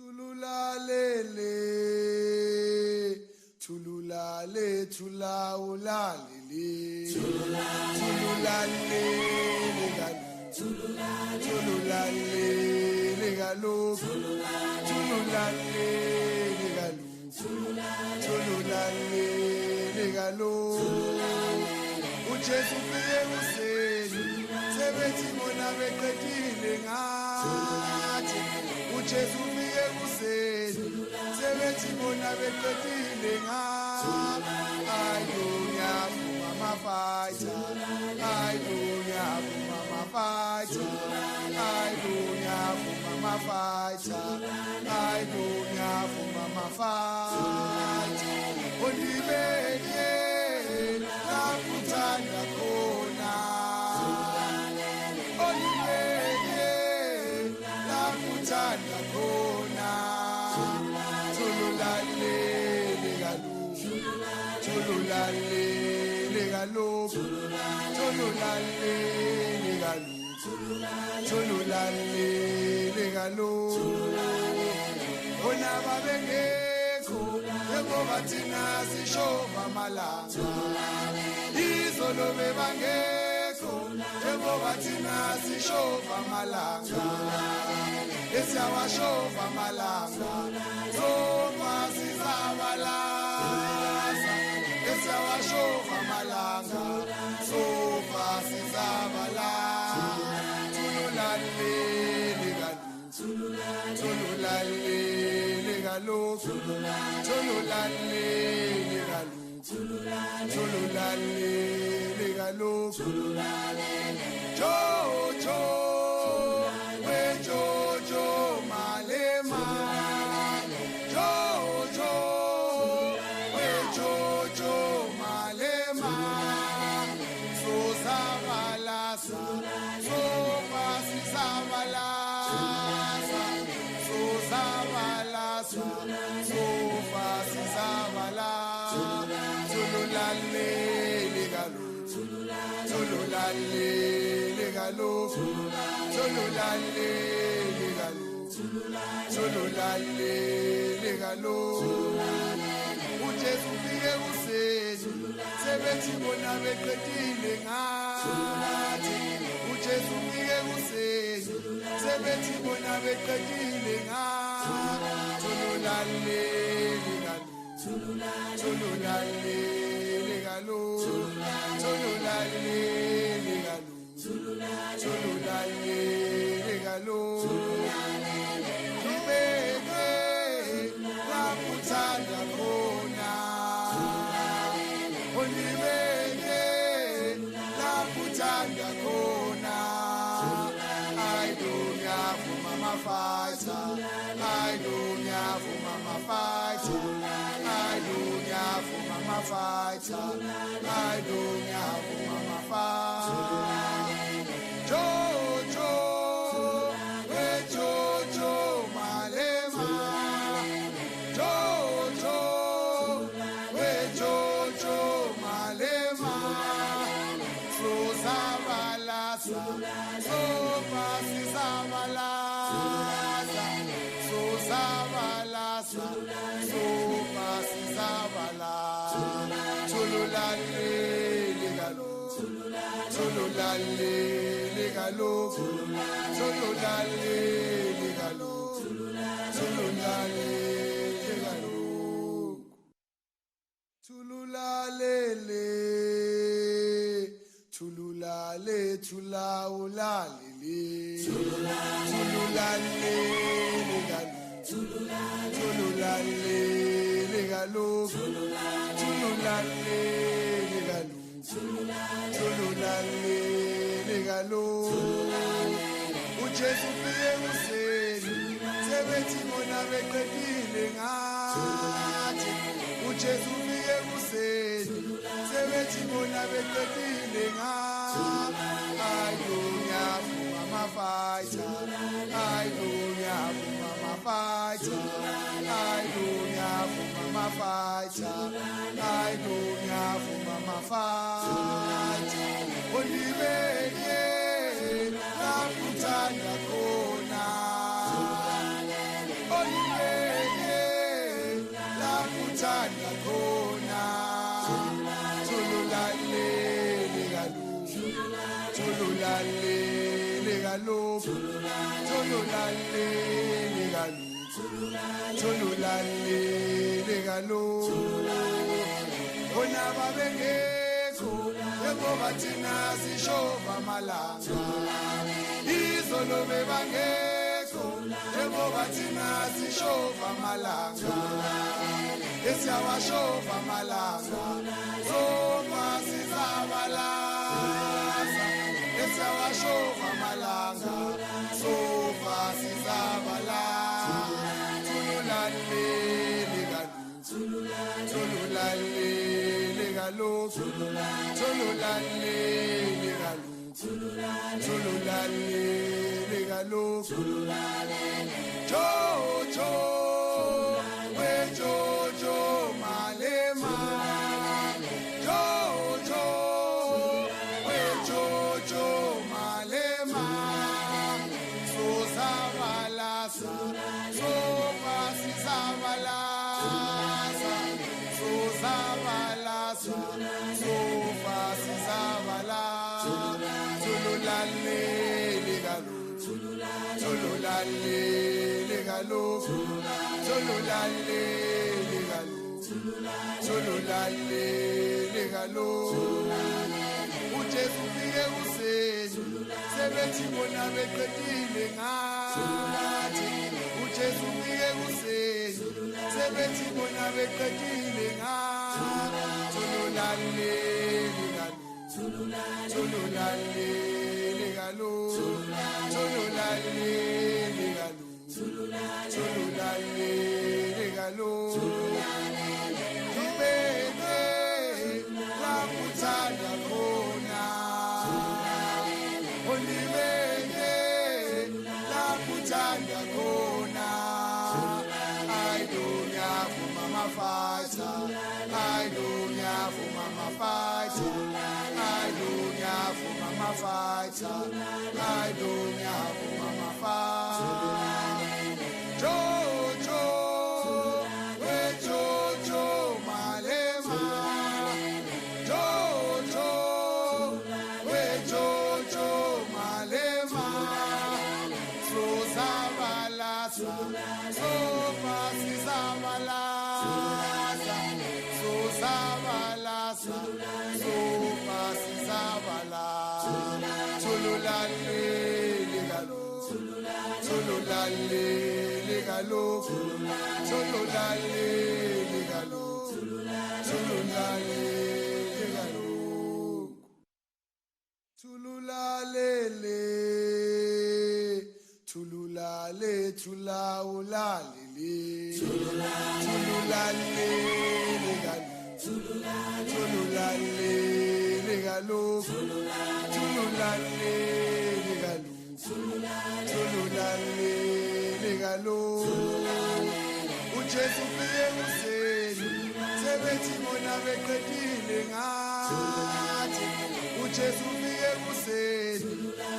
Tululalele, tululale, tulaulalele, tululale, tululale, legalo, tululale, legalo, tululale, legalo. Ujesu fiye useni, sebethi bona beqedile ngathi. Ujesu fiye useni, sebethi bona beqedile ngathi. Ayunya mama fighter, ayunya mama fighter, ayunya mama fighter, ayunya mama fighter. Olibeye nakuthanda khona, olibeye nakuthanda khona. Tululale legalo, tululale legalo, tululale legalo, tululale legalo. Bona babengekho ngoba thina sishova malanga, izolo bebangekho ngoba thina sishova malanga, esiyawashova malanga sofa sizabalaza, esiyawashova malanga sofa sizabalaza. Tululale legalo, tululale legalo, tululale legalo, tululale legalo. Jojo, we Jojo Malema, Jojo, we Jojo Malema. So sabalasa, so pasi sabalasa, so sabalasa, so pasi sabalasa. Tululale legalo, tululale legalo, tululale legalo, tululale legalo. Ujesu fiye useni, sebethi bona beqedile ngathi. Ujesu fiye useni, sebethi bona beqedile ngathi. Tululale legalo, tululale legalo, tululale legalo, tululale legalo. Ibeke nakuthanda khona, olibeke nakuthanda khona. Ayunya mama fighter, ayunya mama fighter, ayunya mama fighter, ayunya mama fighter. Jojo, we Jojo Malema, Jojo, we Jojo Malema. So sabalasa, so pasi sabalasa, so sabalasa, so pasi sabalasa. Tululale legalo, tululale legalo, tululale legalo, tululale legalo. Tululalele, tululale, tulaulalele, tululale legalo, tululale legalo, tululale legalo, tululale legalo. Ujesu fiye useni, sebethi bona beqedile ngathi. Ujesu fiye useni, sebethi bona beqedile ngathi. Ayunya mama fighter, ayunya mama fighter, ayunya mama fighter, ayunya mama fighter. Olibeye nakuthanda khona, olibeye kuthanda khona thululalele kaloku thululalele kaloku thululalele kaloku thululalele kaloku bona babengekho njengoba thina sishova amalanga izolo bebangekho njengoba thina sishova amalanga esiyawashova amalanga sofa sizabalaza esiyawashova amalanga sofa sizabalaza thululalele kaloku thululalele kaloku thululalele kaloku thululalele kaloku Jojo we Jojo Malema Jojo we Jojo Malema so zabalasa so pasizabalasa so zabalasa so pasizabalasa thululalele kaloku thululalele kaloku thululalele kaloku thululalele kaloku uJesu ufike kuseni sebethi bona beqedile ngathi uJesu ufike kuseni sebethi bona beqedile ngathi thululalele kaloku thululalele kaloku thululalele kaloku thululalele kaloku ibeke lakuthanda khona olibeke lakuthanda khona I don't have mama fighter I don't have mama fighter I don't have mama fighter I don't have mama fighter Jojo we Jojo Malema Jojo we Jojo Malema so zabalasa so pasizabalasa so zabalasa so pasizabalasa thululalele kaloku thululalele kaloku thululalele kaloku thululalele kaloku thululalele thululale thulawulalele thululalele kaloku thululalele kaloku thululalele kaloku thululalele kaloku uJesu ufike kuseni sebethi bona beqedile ngathi uJesu ufike kuseni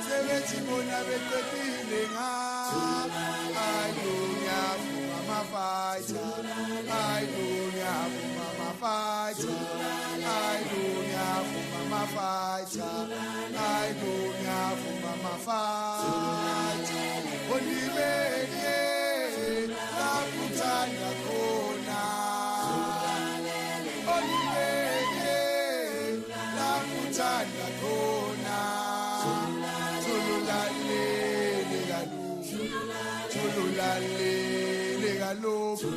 sebethi bona beqedile ngathi ayonyafuma amafaitha ayonyafuma amafaitha ayonyafuma amafaitha ayonyafuma amafaitha olibeke lakuthanda khona olibeke lakuthanda khona thululalele kaloku thululalele kaloku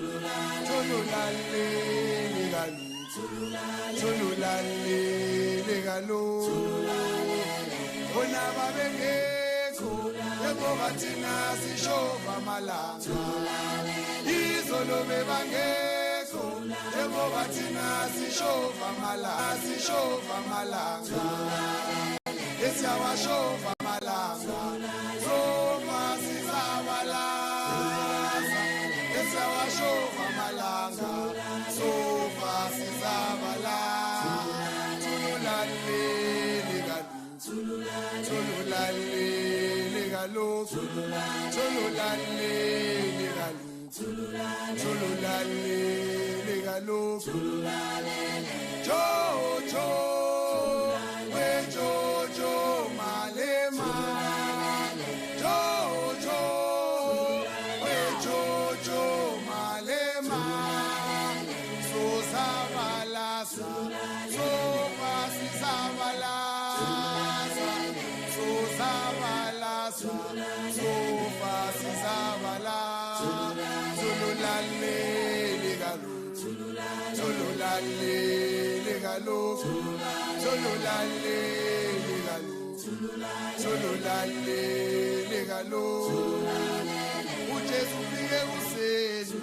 thululalele kaloku thululalele kaloku bona babengekho njengoba thina sishova amalanga izolo bebangekho njengoba thina sishova amalanga esiyawashova amalanga sofa sizabalaza esiyawashova amalanga sofa sizabalaza thululalele kaloku thululalele kaloku thululalele kaloku thululalele legalo Jojo we Jojo Malema Jojo we Jojo Malema so zabalasa so pasi zabalasa so zabalasa so pasi zabalasa Zululale legalo Zululale legalo Zululale legalo Zululale legalo uJesu fike kuseni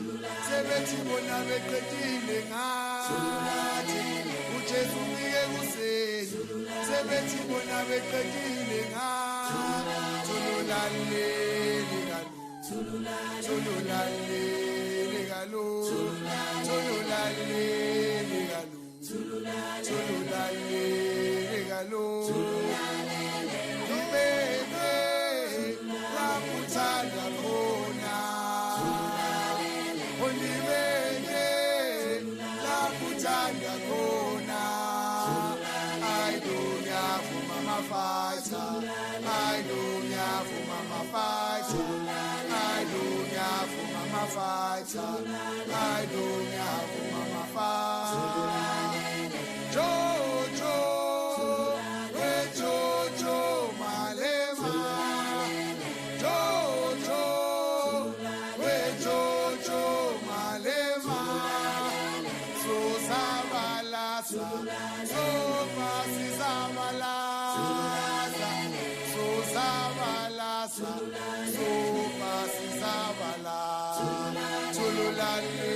sebethi bona beqedile ngathi uJesu fike kuseni sebethi bona beqedile ngathi Zululale legalo Zululale legalo Zululale legalo Zululale legalo Bebe raputhanda khona Olibeke raputhanda khona I don't have mama fighter I don't have mama fighter I don't have mama fighter I don't have mama fighter Jojo we Jojo Malema Jojo we Jojo Malema so zabalasa so pasi zabalasa so zabalasa so pasi zabalasa Zululale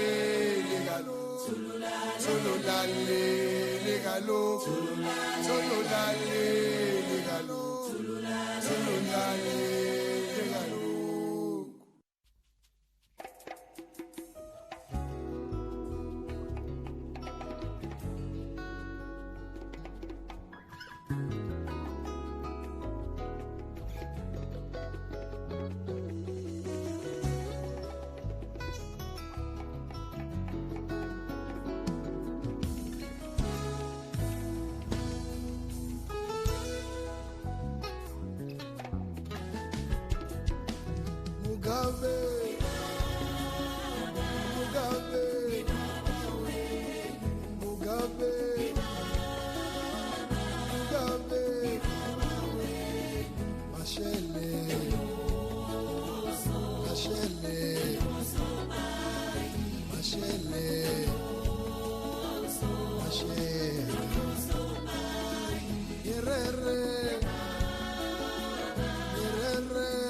legalo Zululale legalo Zululale legalo Zululale legalo Mugabe, Mugabe, Mugabe, Mugabe, Mashele, Mashele, Mashele, Mashele, Yerere, Yerere.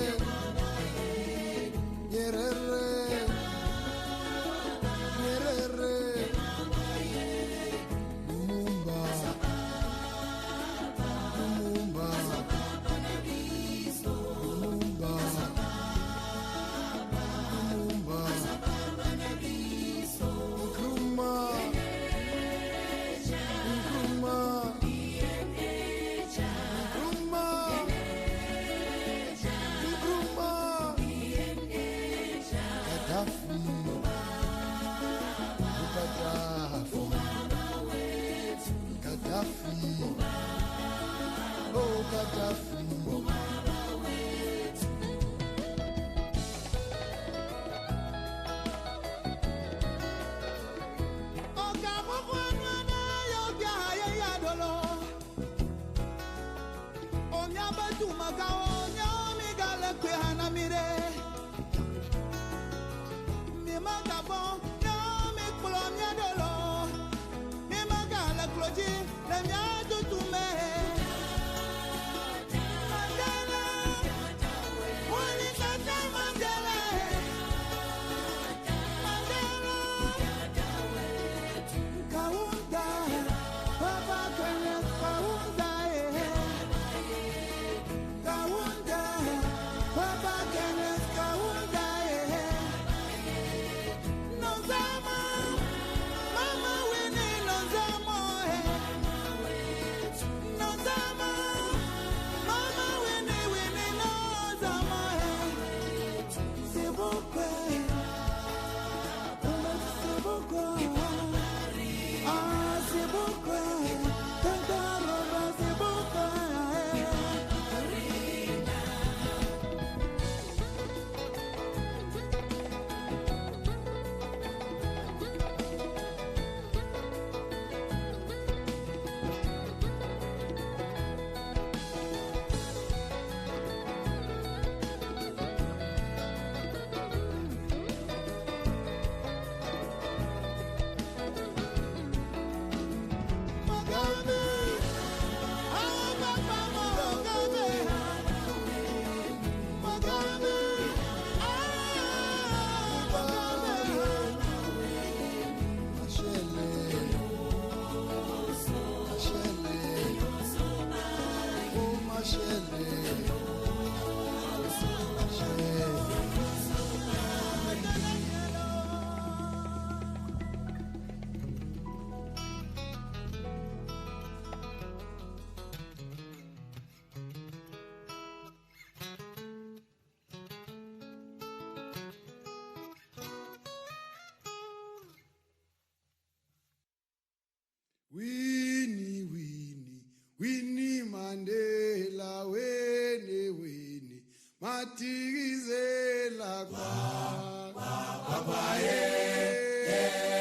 Winnie, Winnie, Winnie Mandela, Winnie, Matigizela kwa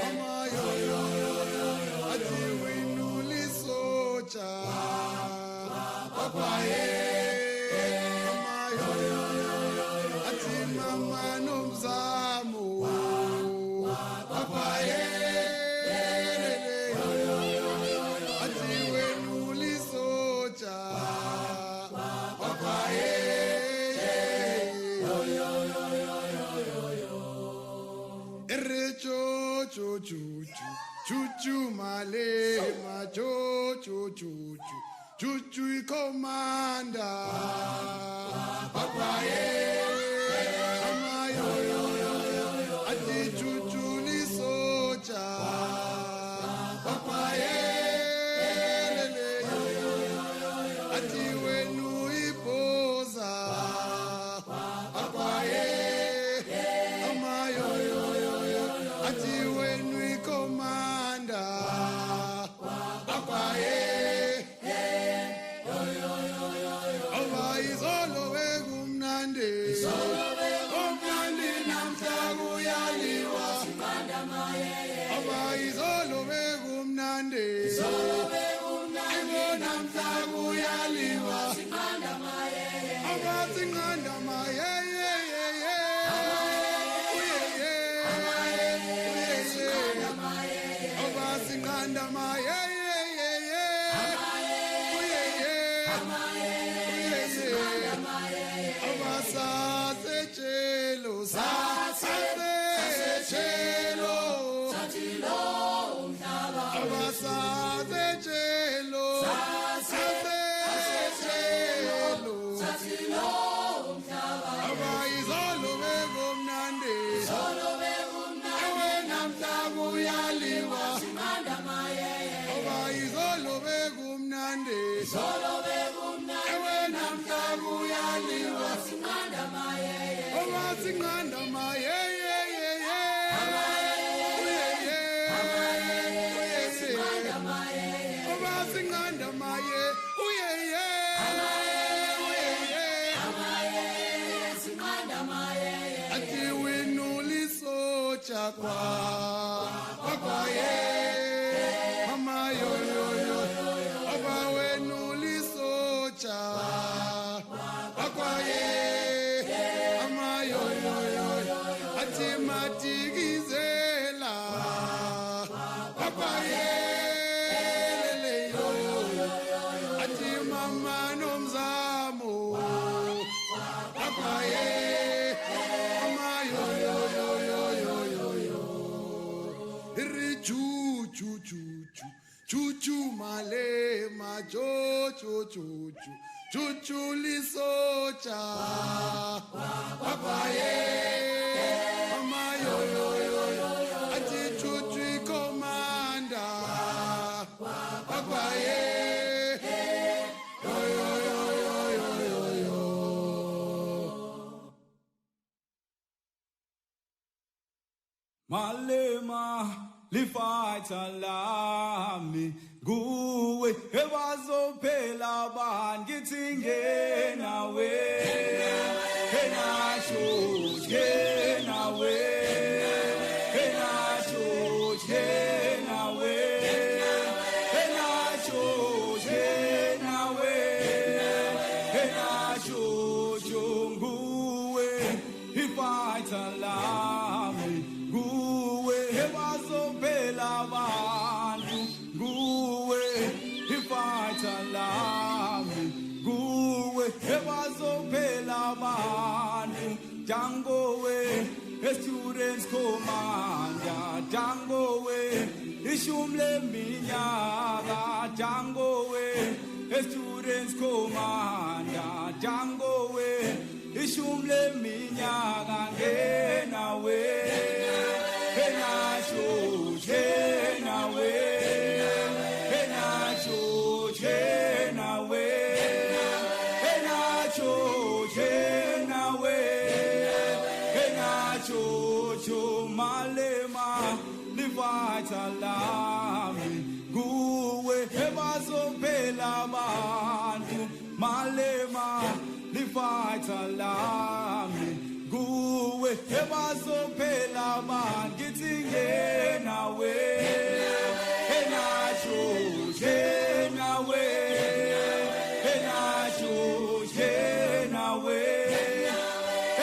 Mama yo yo yo ati winuli socha Mama yo yo ati mama nomzamo ati winuli socha Chuchu Malema, chuchu ikomanda, amayo ati chuchu lisocha, ati wenu ipoza, amayo ati wenu ikomanda Aba izolo wegumnande Omnandi namtagu yaliwa Aba izolo wegumnande Ego namtagu yaliwa Aba zinganda maye Singanda maye Abasa chelo Abasa chelo Aba izolo begomnande Ewe namtagu yaliwa Aba izolo begumnande Ewe namtagu yaliwa Aba singanda maye Aba singanda maye Ati winuli socha kwa Mama yo Aba wenuli socha Mama yo Ati matigizela Ati mama nomzamo Chuchu Malema, chuchu lisocha, Mama yo ati chuchu komanda, Malema lifighter lami guwe ebazophela bangithi ngenawe enasho ngenawe enasho ngenawe enasho ngenawe enasho nguwe ifighter lami guwe ebazophela abantu guwe ifighter lami guwe ebazophela abantu Django we students commander Django we ishumle minyaka Django we students commander Django we ishumle minyaka ngenawe enasho ngenawe enasho ngenawe enasho ngenawe enasho Malema lifighter lami bazophela abantu Malema lifighter lami kuwe ebazophela abantu ngithi ngenawe enacho ngenawe enacho ngenawe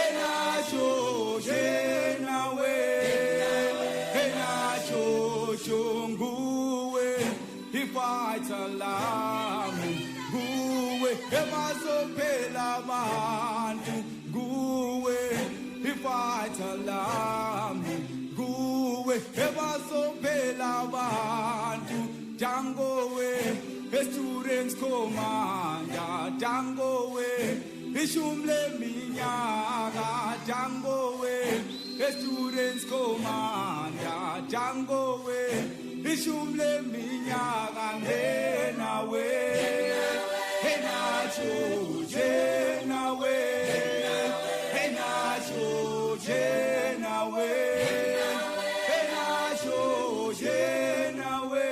enacho ngenawe enacho nguwe ifighter lami kuwe ebazophela abantu kuwe ifighter lami kuwe ebazophela abantu Django we students commander Django we ishumle minyaka Django we students commander Django we ishumle minyaka ngenawe enacho ngenawe enacho ngenawe enacho ngenawe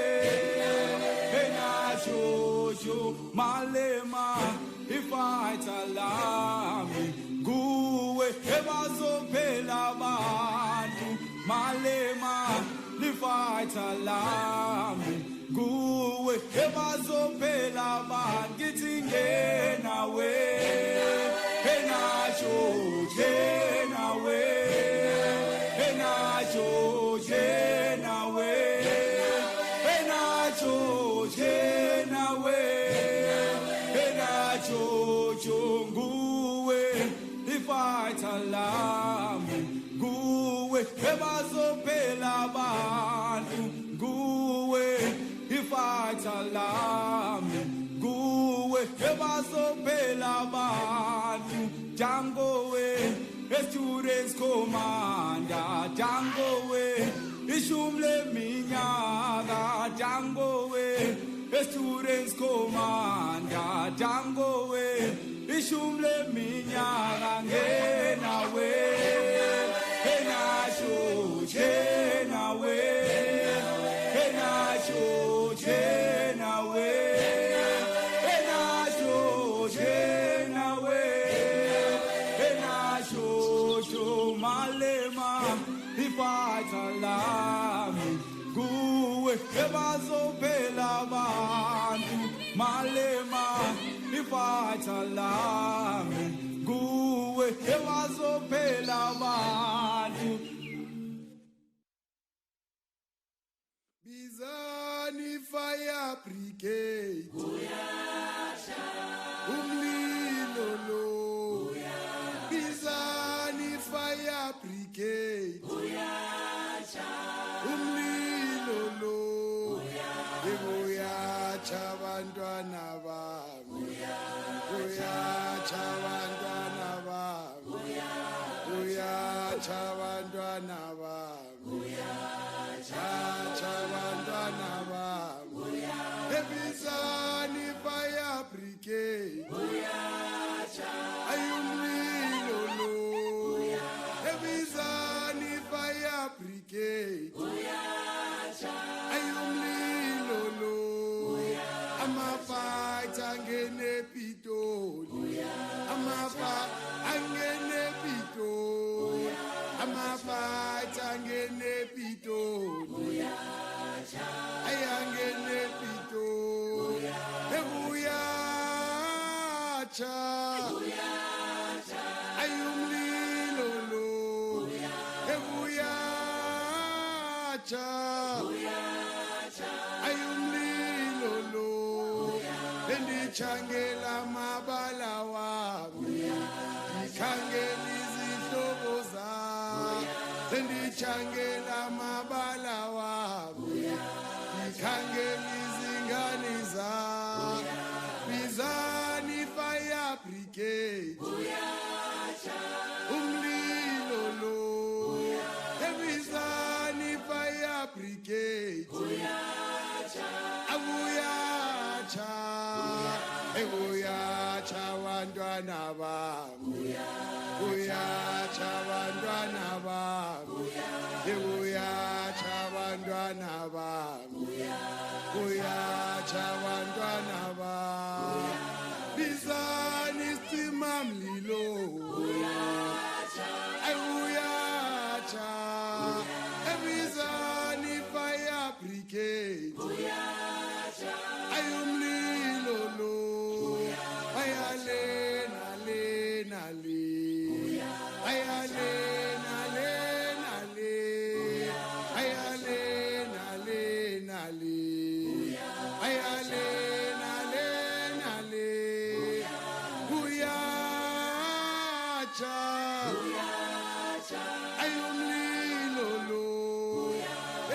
enacho Malema ifighter lami kuwe ebazophela abantu Malema lifighter lami kuwe ebazophela abantu ngithi ngenawe enacho ngenawe enacho ngenawe enacho ngenawe enacho nguwe ifighter lami kuwe ebazophela abantu kuwe ifighter lami kuwe ebazophela abantu Django we students commander Django we ishumle minyaka Django we students commander Django we ishumle minyaka ngenawe enacho ngenawe enacho ngenawe enacho ngenawe enacho Malema ifighter lami kuwe ebazophela abantu Malema ifighter lami kuwe ebazophela abantu Bizani fire brigade uyasha umlilo lo Bizani fire brigade uyasha umlilo lo uyacha abantwana bami uyacha abantwana bami uyacha abantwana bami uyacha abantwana bami ebizani fire brigade uyacha ayumlilo lo ebizani fire brigade uyacha ayumlilo lo amafight angene pitoli amafight angene pitoli amafight angene pitoli ayangene pitoli ebuyacha ayumlilo lo ebuyacha ayumlilo lo bendichangela mabala wami ndikhangela izihlobo zami bendichangela mabala wami ndikhangela izingane zami bizani fire brigade umlilo lo ebizani fire brigade abuyacha ebuyacha abantwana bami uyacha abantwana bami ebuyacha abantwana bami uyacha abantwana bami brigade ayumlilo lo ayalena lena le ayalena lena le ayalena lena le ayalena lena le kuyacha ayumlilo lo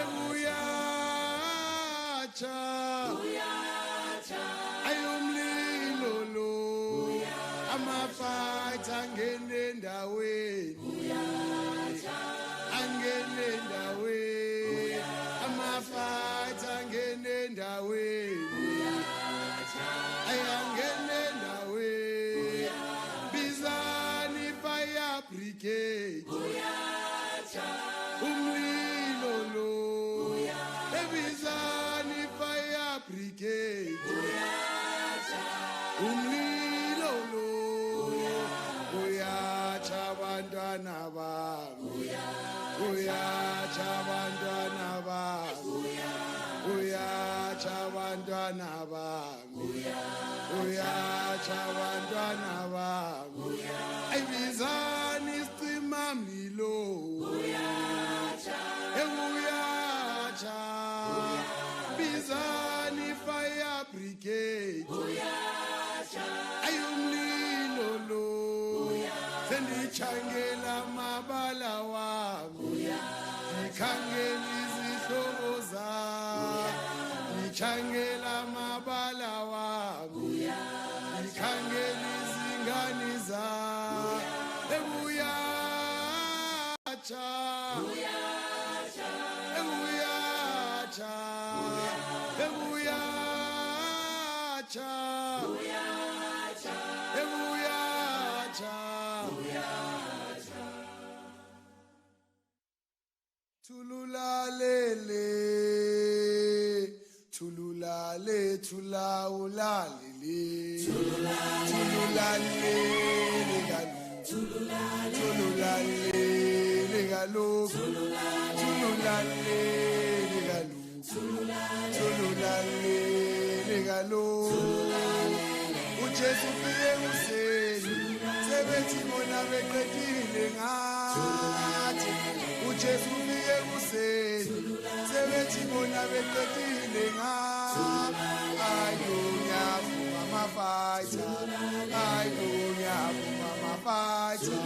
ebuyacha ayumlilo lo amafight angene endaweni angene endaweni amafight angene endaweni ayangene endaweni bizani fire brigade umlilo lo ebizani fire brigade umlilo lo uyacha abantwana bami uyacha abantwana bami uyacha abantwana bami uyacha abantwana bami ayibizani isicima mlilo uyacha bizani fire brigade ayumlilo lo sendichangela mabala wami ndikhangela izihlobo zami ndichangela mabala wami ndikhangela izingane zami ebuyacha ebuyacha ebuyacha ebuyacha tululalele tululale tulaulalele tululalele galo tululalele galo tululalele galo tululalele galo uJesu ufike useni sebethi bona beqedile ngathi uJesu ufike useni sebethi bona beqedile ngathi ayunyavuma amafighter ayunyavuma amafighter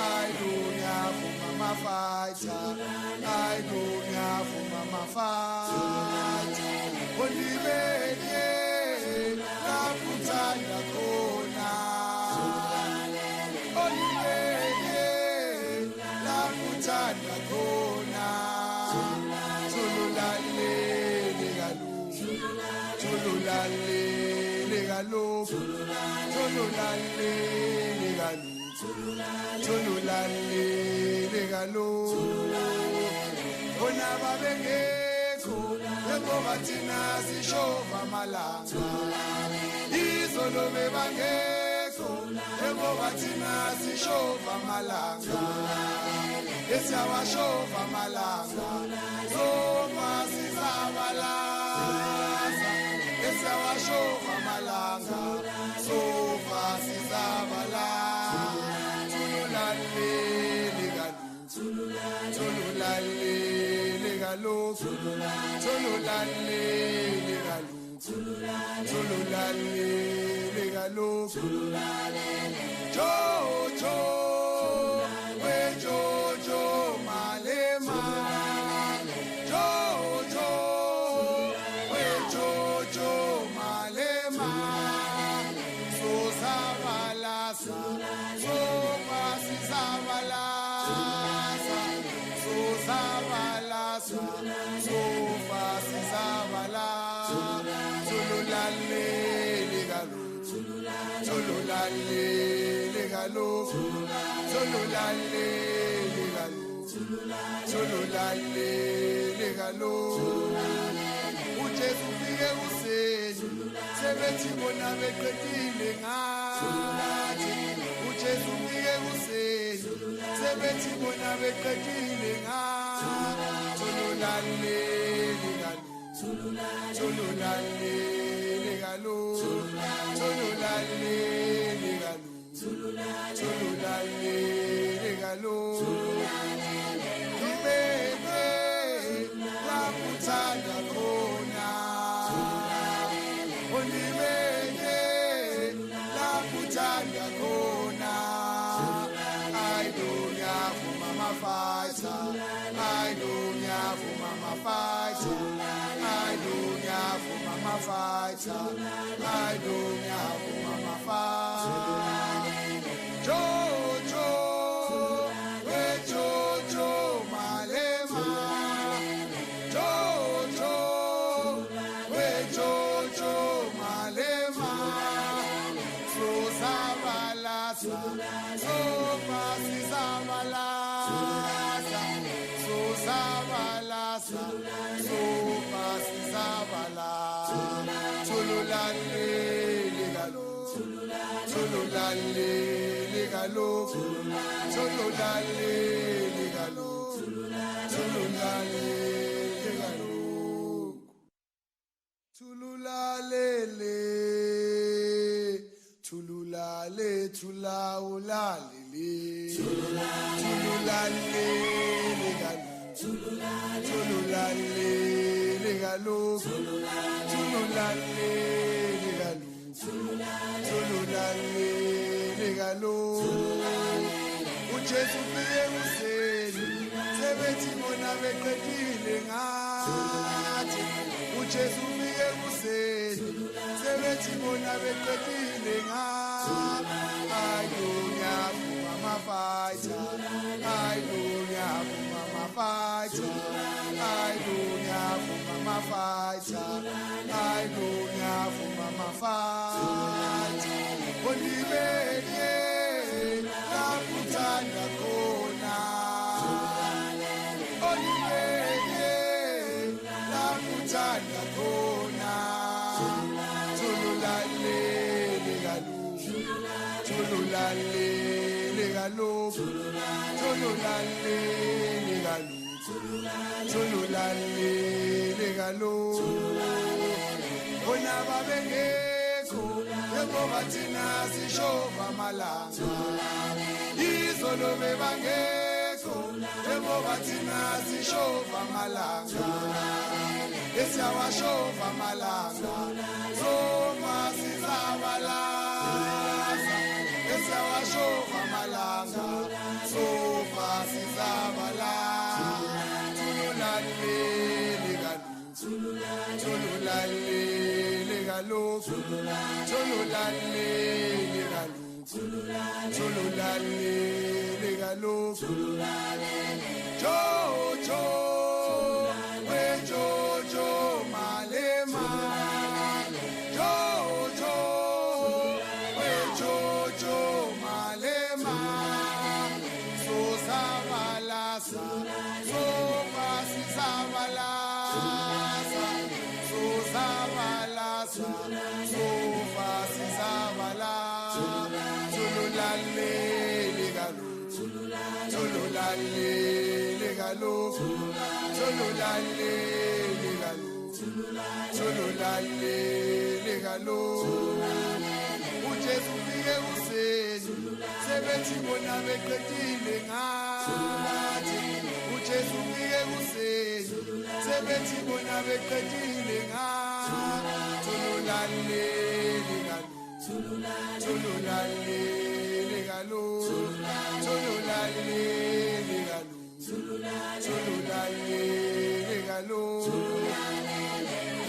ayunyavuma amafighter ayunyavuma amafighter olibeke nakuthanda khona olibeke nakuthanda khona tululalele galo tululalele galo tululalele galo tululalele galo bona babengekho ngoba thina sishova amalanga izolo bebangekho ngoba thina sishova amalanga esiyawashova amalanga sofa sizabalaza esiyawashova amalanga sofa sizabalaza tululalele galo tululalele galo tululalele galo tululalele galo Jojo we Jojo Malema Jojo we Jojo Malema so sabalasa so pasisabalasa so sabalasa so pasisabalasa tululalele galo tululalele galo tululalele galo tululalele galo uJesu ufike useni sebethi bona beqedile ngathi uJesu ufike useni sebethi bona beqedile ngathi tululalele galo Tululale legalo, tululale legalo, tululale legalo. Ibeke la kuthanda khona, onibeke la kuthanda khona. I don't have mama fighter, I don't have mama fighter, I don't have mama fighter, I don't have mama fighter. Jojo, we Jojo Malema, Jojo, we Jojo Malema, so Zabalasa, so Pasi Zabalasa, so Zabalasa, so Pasi Zabalasa, Tululale legalo, Tululale legalo, Tululale legalo, Tululale legalo, Tululale le, Tululale tulaulale le, Tululale legalo, Tululale legalo, Tululale legalo, Tululale legalo. uJesu ufike kuseni, sebethi bona beqedile ngathi. uJesu ufike kuseni, sebethi bona beqedile ngathi. Ayonyavuma mafatsha, ayonyavuma mafatsha, ayonyavuma mafatsha, ayonyavuma mafatsha. Onibeke la kuthanda khona, onibeke la kuthanda khona. Tululale legalo, tululale legalo, tululale legalo, tululale legalo. Bona babengekho njengoba thina sishova amalanga, izolo bebangekho njengoba thina sishova amalanga. Esiyawashova amalanga, soma sizabalasa. Esiyawashova amalanga, soma sizabalasa. Tululale legalo, tululale legalo, tululale legalo, tululale legalo. Jojo, we Jojo Malema, Jojo, we Jojo Malema. So Zabalasa, so Pasi Zabalasa, so Zabalasa, so Pasi Zabalasa. Tululale legalo, tululale legalo, tululale legalo, tululale legalo. uJesu ufike kuseni, sebethi bona beqedile ngathi. uJesu ufike kuseni, sebethi bona beqedile ngathi. Tululale legalo, tululale legalo, tululale legalo, tululale legalo.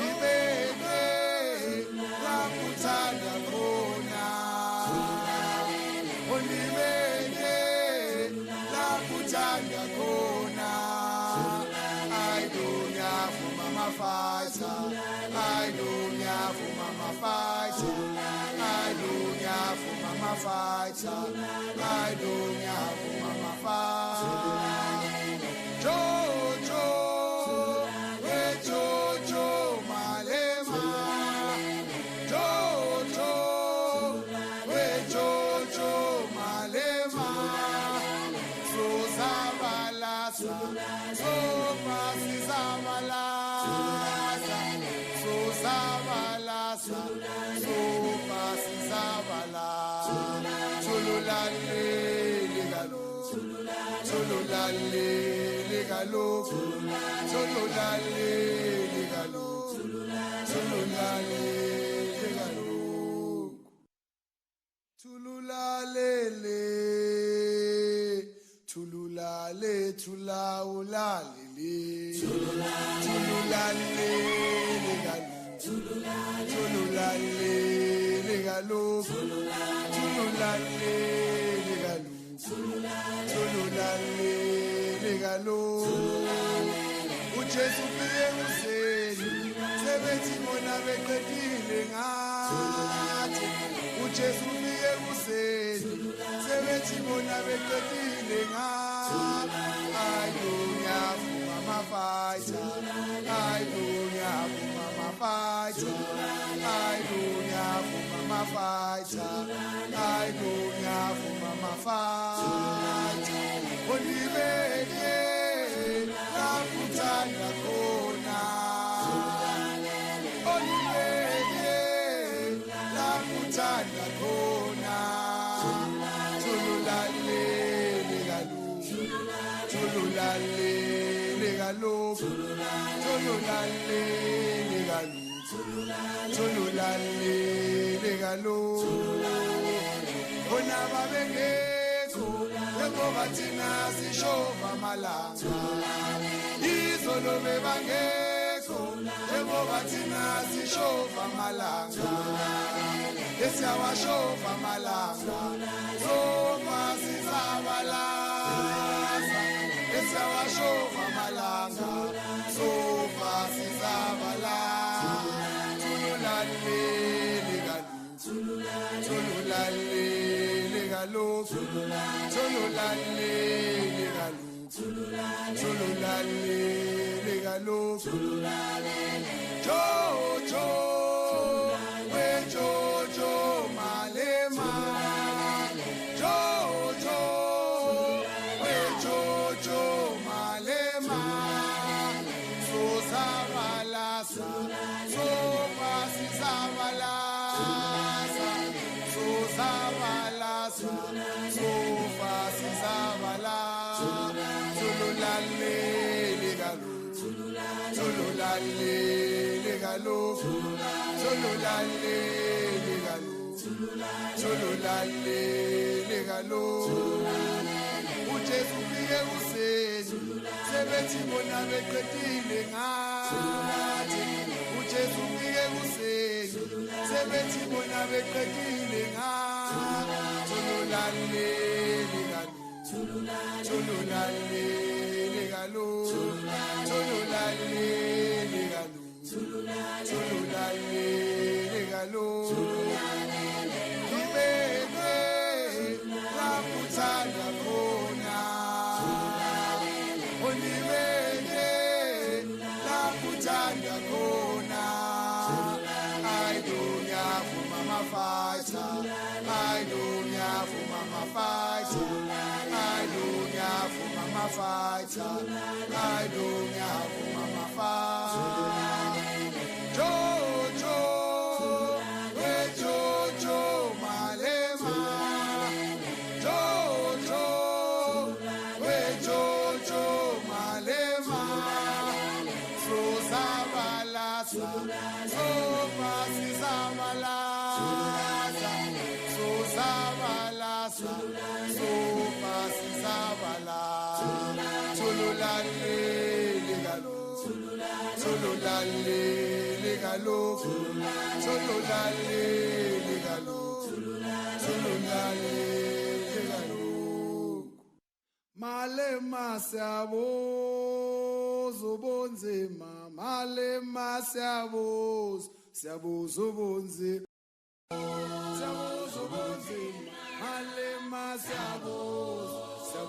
Ibeke la kuthanda khona, onibeke la kuthanda khona. Ayonyavuma mafatsha, ayonyavuma mafatsha, ayonyavuma mafatsha, ayonyavuma mafatsha. Jojo, we Jojo Malema, Jojo, we Jojo Malema. So Zabalasa, so Pasi Zabalasa. Tululale legalo, tululale legalo, tululale legalo, tululale le, tululale tulaulale le, tululale legalo, tululale legalo, tululale legalo. Tululale legalo uJesu ufike kuseni sebethi bona beqedile ngathi uJesu ufike kuseni sebethi bona beqedile ngathi ayunyavuma mafaita ayunyavuma mafaita ayunyavuma mafaita ayunyavuma mafaita olibeke lakuthanda khona olibeke lakuthanda khona tululale legalo tululale legalo tululale legalo tululale legalo bona babengekho ngoba thina sishova malanga izolo bebangekho ngoba thina sishova malanga esiyawashova malanga soma sizabalaza esiyawashova malanga soma sizabalaza tululale legalo tululale legalo tululale legalo tululale legalo Jojo we Jojo Malema Jojo we Jojo Malema so sabalasa so pasisabalasa so sabalasa so pasisabalasa tululale legalo tululale legalo tululale legalo tululale legalo uJesu ufike kuseni sebethi bona beqedile ngathi uJesu ufike kuseni sebethi bona beqedile ngathi tululale legalo tululale legalo tululale legalo tululale legalo ibeke lakuthanda khona olibeke lakuthanda khona ayunyavuma mafaita ayunyavuma mafaita ayunyavuma mafaita ayunyavuma mafaita Jojo we Jojo Malema Jojo we Jojo Malema so sabalasa so pasisabalasa so sabalasa so pasisabalasa tululale legalo tululale legalo tululale legalo tululale legalo Malema siyaboza ubunzima Malema siyaboza ubunzima siyaboza ubunzima Malema siyaboza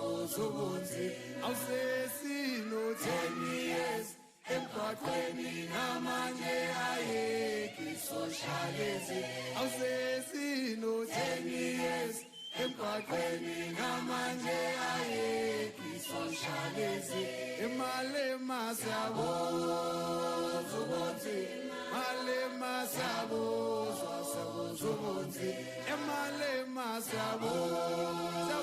ubunzima awusesino 10 years emgwaqweni namanje ayeki socialism awusesino 10 years emgwaqweni namanje ayeki socialism Malema siyaboza ubunzima Malema siyaboza ubunzima Malema siyaboza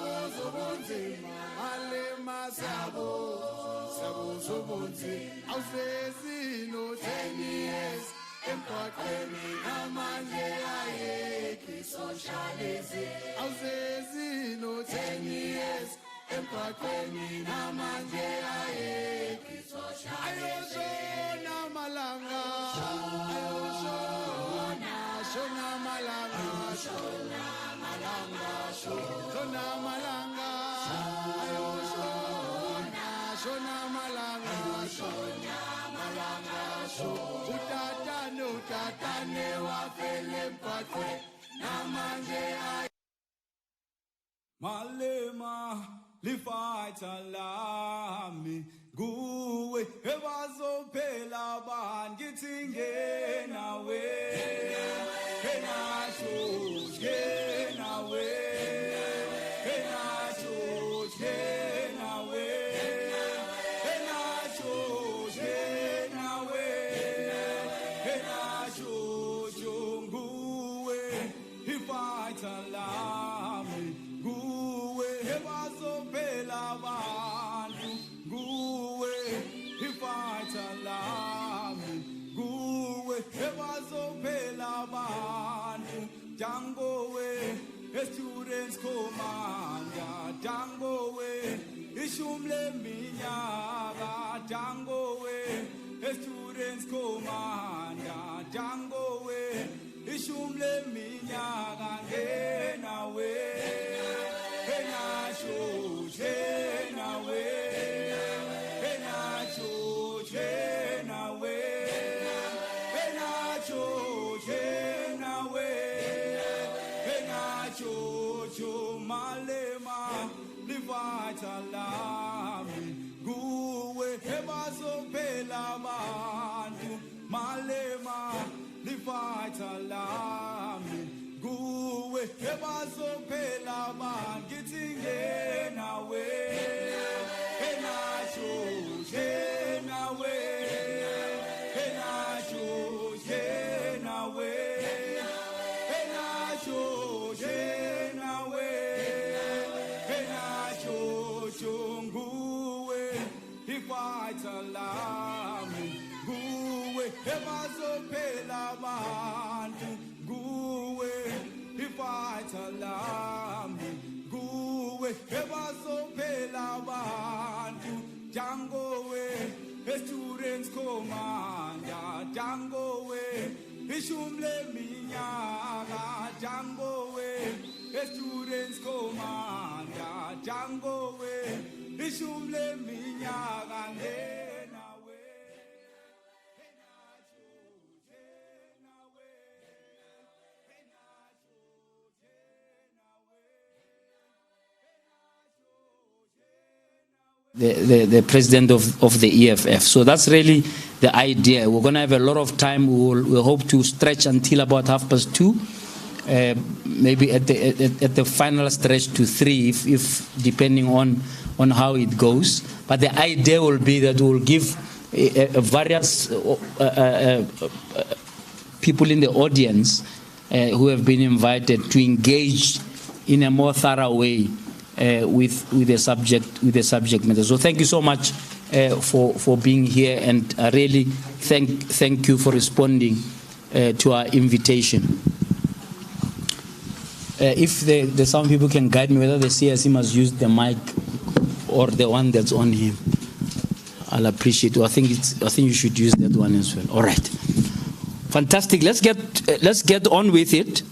ubunzima Malema siyabuza ubunzi awusesino 10 years emgwaqweni namanje ayekho socialism awusesino 10 years emgwaqweni namanje ayekho socialism ayoshona malanga ayoshona shona malanga shona malanga shona malanga ayoshona shona malanga shona malanga utatane wafele emgwaqweni namanje Malema lifighter lami nguwe ebazophela abantu ngithi ngenawe kenasho kenawe kenasho kenawe kenasho kenawe kenasho nguwe lifighter lami nguwe ebazophela abantu nguwe ifighter lami nguwe ebazophela abantu jangowe students commander jangowe ishumle minyaka jangowe students commander jangowe ishumle minyaka ngenawe Malema lifighter lami nguwe ebazophela abantu Malema lifighter lami nguwe ebazophela abantu ngithi ngenawe kenasho kenawe kenasho kenawe kenasho kenawe kenasho nguwe ifighter lami nguwe ebazophela abantu nguwe ifighter lami nguwe ebazophela abantu jangowe students commander jangowe ishumle minyaka jangowe students commander jangowe ishumle minyaka ngenawe the president of the EFF. So that's really the idea. We're going to have a lot of time. We'll hope to stretch until about 2:30, maybe at the final stretch to 3, if depending on how it goes. But the idea will be that we'll give various people in the audience who have been invited to engage in a more thorough way with the subject matter. So thank you so much for being here, and I really thank you for responding to our invitation. If the sound people can guide me whether the CIC must use the mic or the one that's on him, I'll appreciate it. I think you should use that one as well. All right, fantastic. Let's get on with it.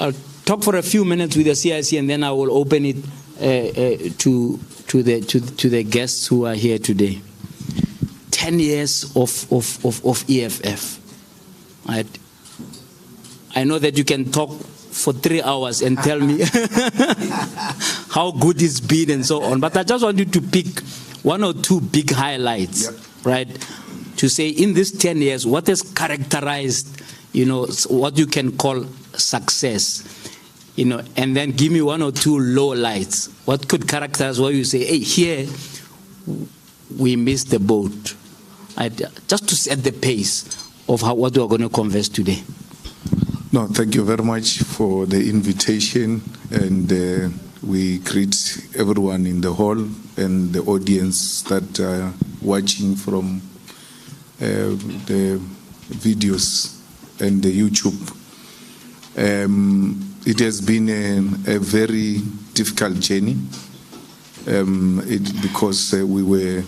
I'll talk for a few minutes with the CIC, and then I will open it to the guests who are here today. 10 years of EFF. Right? I know that you can talk for 3 hours and tell me how good it's been and so on, but I just want you to pick 1 or 2 big highlights, right? To say in these 10 years, what has characterized, what you can call success, and then give me 1 or 2 lowlights. What could characterize what you say, hey, here we missed the boat, right? Just to set the pace of what we are going to converse today. No, thank you very much for the invitation, and We greet everyone in the hall and the audience that are watching from the videos and the YouTube. It has been a very difficult journey because we were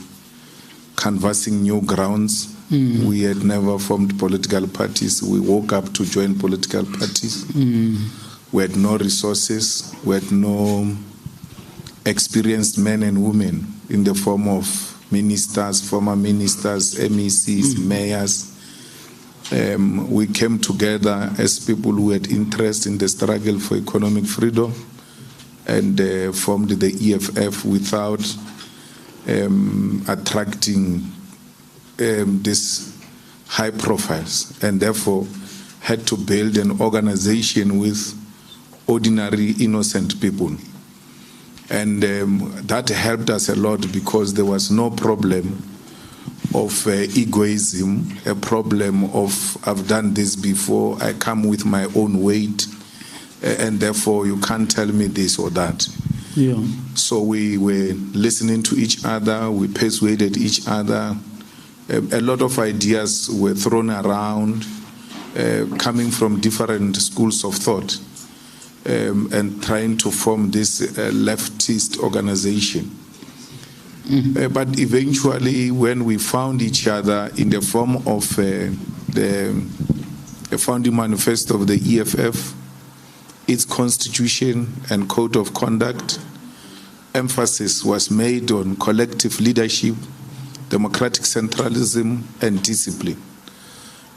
canvassing new grounds. We had never formed political parties. We woke up to join political parties. We had no resources. We had no experienced men and women in the form of ministers, former ministers, MECs, mayors. We came together as people who had interest in the struggle for economic freedom and formed the EFF without attracting these high profiles, and therefore had to build an organization with ordinary innocent people. And that helped us a lot because there was no problem of egoism, a problem of I've done this before, I come with my own weight, and therefore you can't tell me this or that. Yeah. So we were listening to each other, we persuaded each other. A lot of ideas were thrown around, coming from different schools of thought, and trying to form this leftist organization. But eventually, when we found each other in the form of the founding manifesto of the EFF, its constitution and code of conduct, emphasis was made on collective leadership, democratic centralism, and discipline.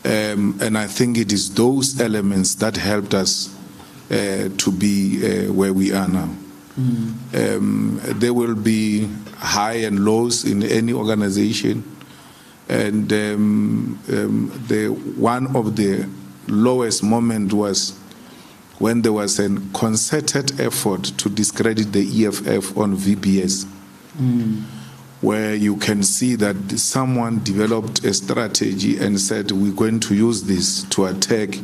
And I think it is those elements that helped us to be where we are now. There will be high and lows in any organization, and one of the lowest moments was when there was a concerted effort to discredit the EFF on VBS, where you can see that someone developed a strategy and said, we're going to use this to attack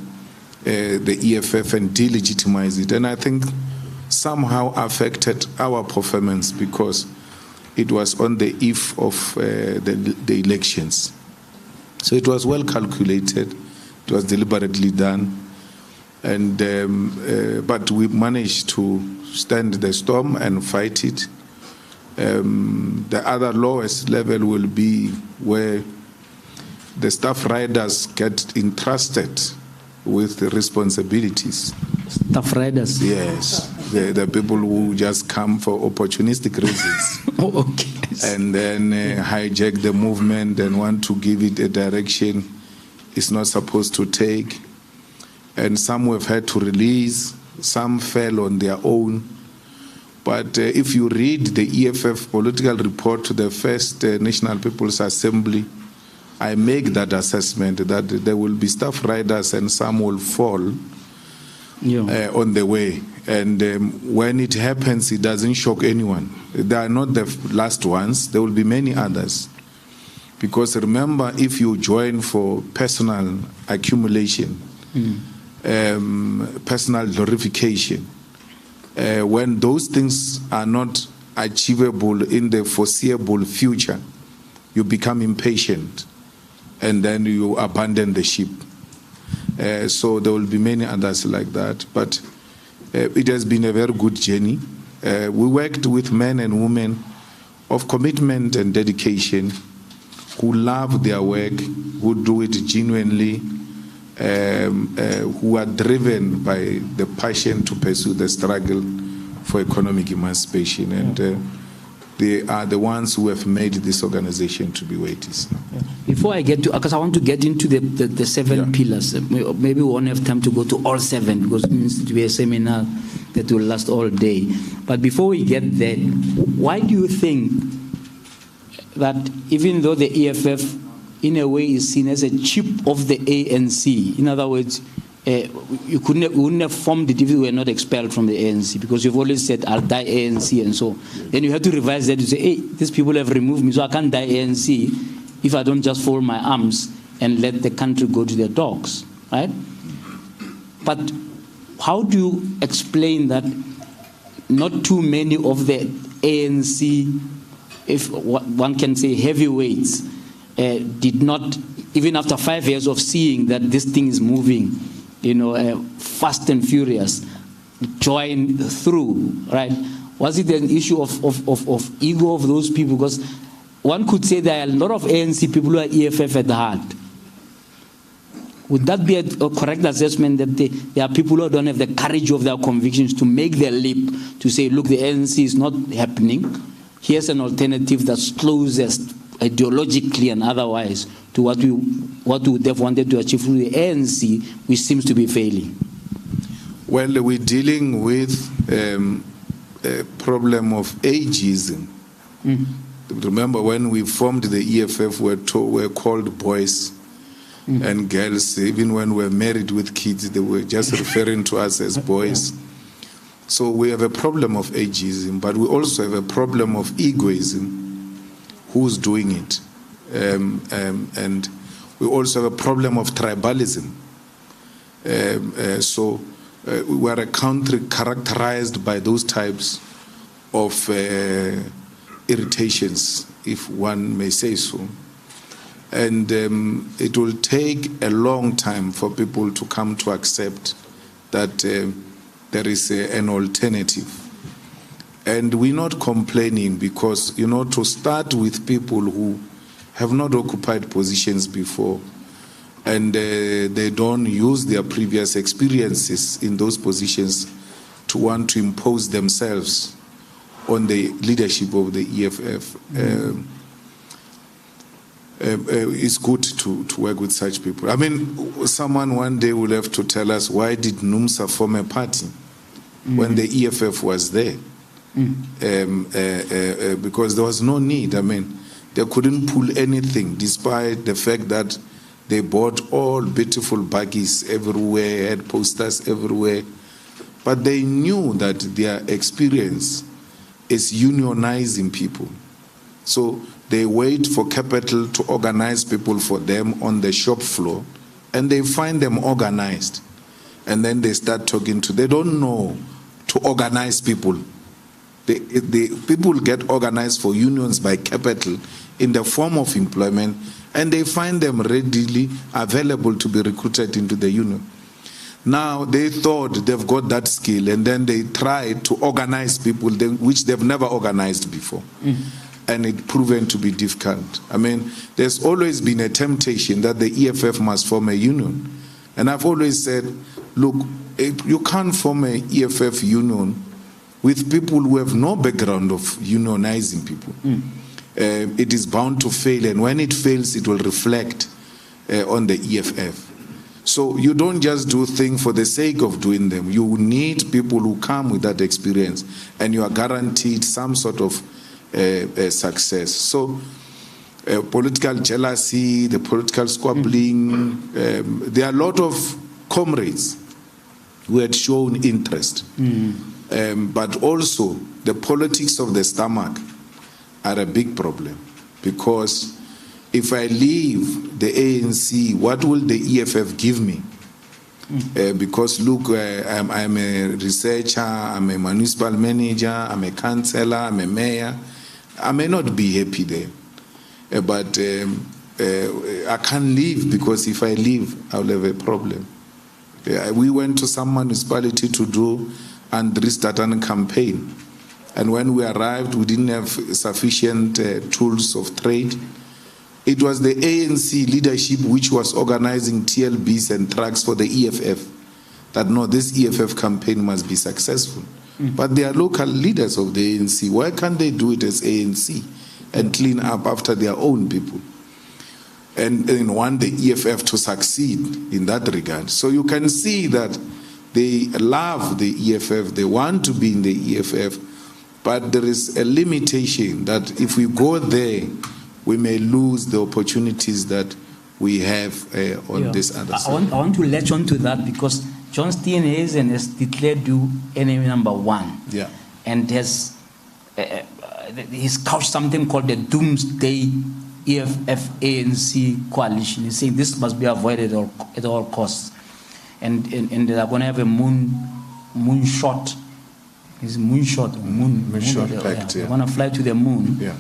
the EFF and delegitimize it. And I think somehow affected our performance because it was on the eve of the elections. So it was well calculated, it was deliberately done, and but we managed to stand the storm and fight it. The other lowest level will be where the staff riders get entrusted with the responsibilities. Staff riders? Yes. The people who just come for opportunistic reasons. Oh, okay. And then hijack the movement and want to give it a direction it's not supposed to take. And some we've had to release, some fell on their own. But if you read the EFF political report to the first National People's Assembly, I make that assessment that there will be staff riders and some will fall on the way. And when it happens, it doesn't shock anyone. They are not the last ones. There will be many others. Because remember, if you join for personal accumulation, personal glorification, when those things are not achievable in the foreseeable future, you become impatient and then you abandon the ship. So there will be many others like that. But it has been a very good journey. We worked with men and women of commitment and dedication who love their work, who do it genuinely, who are driven by the passion to pursue the struggle for economic emancipation. And they are the ones who have made this organization to be where it is now. Before I get to, because I want to get into the seven pillars. Maybe we won't have time to go to all seven because it means to be a seminar that will last all day. But before we get there, why do you think that even though the EFF in a way is seen as a chip of the ANC, in other words, you wouldn't have formed it if you were not expelled from the ANC, because you've always said, I'll die ANC and so. Then you have to revise that to say, hey, these people have removed me, so I can't die ANC if I don't just fold my arms and let the country go to their dogs, right? But how do you explain that not too many of the ANC, if one can say heavyweights, did not, even after 5 years of seeing that this thing is moving, fast and furious, join through, right? Was it an issue of ego of those people? Because one could say there are a lot of ANC people who are EFF at the heart. Would that be a correct assessment, that there are people who don't have the courage of their convictions to make their leap, to say, look, the ANC is not happening. Here's an alternative that's closest ideologically and otherwise to what we would have wanted to achieve through the ANC, which seems to be failing? Well, we're dealing with a problem of ageism. Remember, when we formed the EFF, we're called boys and girls. Even when we're married with kids, they were just referring to us as boys. So we have a problem of ageism, but we also have a problem of egoism. Who's doing it? And we also have a problem of tribalism. So we are a country characterized by those types of irritations, if one may say so. And it will take a long time for people to come to accept that there is an alternative. And we're not complaining because, to start with people who have not occupied positions before and they don't use their previous experiences in those positions to want to impose themselves on the leadership of the EFF. It's good to work with such people. I mean, someone one day will have to tell us, why did NUMSA form a party when the EFF was there? Because there was no need. I mean, they couldn't pull anything, despite the fact that they bought all beautiful buggies everywhere, had posters everywhere. But they knew that their experience is unionizing people. So they wait for capital to organize people for them on the shop floor, and they find them organized. And then they start talking to, they don't know to organize people. The people get organized for unions by capital in the form of employment, and they find them readily available to be recruited into the union. Now they thought they've got that skill, and then they tried to organize people which they've never organized before. And it proven to be difficult. I mean, there's always been a temptation that the EFF must form a union. And I've always said, look, you can't form an EFF union with people who have no background of unionizing people. It is bound to fail, and when it fails, it will reflect on the EFF. So you don't just do things for the sake of doing them. You need people who come with that experience, and you are guaranteed some sort of success. So political jealousy, the political squabbling, there are a lot of comrades who had shown interest. But also the politics of the stomach are a big problem, because if I leave the ANC, what will the EFF give me? Because look, I'm a researcher, I'm a municipal manager, I'm a councillor, I'm a mayor. I may not be happy there, but I can't leave, because if I leave, I'll have a problem. We went to some municipality to do Andries Tatan campaign, and when we arrived, we didn't have sufficient tools of trade. It was the ANC leadership which was organizing TLBs and trucks for the EFF, that no, this EFF campaign must be successful. But they are local leaders of the ANC. Why can't they do it as ANC and clean up after their own people? And want the EFF to succeed in that regard. So you can see that they love the EFF, they want to be in the EFF, but there is a limitation that if we go there, we may lose the opportunities that we have on this other side. I want to latch on to that, because John Steenhuisen has declared you enemy number one. Yeah. And he's couched something called the Doomsday EFF ANC coalition. He's saying this must be avoided at all costs. And they're going to have a moonshot It's moonshot. Moonshot pact, They yeah. want to fly to the moon. Yeah.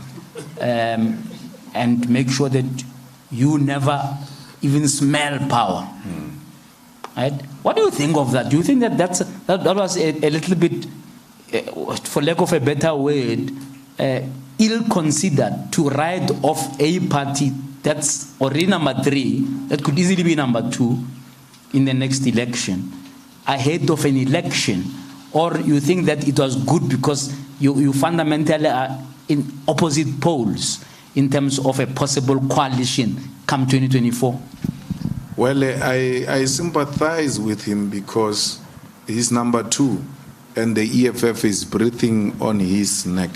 And make sure that you never even smell power. Right? What do you think of that? Do you think that that was a little bit, for lack of a better word, ill-considered to write off a party that's already number 3, that could easily be number 2 in the next election, ahead of an election? Or you think that it was good because you fundamentally are in opposite poles in terms of a possible coalition come 2024? Well, I sympathize with him because he's number 2 and the EFF is breathing on his neck.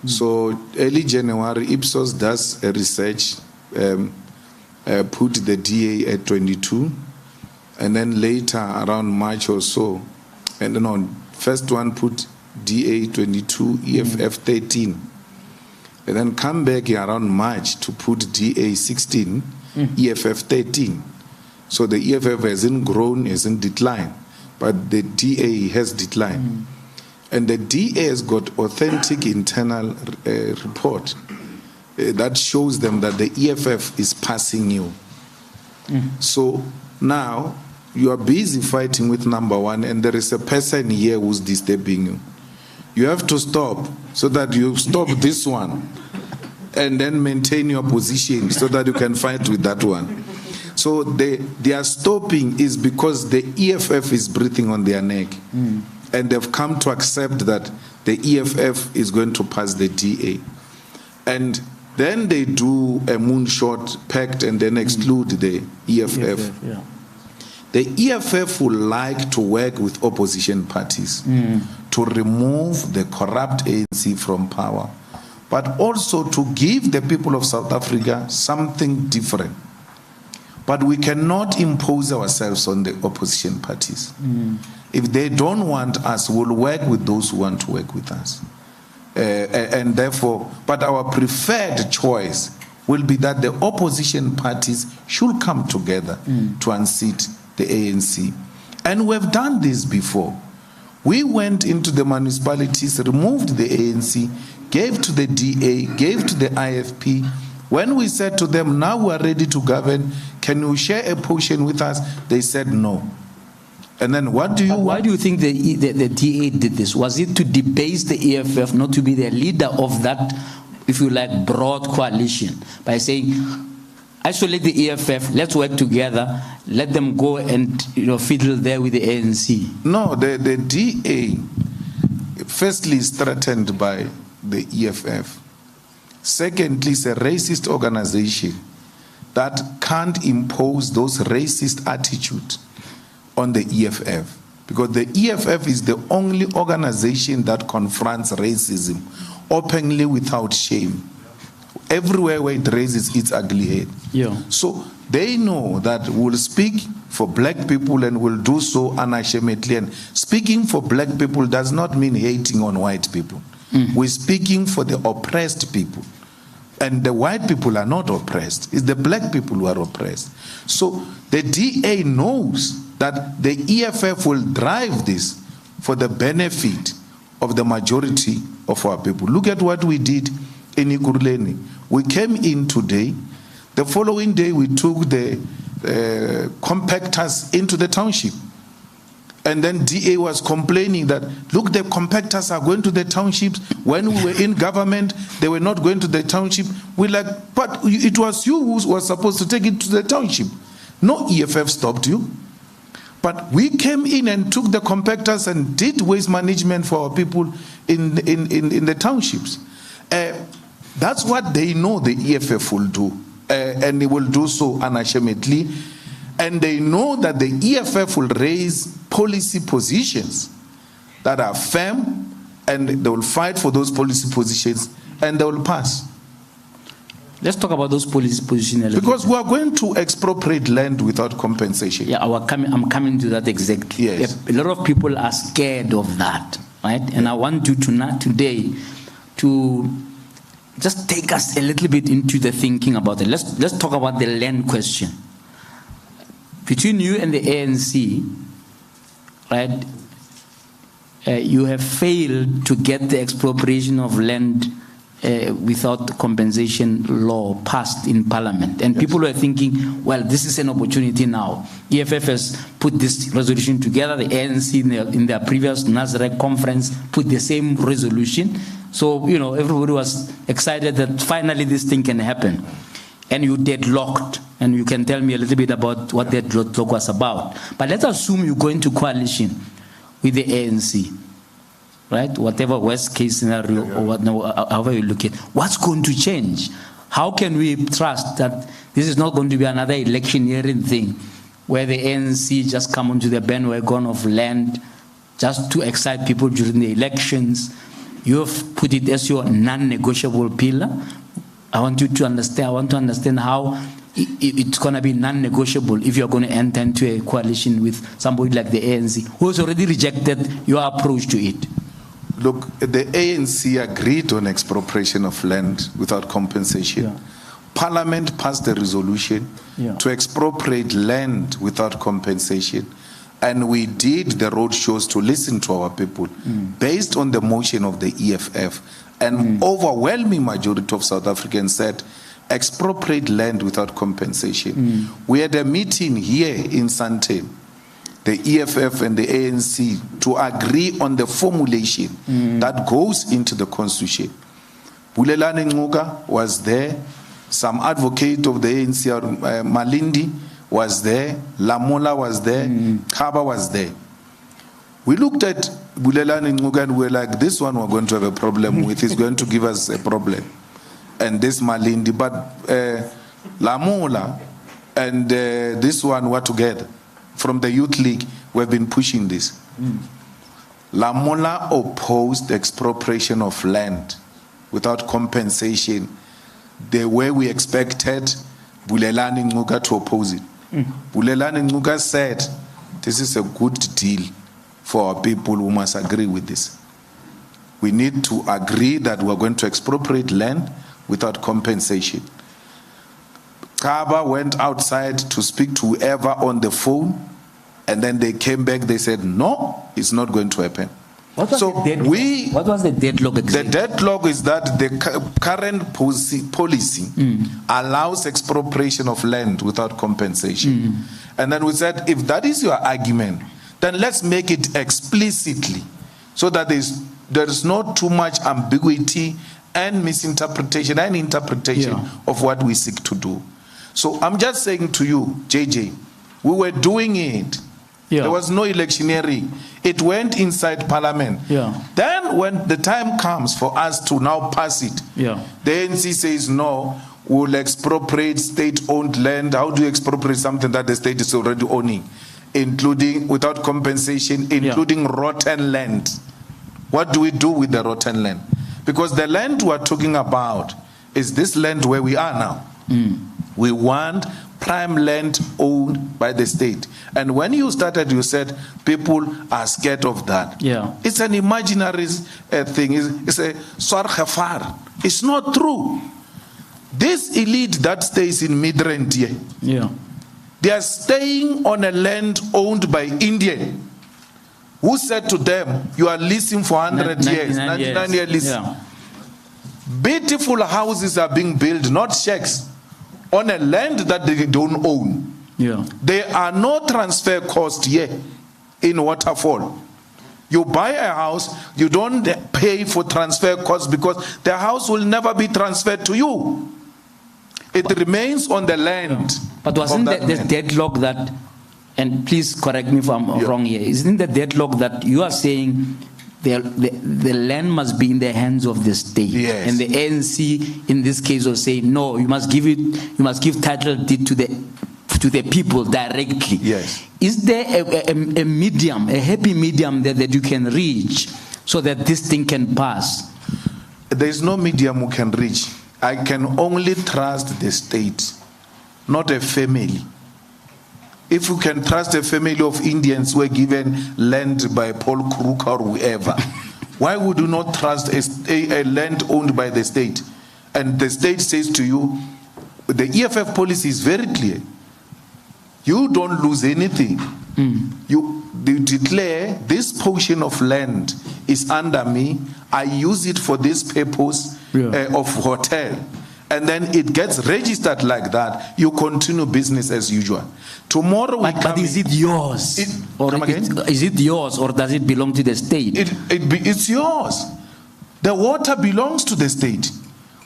So early January, Ipsos does a research, put the DA at 22, and then later around March or so, and then on first one put DA 22, EFF 13, and then come back around March to put DA 16, EFF 13. So the EFF hasn't grown, hasn't declined, but the DA has declined. And the DA has got authentic internal report that shows them that the EFF is passing you. So now you are busy fighting with number 1, and there is a person here who's disturbing you. You have to stop so that you stop this one and then maintain your position so that you can fight with that one. So their stopping is because the EFF is breathing on their neck. And they've come to accept that the EFF is going to pass the DA. And then they do a moonshot pact and then exclude the EFF. Yeah. The EFF would like to work with opposition parties to remove the corrupt ANC from power, but also to give the people of South Africa something different. But we cannot impose ourselves on the opposition parties. If they don't want us, we'll work with those who want to work with us. And therefore, but our preferred choice will be that the opposition parties should come together to unseat the ANC. And we've done this before. We went into the municipalities, removed the ANC, gave to the DA, gave to the IFP. When we said to them, now we are ready to govern, can you share a portion with us? They said no. And then what do you want? Why do you think the DA did this? Was it to debase the EFF, not to be the leader of that, if you like, broad coalition, by saying, isolate the EFF, let's work together, let them go and fiddle there with the ANC? No, the DA, firstly, is threatened by the EFF. Secondly, it's a racist organization that can't impose those racist attitudes on the EFF, because the EFF is the only organization that confronts racism openly without shame. Everywhere where it raises its ugly head. Yeah. So they know that we'll speak for black people and will do so unashamedly. And speaking for black people does not mean hating on white people. We're speaking for the oppressed people. And the white people are not oppressed. It's the black people who are oppressed. So the DA knows that the EFF will drive this for the benefit of the majority of our people. Look at what we did in Ikuruleni. We came in today. The following day, we took the compactors into the township. And then DA was complaining that, look, the compactors are going to the townships. When we were in government, they were not going to the township. We're like, but it was you who was supposed to take it to the township. No EFF stopped you. But we came in and took the compactors and did waste management for our people in the townships. That's what they know the EFF will do. And they will do so unashamedly. And they know that the EFF will raise policy positions that are firm, and they will fight for those policy positions, and they will pass. Let's talk about those policy positions a little Because we are going to expropriate land without compensation. Yeah, I'm coming to that exactly. Yes. A lot of people are scared of that, right? And I want you today to just take us a little bit into the thinking about it. Let's talk about the land question. Between you and the ANC, right? you have failed to get the expropriation of land without compensation law passed in Parliament. And people were thinking, well, this is an opportunity now. EFF has put this resolution together. The ANC in their previous NASREC conference put the same resolution. So, you know, everybody was excited that finally this thing can happen. And you deadlocked. And you can tell me a little bit about what that deadlock was about. But let's assume you go into coalition with the ANC. Right? Whatever worst case scenario or however you look at it, what's going to change? How can we trust that this is not going to be another electioneering thing where the ANC just come onto the bandwagon of land just to excite people during the elections? You've put it as your non-negotiable pillar. I want you to understand, I want to understand how it's going to be non-negotiable if you're going to enter into a coalition with somebody like the ANC, who has already rejected your approach to it. Look, the ANC agreed on expropriation of land without compensation. Yeah. Parliament passed a resolution to expropriate land without compensation. And we did the road shows to listen to our people based on the motion of the EFF. And overwhelming majority of South Africans said, expropriate land without compensation. We had a meeting here in Sandton, the EFF and the ANC, to agree on the formulation that goes into the constitution. Bulelani Nguga was there, some advocate of the ANC, Malindi was there, Lamola was there, Kaba was there. We looked at Bulelani Nguga and we were like, this one we're going to have a problem with, he's going to give us a problem. And this Malindi, but Lamola and this one were together. From the Youth League, we've been pushing this. Lamola opposed expropriation of land without compensation the way we expected Bulelani Nguga to oppose it. Bulelani Nguga said, this is a good deal for our people who must agree with this. We need to agree that we're going to expropriate land without compensation. Kaba went outside to speak to whoever on the phone, and then they came back, they said, no, it's not going to happen. What was the deadlock exactly? The deadlock is that the current policy allows expropriation of land without compensation. And then we said, if that is your argument, then let's make it explicitly so that there is not too much ambiguity and misinterpretation and interpretation of what we seek to do. So I'm just saying to you, JJ, we were doing it. There was no electioneering. It went inside Parliament. Then when the time comes for us to now pass it, the ANC says, no, we'll expropriate state-owned land. How do you expropriate something that the state is already owning, including without compensation, including rotten land? What do we do with the rotten land? Because the land we're talking about is this land where we are now. We want prime land owned by the state. And when you started, you said people are scared of that. It's an imaginary thing. It's a swarghafar. It's not true. This elite that stays in Midrand here, they are staying on a land owned by Indian, who said to them, you are leasing for 100 years, 99-year lease. Beautiful houses are being built, not shacks, on a land that they don't own. There are no transfer costs here in Waterfall. You buy a house, you don't pay for transfer costs because the house will never be transferred to you. It remains on the land. But wasn't the deadlock that, and please correct me if I'm wrong here, isn't the deadlock that you are saying the land must be in the hands of the state, and the ANC in this case will say no, you must give title deed to the people directly. Is there a medium, a happy medium that you can reach so that this thing can pass? There is no medium who can reach. I can only trust the state, not a family. If you can trust a family of Indians who were given land by Paul Crook or whoever, why would you not trust a land owned by the state? And the state says to you, the EFF policy is very clear. You don't lose anything. declare this portion of land is under me, I use it for this purpose of hotel, and then it gets registered like that, you continue business as usual. Tomorrow but is it yours? Is it yours, or does it belong to the state? It's yours. The water belongs to the state.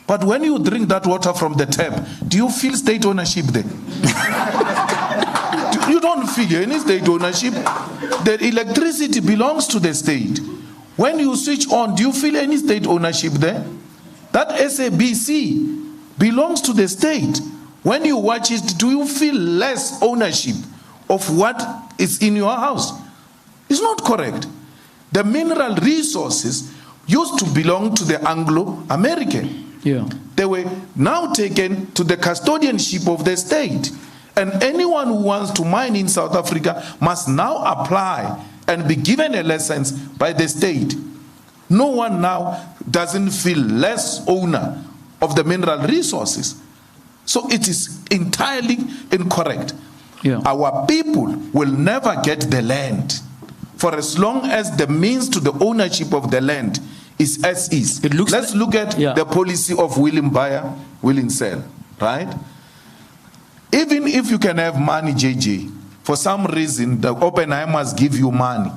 But when you drink that water from the tap, do you feel state ownership there? You don't feel any state ownership. The electricity belongs to the state. When you switch on, do you feel any state ownership there? That SABC belongs to the state. When you watch it, do you feel less ownership of what is in your house? It's not correct. The mineral resources used to belong to the Anglo-American. Yeah. They were now taken to the custodianship of the state. And anyone who wants to mine in South Africa must now apply and be given a license by the state. No one now doesn't feel less owner of the mineral resources. So it is entirely incorrect. Yeah. Our people will never get the land for as long as the means to the ownership of the land is as is. Let's look at the policy of willing buyer, willing sell, right? Even if you can have money, JJ, for some reason the Oppenheimers give you money,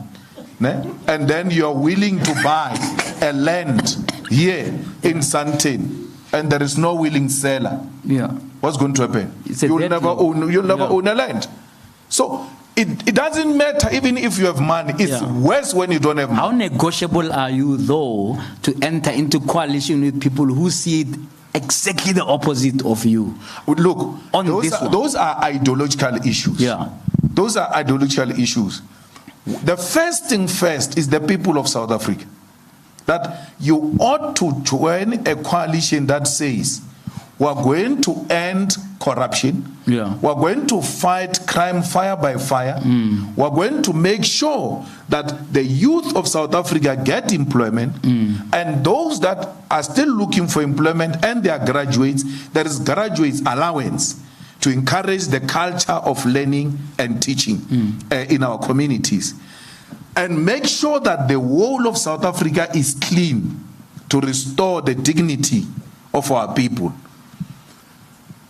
and then you're willing to buy a land here in Sandton, and there is no willing seller. Yeah. What's going to happen? You'll never own a land. So it doesn't matter even if you have money. It's worse when you don't have money. How negotiable are you, though, to enter into coalition with people who see it exactly the opposite of you? Look, those are ideological issues. Yeah. Those are ideological issues. The first thing first is the people of South Africa. That you ought to join a coalition that says, we're going to end corruption. Yeah. We're going to fight crime fire by fire. We're going to make sure that the youth of South Africa get employment. And those that are still looking for employment and they are graduates, there is graduates allowance to encourage the culture of learning and teaching in our communities. And make sure that the whole of South Africa is clean to restore the dignity of our people.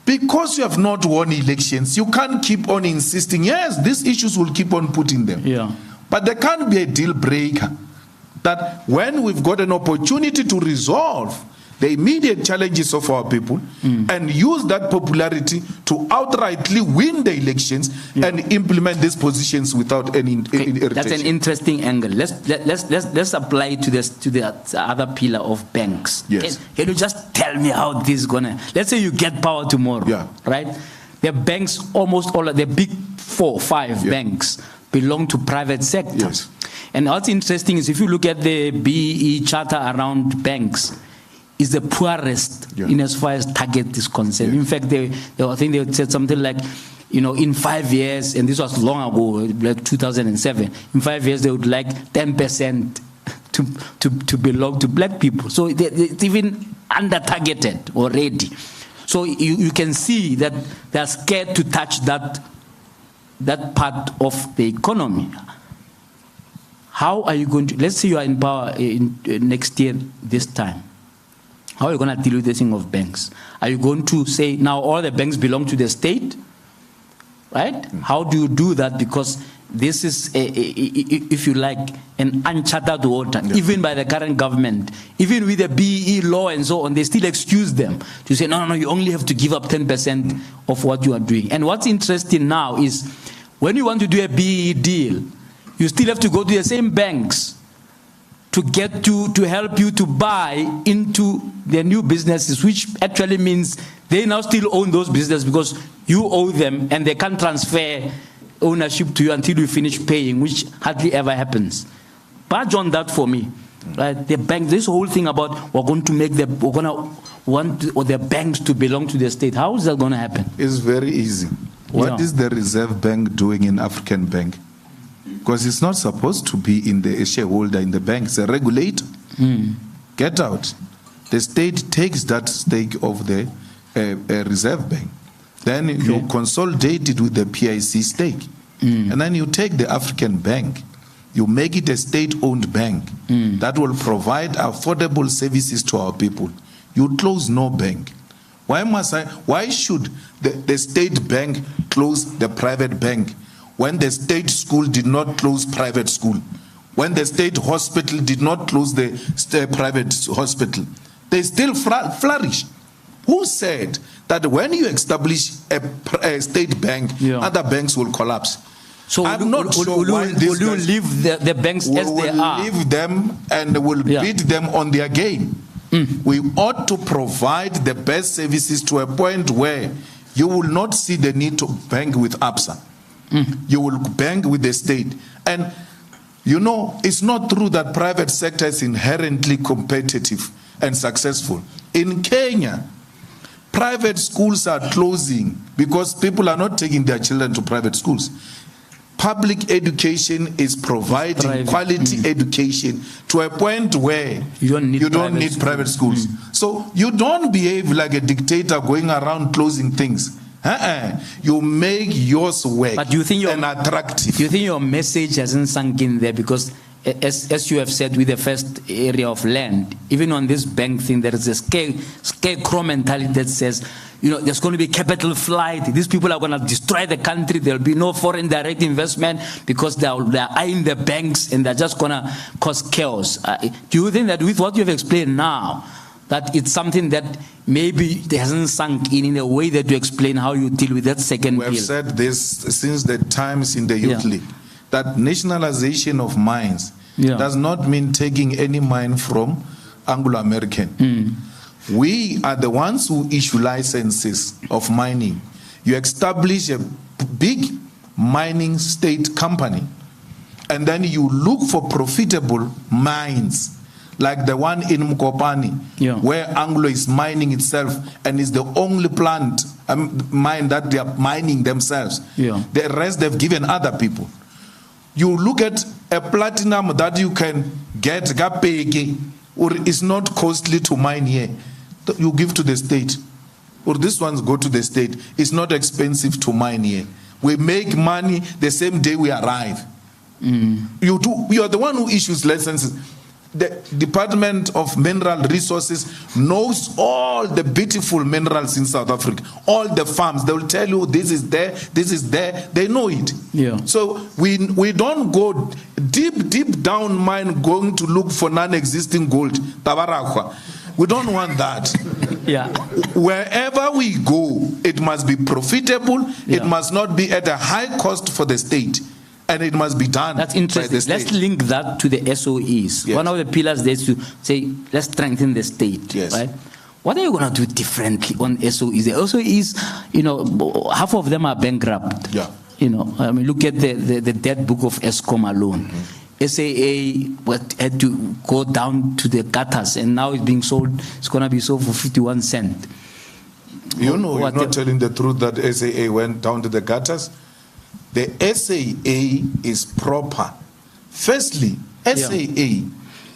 Because you have not won elections, you can't keep on insisting, yes, these issues will keep on putting them. Yeah. But there can't be a deal breaker that when we've got an opportunity to resolve the immediate challenges of our people and use that popularity to outrightly win the elections and implement these positions without any irritation. That's an interesting angle. Let's apply it to the other pillar of banks. Yes. Can you just tell me how this is gonna? Let's say you get power tomorrow, right? The banks, almost all of the big 4, 5 banks belong to private sector. Yes. And what's interesting is if you look at the BEE charter around banks, is the poorest in as far as target is concerned. In fact, I think they said something like, in 5 years, and this was long ago, like 2007, in 5 years they would like 10% to belong to black people. So it's even under-targeted already. So you can see that they're scared to touch that part of the economy. How are you going to, let's say you are in power next year this time. How are you going to deal with the thing of banks? Are you going to say, now all the banks belong to the state? Right? How do you do that? Because this is, if you like, an uncharted water, even by the current government. Even with the BEE law and so on, they still excuse them to say, no, you only have to give up 10% of what you are doing. And what's interesting now is, when you want to do a BEE deal, you still have to go to the same banks to get you, to help you to buy into their new businesses, which actually means they now still own those businesses because you owe them and they can't transfer ownership to you until you finish paying, which hardly ever happens. Badge on that for me. Right? The bank, this whole thing about we're going to want the banks to belong to the state. How is that going to happen? It's very easy. What is the Reserve Bank doing in African Bank? Because it's not supposed to be in the shareholder in the bank. It's a regulator. Get out. The state takes that stake of the Reserve Bank. Then you consolidate it with the PIC stake. And then you take the African bank, you make it a state-owned bank that will provide affordable services to our people. You close no bank. Why should the state bank close the private bank when the state school did not close private school? When the state hospital did not close the private hospital? They still flourish. Who said that when you establish a state bank, other banks will collapse? So I'm not sure why will you leave the banks as they are? Leave them and will beat them on their game. We ought to provide the best services to a point where you will not see the need to bank with ABSA. You will bank with the state. And you know, it's not true that private sector is inherently competitive and successful. In Kenya, private schools are closing because people are not taking their children to private schools. Public education is providing quality education to a point where you don't need private schools. So you don't behave like a dictator going around closing things. You make yours work. But do you think attractive. Do you think your message hasn't sunk in there? Because as you have said with the first area of land, even on this bank thing, there is a scarecrow mentality that says, you know, there's going to be capital flight. These people are going to destroy the country. There'll be no foreign direct investment because they're eyeing the banks and they're just going to cause chaos. Do you think that with what you've explained now, that it's something that maybe it hasn't sunk in a way that you explain how you deal with that second bill? We have said this since the times in the Youth League, that nationalization of mines does not mean taking any mine from Anglo-American. We are the ones who issue licenses of mining. You establish a big mining state company, and then you look for profitable mines, like the one in Mkopani, where Anglo is mining itself and is the only mine that they are mining themselves. The rest they've given other people. You look at a platinum that you can get, or is not costly to mine here. You give to the state, or these ones go to the state. It's not expensive to mine here. We make money the same day we arrive. You are the one who issues licenses. The Department of Mineral Resources knows all the beautiful minerals in South Africa, all the farms. They will tell you this is there, this is there. They know it. So we don't go deep down mine going to look for non-existing gold. Tabarakwa. We don't want that. Wherever we go, it must be profitable. It must not be at a high cost for the state. And it must be done. That's interesting. Let's link that to the SOEs. One of the pillars there is to say, let's strengthen the state. Right? What are you going to do differently on SOEs? The SOEs, you know, half of them are bankrupt. You know, I mean, look at the debt book of Eskom alone. SAA had to go down to the gutters, and now it's being sold. It's going to be sold for 51 cents. You know, you're not telling the truth that SAA went down to the gutters. The SAA is proper. Firstly, SAA,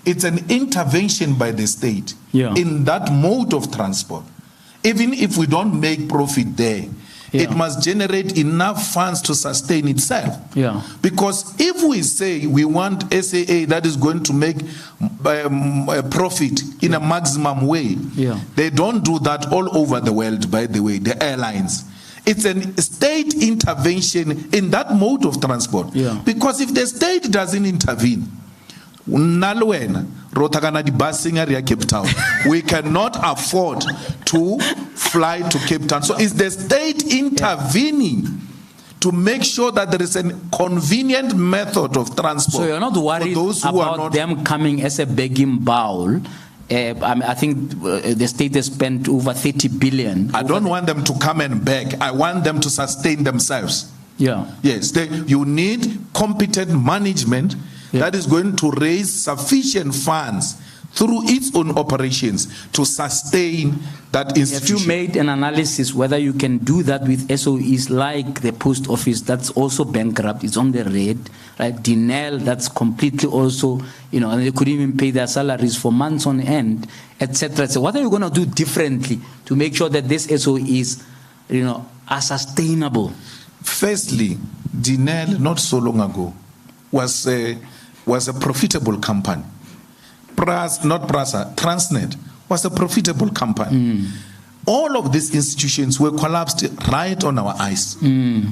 it's an intervention by the state in that mode of transport. Even if we don't make profit there, it must generate enough funds to sustain itself. Because if we say we want SAA that is going to make a profit in a maximum way, they don't do that all over the world, by the way, the airlines. It's a state intervention in that mode of transport. Because if the state doesn't intervene, Cape Town, we cannot afford to fly to Cape Town. So it's the state intervening to make sure that there is a convenient method of transport. So you're not worried about them coming as a begging bowl. I think the state has spent over 30 billion. I don't want them to come and beg. I want them to sustain themselves. Yes, you need competent management that is going to raise sufficient funds through its own operations to sustain that institution. Have you made an analysis whether you can do that with SOEs like the post office that's also bankrupt, it's on the red, right? Dinel, that's completely also, you know, and they couldn't even pay their salaries for months on end, etc. So what are you going to do differently to make sure that these SOEs, you know, are sustainable? Firstly, Dinel, not so long ago, was a profitable company. Transnet was a profitable company. All of these institutions were collapsed right on our eyes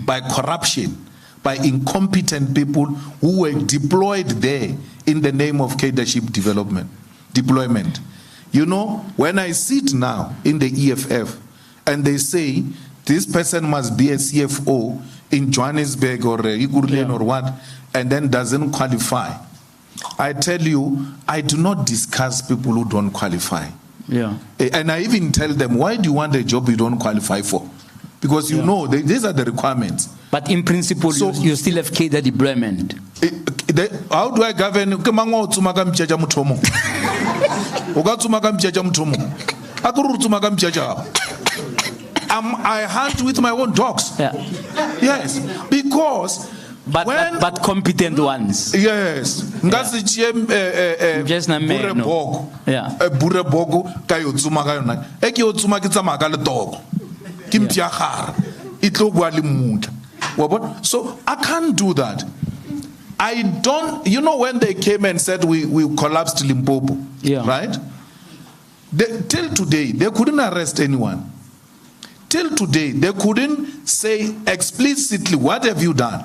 by corruption, by incompetent people who were deployed there in the name of leadership deployment. You know, when I sit now in the EFF and they say this person must be a CFO in Johannesburg or Igurlen or what, and then doesn't qualify, I tell you, I do not discuss people who don't qualify. Yeah. And I even tell them, why do you want a job you don't qualify for? Because you know, these are the requirements. But in principle, so, you still have cadre deployment. How do I govern? I hunt with my own dogs. Yeah. Yes, because but competent ones. Yes. Just na man. Yeah. So I can't do that. I don't, you know, when they came and said we collapsed Limpopo, right? Till today, they couldn't arrest anyone. Till today, they couldn't say explicitly, what have you done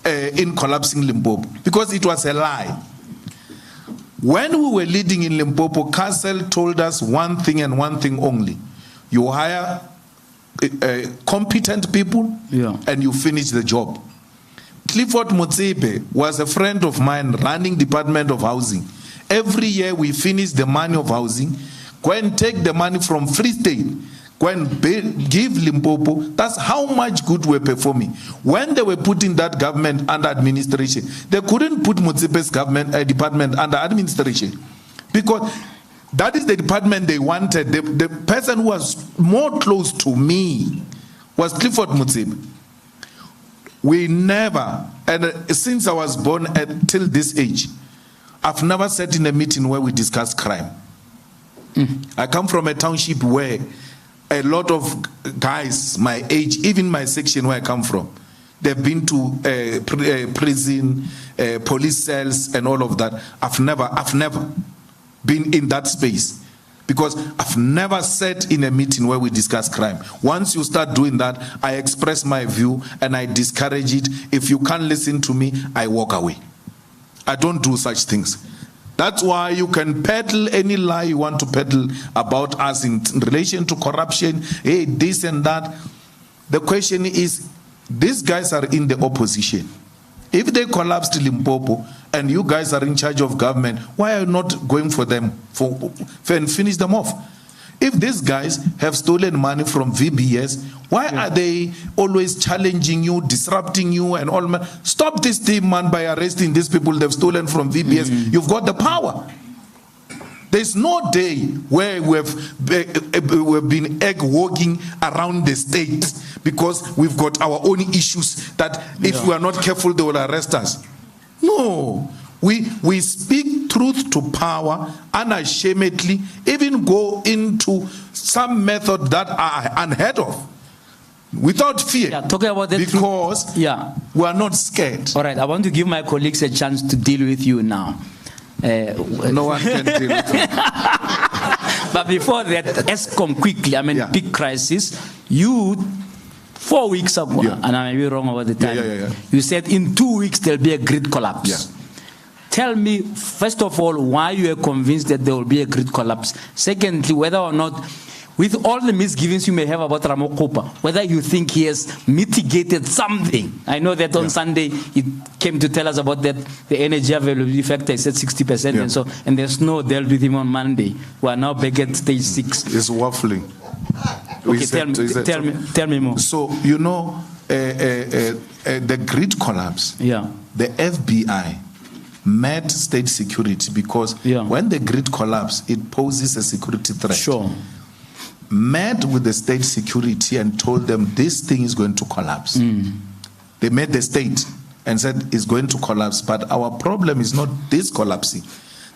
in collapsing Limpopo? Because it was a lie. When we were leading in Limpopo, Castle told us one thing and one thing only. You hire competent people and you finish the job. Clifford Motsepe was a friend of mine running Department of Housing. Every year we finish the money of housing, go and take the money from Free State, go and give Limpopo. That's how much good we're performing. When they were putting that government under administration, they couldn't put Motsepe's department under administration because that is the department they wanted. The person who was more close to me was Clifford Motsepe. We never, and since I was born till this age, I've never sat in a meeting where we discuss crime. I come from a township where a lot of guys my age, even my section where I come from, they've been to prison, police cells, and all of that. I've never been in that space because I've never sat in a meeting where we discuss crime. Once you start doing that, I express my view and I discourage it. If you can't listen to me, I walk away. I don't do such things. That's why you can peddle any lie you want to peddle about us in relation to corruption, hey, this and that. The question is, these guys are in the opposition. If they collapsed Limpopo and you guys are in charge of government, why are you not going for them and finish them off? If these guys have stolen money from VBS, why are they always challenging you, disrupting you and all? Stop this thing, man, by arresting these people they've stolen from VBS. You've got the power. There's no day where we've been egg walking around the state because we've got our own issues that if we are not careful, they will arrest us. No. We speak truth to power unashamedly, even go into some method that are unheard of, without fear. Yeah, talking about that because we are not scared. All right, I want to give my colleagues a chance to deal with you now. No one can deal with you. But before that, ESCOM quickly, big crisis. You 4 weeks ago, and I may be wrong about the time, you said in 2 weeks there'll be a grid collapse. Tell me, first of all, why you are convinced that there will be a grid collapse. Secondly, whether or not, with all the misgivings you may have about Ramokopa, whether you think he has mitigated something. I know that on Sunday he came to tell us about that the energy availability factor is at 60%, and there's no dealt with him on Monday. We are now back at stage 6. It's waffling. Okay, tell me more. So, you know, the grid collapse, the FBI met state security because when the grid collapse, it poses a security threat. Sure. Met with the state security and told them this thing is going to collapse. They met the state and said it's going to collapse, but our problem is not this collapsing.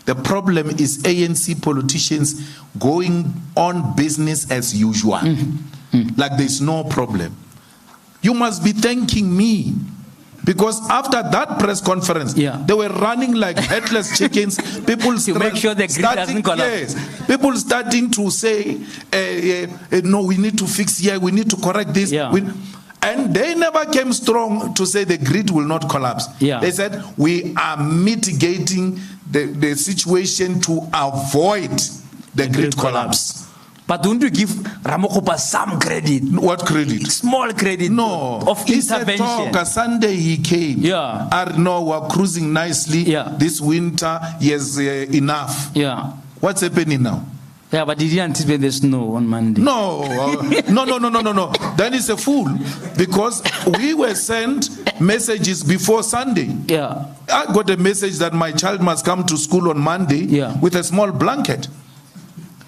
The problem is ANC politicians going on business as usual. Like there's no problem. You must be thanking me Because after that press conference, they were running like headless chickens. People to make sure the grid doesn't collapse. Yes, people starting to say, no, we need to fix here, we need to correct this. And they never came strong to say the grid will not collapse. They said, we are mitigating the situation to avoid the grid collapse. But don't you give Ramokgopa some credit? What credit? Small credit. No. Of he intervention. Said, talk, Sunday he came. No, we're cruising nicely. This winter, yes, enough. What's happening now? But did you anticipate the snow on Monday? No. No. Then he's a fool. Because we were sent messages before Sunday. I got a message that my child must come to school on Monday with a small blanket.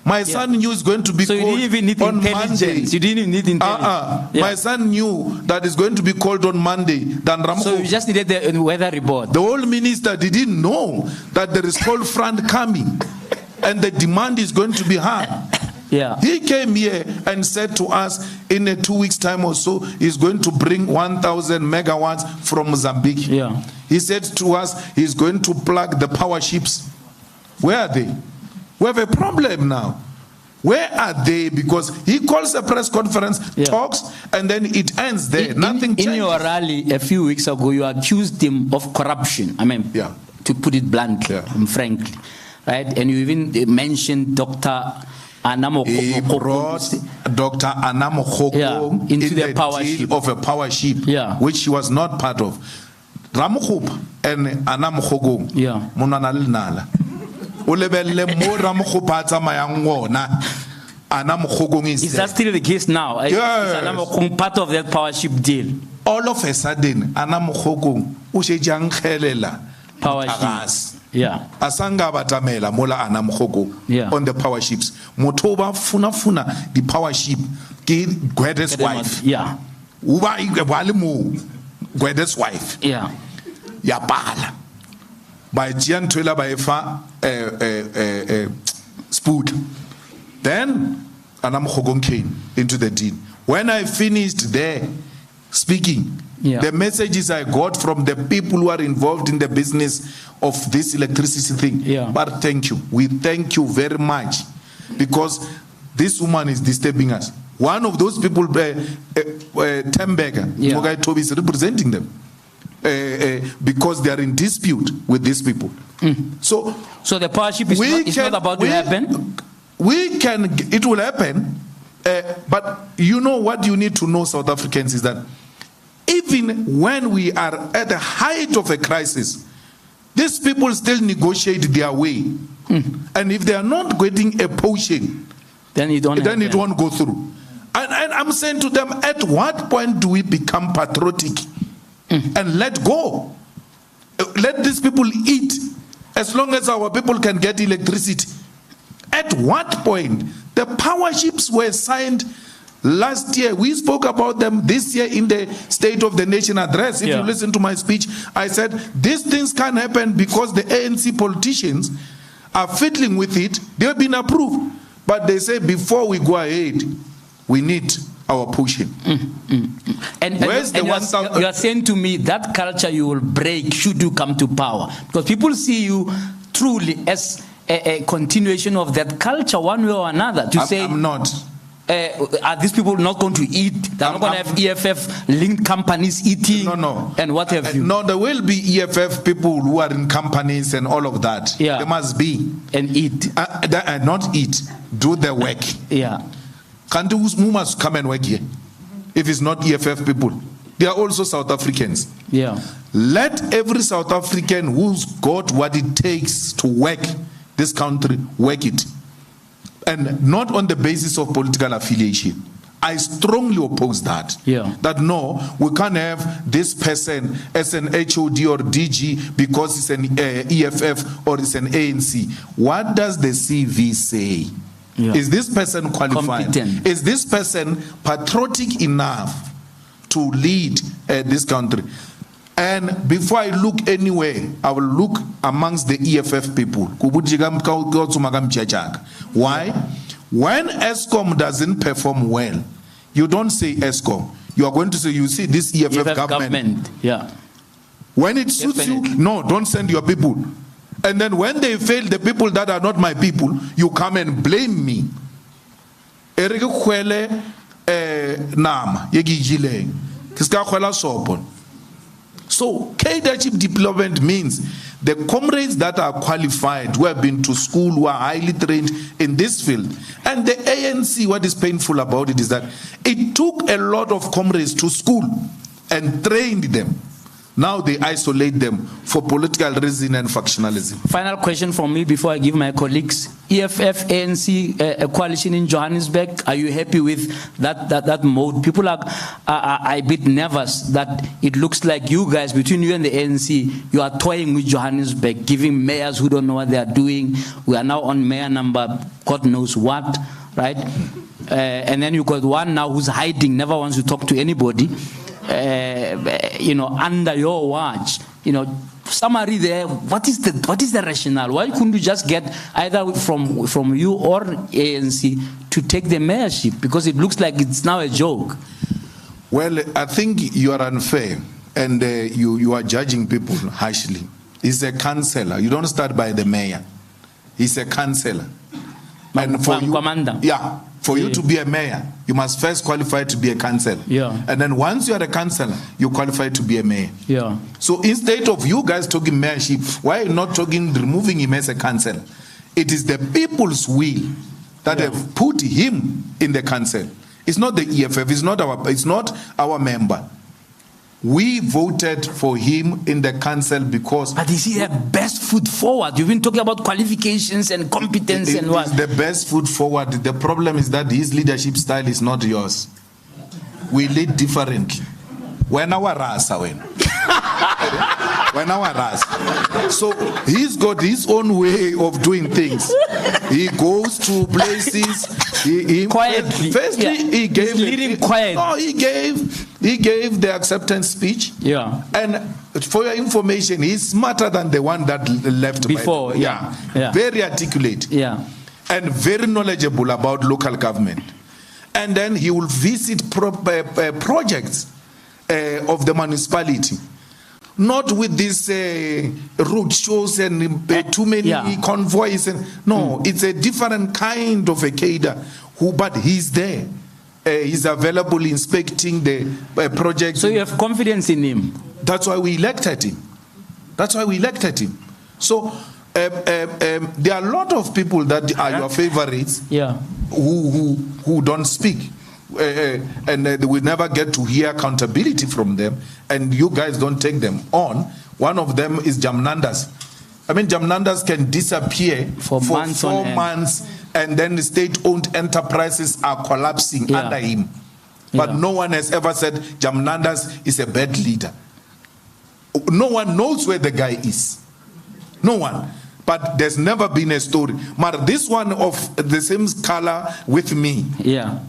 My son knew it's going to be cold on Monday. You didn't even need intelligence. My son knew that it's going to be cold on Monday. So you just needed the weather report. The whole minister didn't know that there is cold front coming and the demand is going to be high. He came here and said to us in a 2 weeks time or so, he's going to bring 1,000 megawatts from Mozambique. He said to us, he's going to plug the power ships. Where are they? We have a problem now. Where are they? Because he calls a press conference, talks, and then it ends there. Nothing changes. In your rally a few weeks ago, you accused him of corruption. I mean, to put it bluntly and frankly. Right? And you even mentioned Dr. Anamo He brought Dr. Anamo Khoko into the power ship. Of a power ship, which he was not part of. Ramokgopa and Anamo Khoko. Is that still the case now? Is Anamo part of that power ship deal? All of a sudden, Anamo Khoko power ship. Asanga batamela mola Anamo Khoko on the power ships. Motoba funa the power ship. Gwede's wife. Uba igwalimu Gwede's wife. Yapala. By Jian Twila by Spood. Then Anam Khogon came into the deal. When I finished there speaking, the messages I got from the people who are involved in the business of this electricity thing. But thank you. We thank you very much. Because this woman is disturbing us. One of those people, Temberger, Toby is representing them. Because they are in dispute with these people. So the power ship is not about to happen? It will happen. But you know what you need to know, South Africans, is that even when we are at the height of a crisis, these people still negotiate their way. And if they are not getting a portion, then it won't go through. And I'm saying to them, at what point do we become patriotic? And let go. Let these people eat as long as our people can get electricity. At what point? The power ships were signed last year. We spoke about them this year in the State of the Nation address. If you listen to my speech, I said these things can happen because the ANC politicians are fiddling with it. They've been approved. But they say before we go ahead, we need our pushing. And you are saying to me that culture you will break should you come to power, because people see you truly as a continuation of that culture one way or another. I'm not. Are these people not going to eat? They're not going to have EFF linked companies eating? No. And what have you? No, there will be EFF people who are in companies and all of that. There must be. And eat. Not eat. Do the work. Who must come and work here if it's not EFF people? They are also South Africans. Let every South African who's got what it takes to work this country work it, and not on the basis of political affiliation. I strongly oppose that. That no, we can't have this person as an HOD or DG because it's an EFF or it's an ANC. What does the CV say? Is this person qualified? Competent. Is this person patriotic enough to lead this country? And before I look anywhere, I will look amongst the EFF people. Why? When ESCOM doesn't perform well, you don't say ESCOM. You are going to say, you see, this EFF government. When it suits you, no, don't send your people. And then when they fail, the people that are not my people, you come and blame me. So leadership development means the comrades that are qualified, who have been to school, who are highly trained in this field. And the ANC, what is painful about it is that it took a lot of comrades to school and trained them. Now they isolate them for political reason and factionalism. Final question from me before I give my colleagues. EFF, ANC, a coalition in Johannesburg, are you happy with that mode? People are a bit nervous that it looks like you guys, between you and the ANC, you are toying with Johannesburg, giving mayors who don't know what they are doing. We are now on mayor number, God knows what, right? And then you got one now who's hiding, never wants to talk to anybody. Under your watch, summary there, what is the rationale? Why couldn't you just get either from you or ANC to take the mayorship? Because it looks like it's now a joke. Well, I think you are unfair, and you are judging people harshly. He's a councillor. You don't start by the mayor. He's a councillor. And for you, commander. Yeah. For you to be a mayor, you must first qualify to be a councillor. Yeah. And then once you are a councillor, you qualify to be a mayor. Yeah. So instead of you guys talking mayorship, why are you not talking removing him as a councillor? It is the people's will that have put him in the council. It's not the EFF, it's not our member. We voted for him in the council because... But is he the best foot forward? You've been talking about qualifications and competence and what? The best foot forward. The problem is that his leadership style is not yours. We lead differently. When our rasa when our rasa. So he's got his own way of doing things. He goes to places. Quietly. Firstly, he gave. He's leading quiet. No, he gave the acceptance speech. Yeah. And for your information, he's smarter than the one that left before. Yeah. Very articulate. Yeah. And very knowledgeable about local government. And then he will visit projects of the municipality. Not with these road shows and too many convoys. No, it's a different kind of a cadre. But he's there. He's available inspecting the projects. So you have confidence in him? That's why we elected him. So there are a lot of people that are your favorites who don't speak. And we never get to hear accountability from them, and you guys don't take them on. One of them is Jamnandas. I mean, Jamnandas can disappear for 4 months, and then the state-owned enterprises are collapsing under him. But no one has ever said Jamnandas is a bad leader. No one knows where the guy is. No one. But there's never been a story. But this one of the same color with me. Yeah.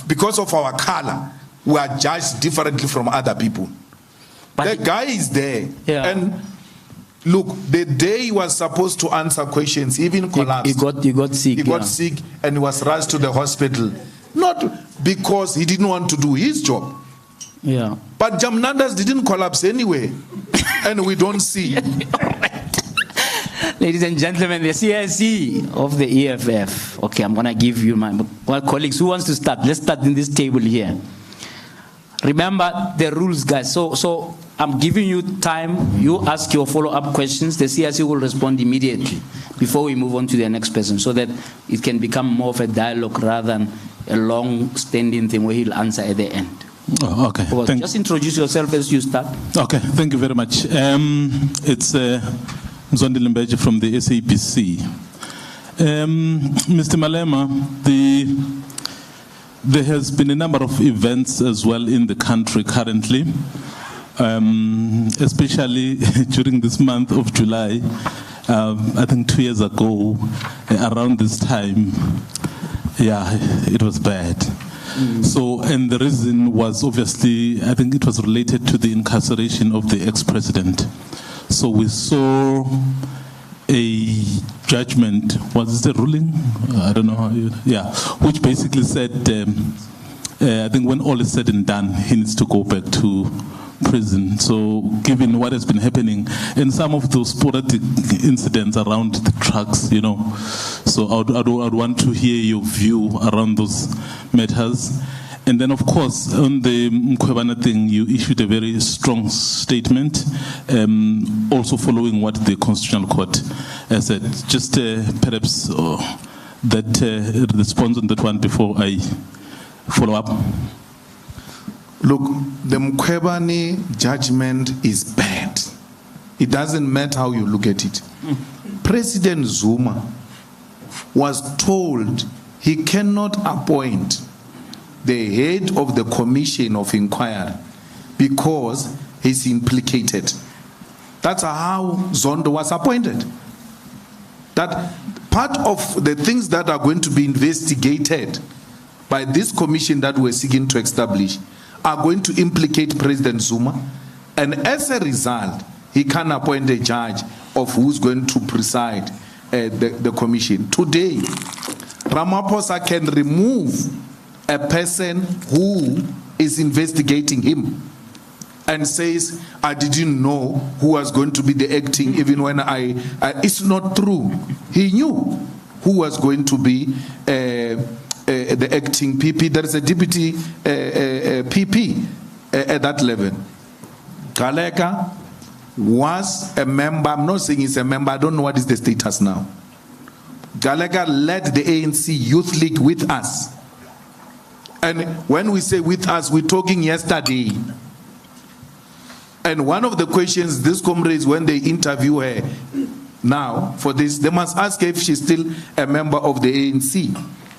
Because of our color, we are judged differently from other people. But the guy is there. Yeah. And look, the day he was supposed to answer questions, he even collapsed. He got sick. He got sick and he was rushed to the hospital. Not because he didn't want to do his job. Yeah. But Jamnandas didn't collapse anyway. And we don't see. Ladies and gentlemen, the CIC of the EFF. Okay, I'm going to give you my colleagues. Who wants to start? Let's start in this table here. Remember the rules, guys. So I'm giving you time. You ask your follow-up questions. The CIC will respond immediately before we move on to the next person, so that it can become more of a dialogue rather than a long-standing thing where he'll answer at the end. Oh, okay. Just introduce yourself as you start. Okay, thank you very much. It's Mzondi Limbeji from the SABC. Mr. Malema, there has been a number of events as well in the country currently, especially during this month of July. I think 2 years ago, around this time, it was bad. So, and the reason was obviously, I think it was related to the incarceration of the ex-president. So we saw a judgment, was it a ruling? I don't know how which basically said, I think when all is said and done, he needs to go back to prison. So given what has been happening and some of those sporadic incidents around the trucks, you know, so I'd want to hear your view around those matters. And then, of course, on the Mkhwebane thing, you issued a very strong statement, also following what the Constitutional Court said. Just perhaps that response on that one before I follow up. Look, the Mkhwebane judgment is bad. It doesn't matter how you look at it. President Zuma was told he cannot appoint the head of the commission of inquiry because he's implicated. That's how Zondo was appointed. That part of the things that are going to be investigated by this commission that we're seeking to establish are going to implicate President Zuma, and as a result, he can appoint a judge of who's going to preside the commission. Today, Ramaphosa can remove a person who is investigating him and says, I didn't know who was going to be the acting, even when it's not true. He knew who was going to be the acting PP. There is a deputy PP at that level. Galeka was a member. I'm not saying he's a member. I don't know what is the status now. Galeka led the ANC Youth League with us. And when we say with us, we're talking yesterday. And one of the questions these comrades, when they interview her now for this, they must ask her if she's still a member of the ANC.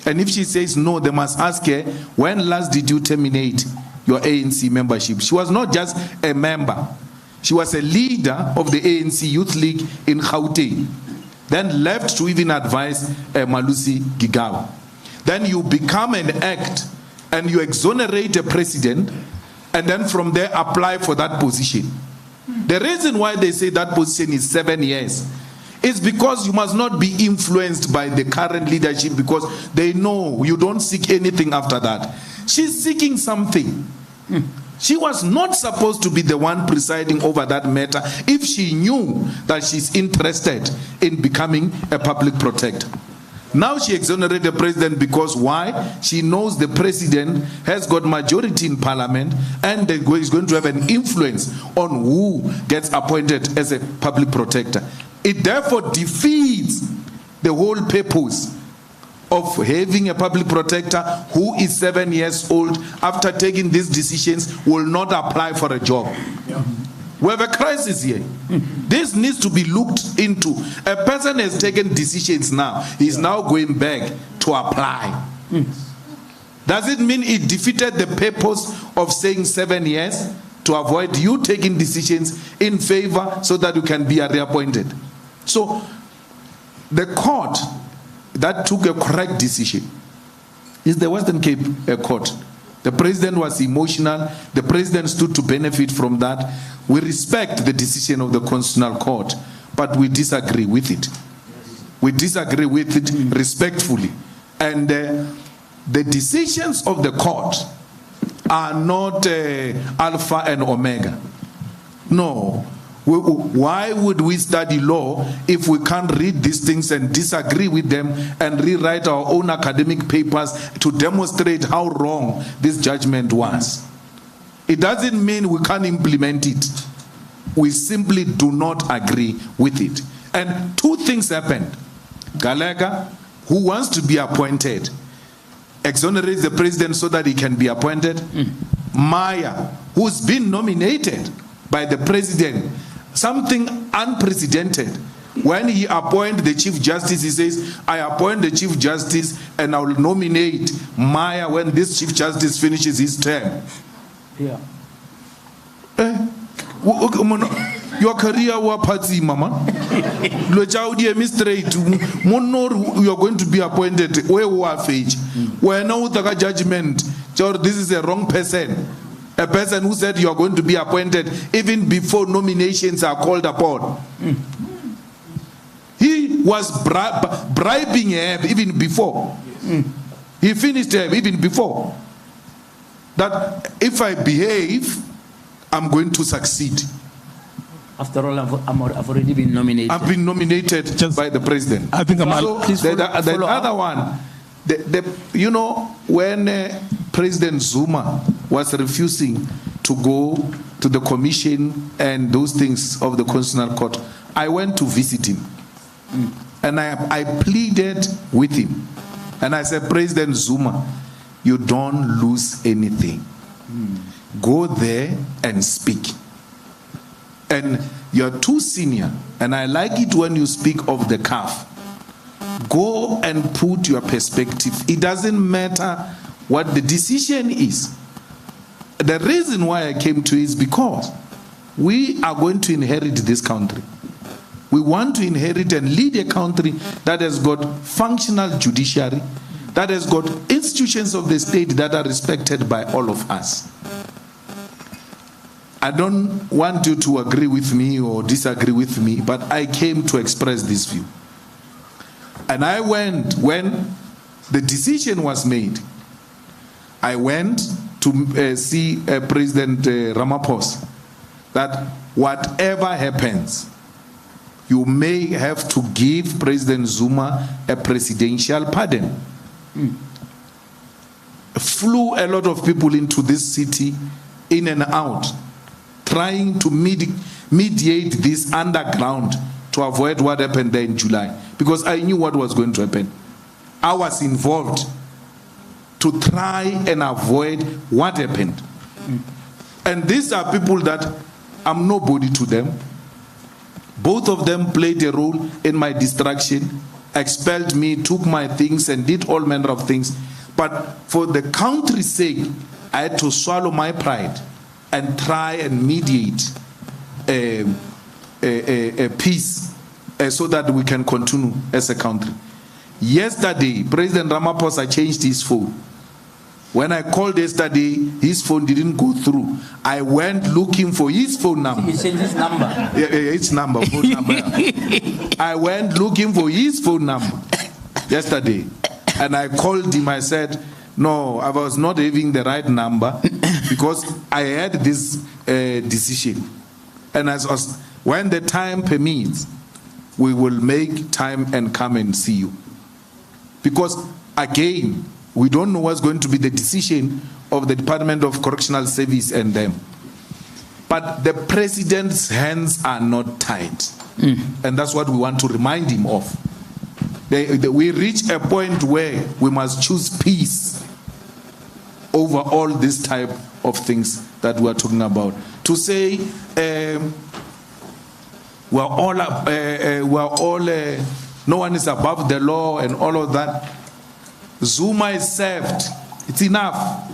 And if she says no, they must ask her, when last did you terminate your ANC membership? She was not just a member. She was a leader of the ANC Youth League in Gauteng. Then left to even advise Malusi Gigaba. Then you become an act and you exonerate a president, and then from there apply for that position. The reason why they say that position is 7 years is because you must not be influenced by the current leadership, because they know you don't seek anything after that. She's seeking something. She was not supposed to be the one presiding over that matter if she knew that she's interested in becoming a public protector. Now she exonerated the president because why? She knows the president has got majority in parliament and is going to have an influence on who gets appointed as a public protector. It therefore defeats the whole purpose of having a public protector who is 7 years old, after taking these decisions, will not apply for a job. We have a crisis here. This needs to be looked into. A person has taken decisions now. He's now going back to apply. Does it mean it defeated the purpose of saying 7 years to avoid you taking decisions in favor so that you can be reappointed? So the court that took a correct decision is the Western Cape Court. The president was emotional. The president stood to benefit from that. We respect the decision of the Constitutional Court, but we disagree with it. We disagree with it respectfully. And the decisions of the court are not alpha and omega. No. Why would we study law if we can't read these things and disagree with them and rewrite our own academic papers to demonstrate how wrong this judgment was? It doesn't mean we can't implement it. We simply do not agree with it. And two things happened. Galeka, who wants to be appointed, exonerates the president so that he can be appointed. Maya, who's been nominated by the president, something unprecedented. When he appoints the Chief Justice, he says, I appoint the Chief Justice and I will nominate Maya when this Chief Justice finishes his term. Yeah. Your career was party, mama. You are going to be appointed. Where was age? Where now the judgment? This is a wrong person. A person who said you are going to be appointed even before nominations are called upon. He was bribing her even before. He finished her even before. That if I behave, I'm going to succeed. After all, I've already been nominated. I've been nominated by the president. I think the other one, you know, when President Zuma was refusing to go to the commission and those things of the Constitutional Court, I went to visit him. And I pleaded with him. And I said, President Zuma, you don't lose anything. Go there and speak. And you're too senior. And I like it when you speak of the CAF. Go and put your perspective. It doesn't matter what the decision is. The reason why I came to is because we are going to inherit this country. We want to inherit and lead a country that has got functional judiciary, that has got institutions of the state that are respected by all of us. I don't want you to agree with me or disagree with me, but I came to express this view. And I went, when the decision was made, I went to see President Ramaphosa, that whatever happens, you may have to give President Zuma a presidential pardon. Flew a lot of people into this city, in and out, trying to mediate this underground to avoid what happened there in July. Because I knew what was going to happen. I was involved to try and avoid what happened. And these are people that I'm nobody to them. Both of them played a role in my destruction, expelled me, took my things, and did all manner of things. But for the country's sake, I had to swallow my pride and try and mediate a peace so that we can continue as a country. Yesterday, President Ramaphosa changed his phone. When I called yesterday, his phone didn't go through. I went looking for his phone number. He changed his number. Yeah, his number, phone number. I went looking for his phone number yesterday. And I called him. I said, no, I was not having the right number because I had this decision. And when the time permits, we will make time and come and see you. Because again, we don't know what's going to be the decision of the Department of Correctional Service and them. But the president's hands are not tied. And that's what we want to remind him of. We reach a point where we must choose peace over all this type of things that we're talking about. To say we're all no one is above the law and all of that. Zuma is served. It's enough.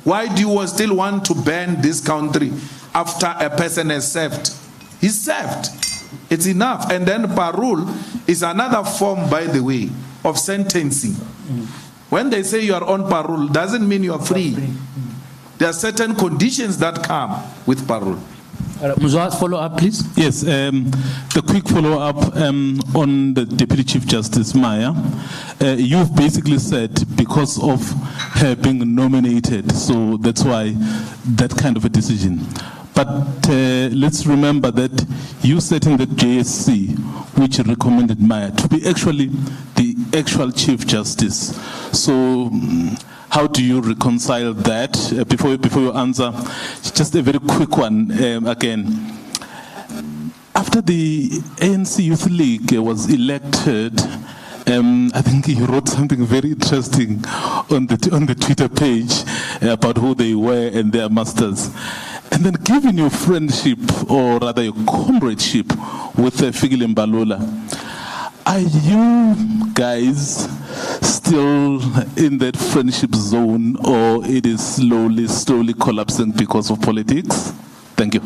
Why do you still want to ban this country after a person has served? He's served. It's enough. And then parole is another form, by the way, of sentencing. When they say you are on parole, doesn't mean you are free. There are certain conditions that come with parole. Muzwa, follow up, please. Yes, the quick follow up on the Deputy Chief Justice Maya. You've basically said because of her being nominated, so that's why that kind of a decision. But let's remember that you sat in the JSC, which recommended Maya to be actually the actual Chief Justice. So how do you reconcile that? Before you answer, just a very quick one again. After the ANC Youth League was elected, I think he wrote something very interesting on the Twitter page about who they were and their masters. And then given your friendship, or rather your comradeship with Fikile Mbalula, are you guys still in that friendship zone, or it is slowly collapsing because of politics? Thank you.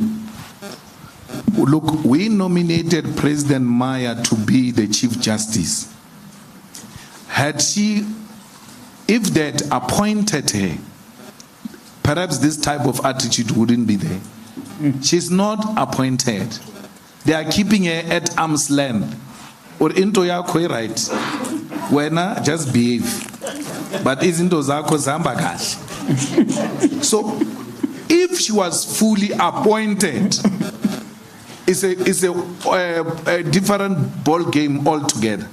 Look, we nominated President Maya to be the Chief Justice. If they'd appointed her, perhaps this type of attitude wouldn't be there. She's not appointed. They are keeping her at arm's length. Or into yakho right. Wena just behave. But izinto zakho zihamba kahle. So if she was fully appointed, it's a different ball game altogether,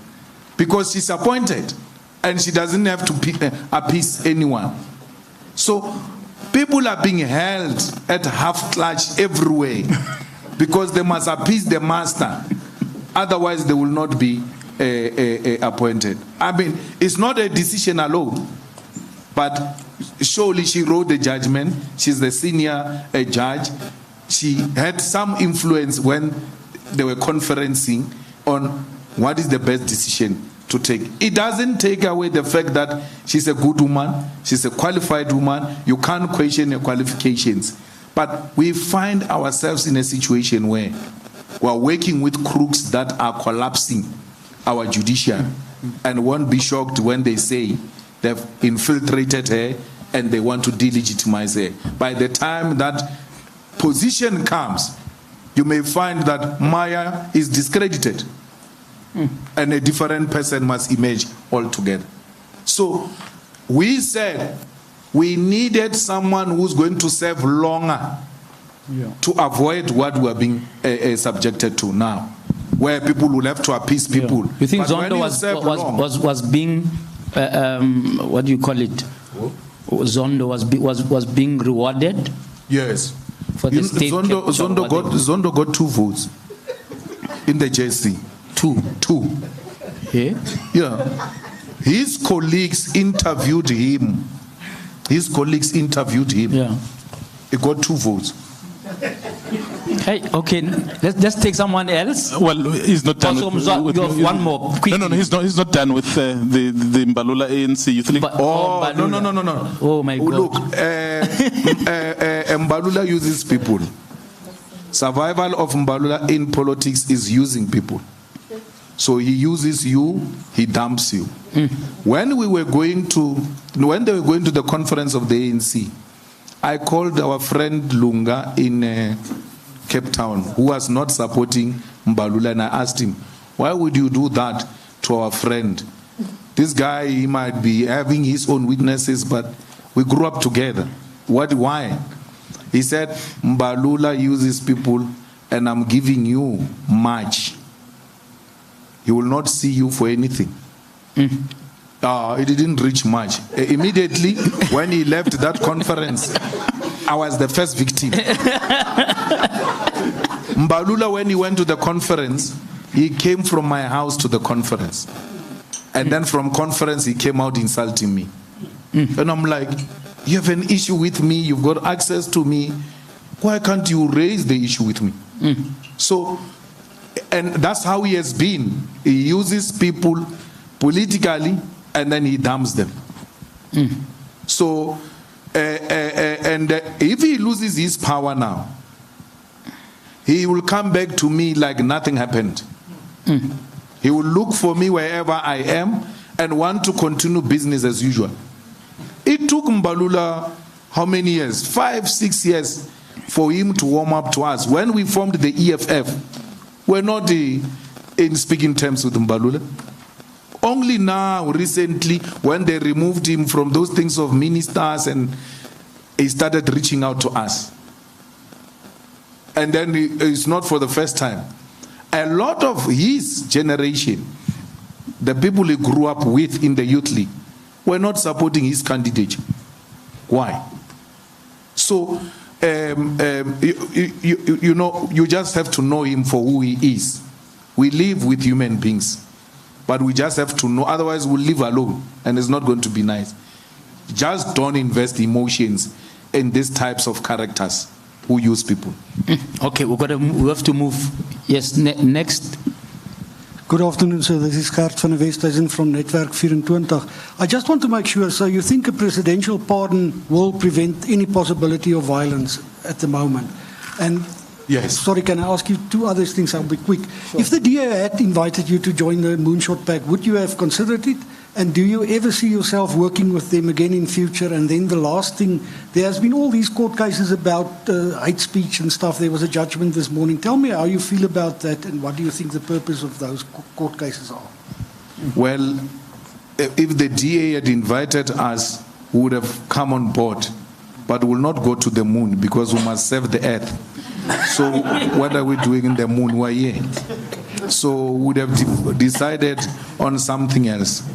because she's appointed and she doesn't have to appease anyone. So people are being held at half clutch everywhere because they must appease the master, otherwise they will not be appointed. I mean, it's not a decision alone, but surely she wrote the judgment. She's the senior judge. She had some influence when they were conferencing on what is the best decision to take. It doesn't take away the fact that she's a good woman, she's a qualified woman. You can't question her qualifications. But we find ourselves in a situation where we're working with crooks that are collapsing our judiciary, and won't be shocked when they say they've infiltrated her and they want to delegitimize her. By the time that position comes, you may find that Maya is discredited and a different person must emerge altogether. So we said we needed someone who's going to serve longer to avoid what we are being subjected to now, where people will have to appease people. You think Zondo was being, what do you call it? Zondo was being rewarded? Yes. For the state Zondo got 2 votes in the JC. Two. Yeah? Yeah. His colleagues interviewed him. Yeah. He got 2 votes. Hey, okay, let's take someone else. Well, he's not done with you have one more. Quickly. No, he's not done with the Mbalula ANC Youth League. No. Oh my God. Look, Mbalula uses people. Survival of Mbalula in politics is using people. So he uses you, he dumps you. When they were going to the conference of the ANC, I called our friend Lunga in Cape Town, who was not supporting Mbalula, and I asked him, why would you do that to our friend? This guy, he might be having his own weaknesses, but we grew up together. Why? He said, Mbalula uses people, and I'm giving you much. He will not see you for anything. It didn't reach much. Immediately, when he left that conference, I was the first victim. Mbalula, when he went to the conference, he came from my house to the conference. And then from conference, he came out insulting me. And I'm like, you have an issue with me, you've got access to me. Why can't you raise the issue with me? So, and that's how he has been. He uses people politically, and then he dumps them. So, and if he loses his power now, he will come back to me like nothing happened. He will look for me wherever I am and want to continue business as usual. It took Mbalula how many years? 5-6 years for him to warm up to us. When we formed the EFF, we're not in speaking terms with Mbalula. Only now, recently, when they removed him from those things of ministers, and he started reaching out to us. And then it's not for the first time. A lot of his generation, the people he grew up with in the Youth League, were not supporting his candidature. Why? So, you know, you just have to know him for who he is. We live with human beings, but we just have to know, otherwise we'll live alone, and it's not going to be nice. Just don't invest emotions in these types of characters who use people. Okay, we have to move. Yes, next. Good afternoon, sir. This is Gert van der Westhuizen from Netwerk 24. I just want to make sure, so you think a presidential pardon will prevent any possibility of violence at the moment? And yes. Sorry, can I ask you 2 other things? I'll be quick. Sure. If the DA had invited you to join the Moonshot Pact, would you have considered it? And do you ever see yourself working with them again in future? And then the last thing, there has been all these court cases about hate speech and stuff. There was a judgment this morning. Tell me how you feel about that, and what do you think the purpose of those court cases are? Well, if the DA had invited us, we would have come on board but will not go to the moon because we must save the earth. So what are we doing in the moon? We're here. So we would have decided on something else.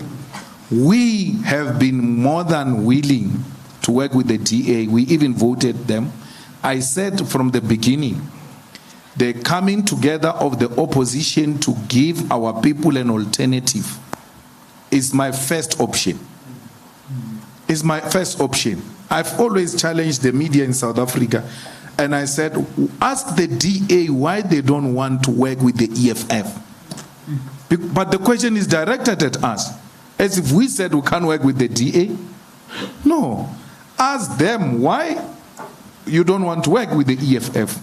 We have been more than willing to work with the DA. We even voted them. I said from the beginning, the coming together of the opposition to give our people an alternative is my first option. It's my first option. I've always challenged the media in South Africa, and I said, ask the DA why they don't want to work with the EFF. But the question is directed at us, as if we said we can't work with the DA. No. Ask them why you don't want to work with the EFF.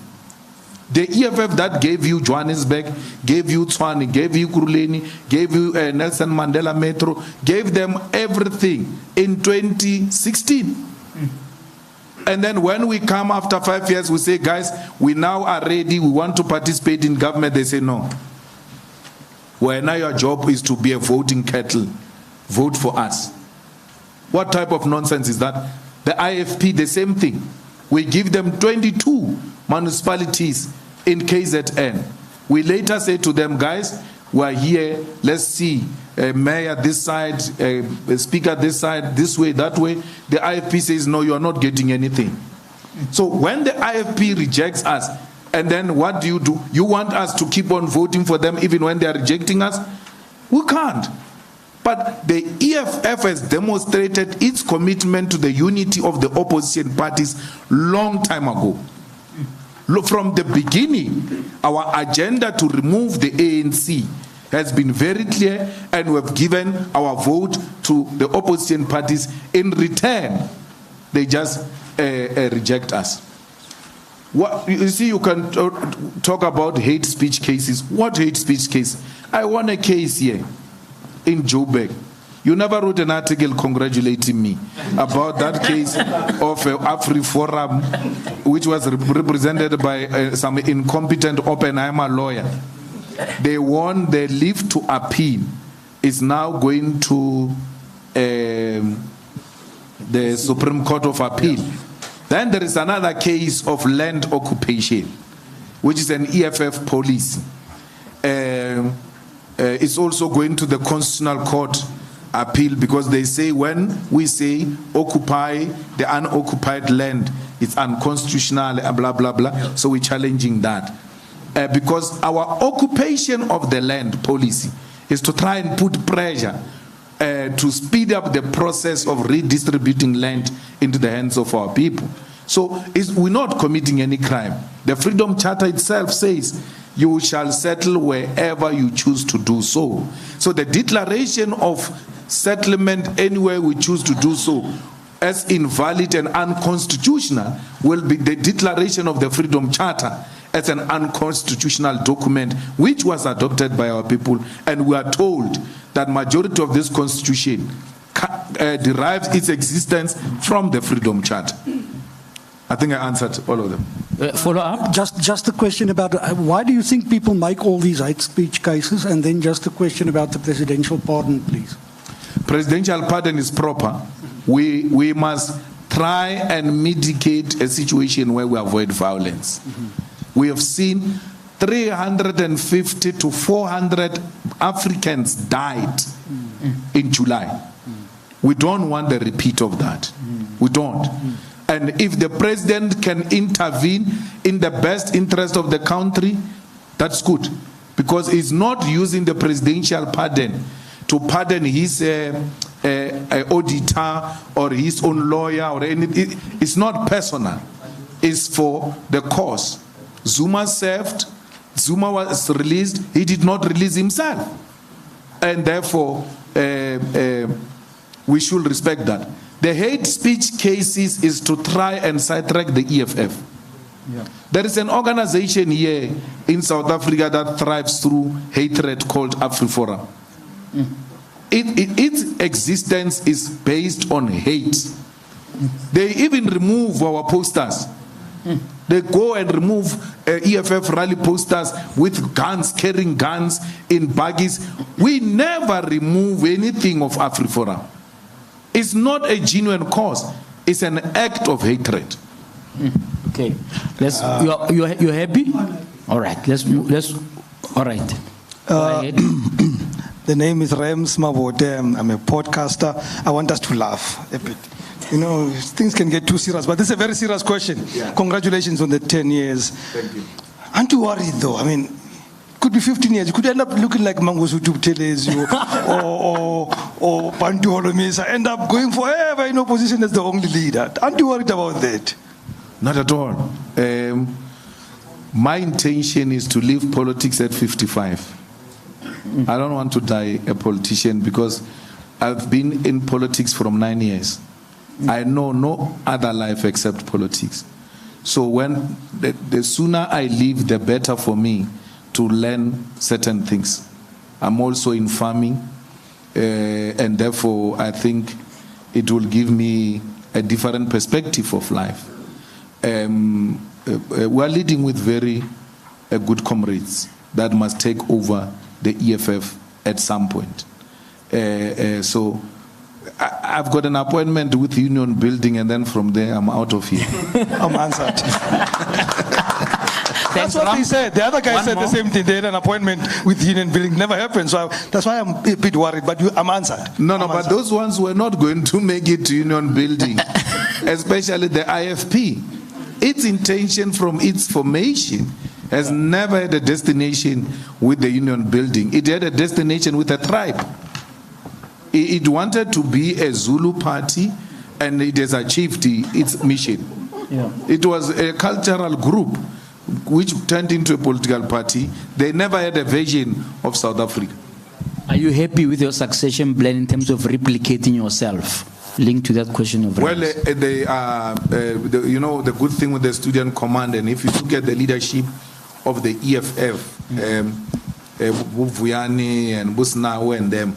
The EFF that gave you Johannesburg, gave you Tshwane, gave you Kuruleni, gave you Nelson Mandela Metro, gave them everything in 2016. And then when we come after 5 years, we say, guys, we now are ready, we want to participate in government. They say, no. Well, now your job is to be a voting cattle. Vote for us. What type of nonsense is that? The IFP, the same thing. We give them 22 municipalities in KZN. We later say to them, guys, we're here, let's see, mayor this side, speaker this side, this way, that way. The IFP says, no, you're not getting anything. So when the IFP rejects us, and then what do? You want us to keep on voting for them even when they're rejecting us? We can't. But the EFF has demonstrated its commitment to the unity of the opposition parties long time ago. From the beginning, our agenda to remove the ANC has been very clear, and we have given our vote to the opposition parties. In return, they just reject us. What, you see, you can talk about hate speech cases. What hate speech case? I won a case here in Joburg. You never wrote an article congratulating me about that case of AfriForum, which was represented by some incompetent Oppenheimer lawyer. They won. The leave to appeal is now going to the Supreme Court of Appeal. Then there is another case of land occupation, which is an EFF policy. It's also going to the Constitutional Court appeal, because they say when we say occupy the unoccupied land, it's unconstitutional, blah, blah, blah. So we're challenging that. Because our occupation of the land policy is to try and put pressure to speed up the process of redistributing land into the hands of our people. So we're not committing any crime. The Freedom Charter itself says you shall settle wherever you choose to do so. So the declaration of settlement anywhere we choose to do so as invalid and unconstitutional will be the declaration of the Freedom Charter as an unconstitutional document which was adopted by our people, and we are told that majority of this constitution derives its existence from the Freedom Charter. I think I answered all of them. Follow up? Just a question about why do you think people make all these hate speech cases, and then just a question about the presidential pardon, please. Presidential pardon is proper. We must try and mitigate a situation where we avoid violence. We have seen 350 to 400 Africans died in July. We don't want the repeat of that. We don't. And if the president can intervene in the best interest of the country, that's good. Because he's not using the presidential pardon to pardon his auditor or his own lawyer or anything. It's not personal. It's for the cause. Zuma served. Zuma was released. He did not release himself. And therefore, we should respect that. The hate speech cases is to try and sidetrack the EFF. Yeah. There is an organization here in South Africa that thrives through hatred called AfriForum. Its existence is based on hate. They even remove our posters. They go and remove EFF rally posters with guns, carrying guns in baggies. We never remove anything of AfriForum. It's not a genuine cause. It's an act of hatred. Okay. Let's. You're happy? All right. Let's. All right. Go ahead. The name is Rems Mavote. I'm a podcaster. I want us to laugh a bit. You know, things can get too serious, but this is a very serious question. Yeah. Congratulations on the 10 years. Thank you. Aren't you worried, though? I mean, it could be 15 years. You could end up looking like Mangosuthu Buthelezi or Bantu Holomisa, end up going forever in opposition as the only leader. Aren't you worried about that? Not at all. My intention is to leave politics at 55. I don't want to die a politician because I've been in politics from 9 years. I know no other life except politics. So when the sooner I leave, the better for me to learn certain things. I'm also in farming, and therefore I think it will give me a different perspective of life. We're leading with very good comrades that must take over the EFF at some point. So I've got an appointment with Union Building, and then from there I'm out of here. I'm answered. That's what he said. The other guy said the same thing. They had an appointment with Union Building. Never happened. So that's why I'm a bit worried. But I'm answered. But those ones were not going to make it to Union Building, especially the IFP. Its intention from its formation has never had a destination with the Union Building. It had a destination with a tribe. It wanted to be a Zulu party, and it has achieved its mission. Yeah. It was a cultural group which turned into a political party. They never had a vision of South Africa. Are you happy with your succession plan in terms of replicating yourself? Linked to that question of well, the good thing with the student command, and if you look at the leadership of the EFF, Vuyani and Busnawe and them,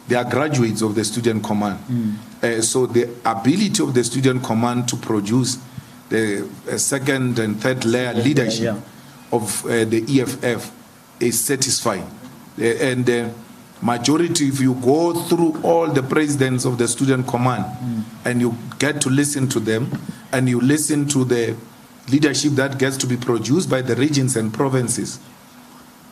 they are graduates of the student command. So the ability of the student command to produce the second and third layer leadership of the EFF is satisfying. And the majority, if you go through all the presidents of the student command and you get to listen to them, and you listen to the leadership that gets to be produced by the regions and provinces,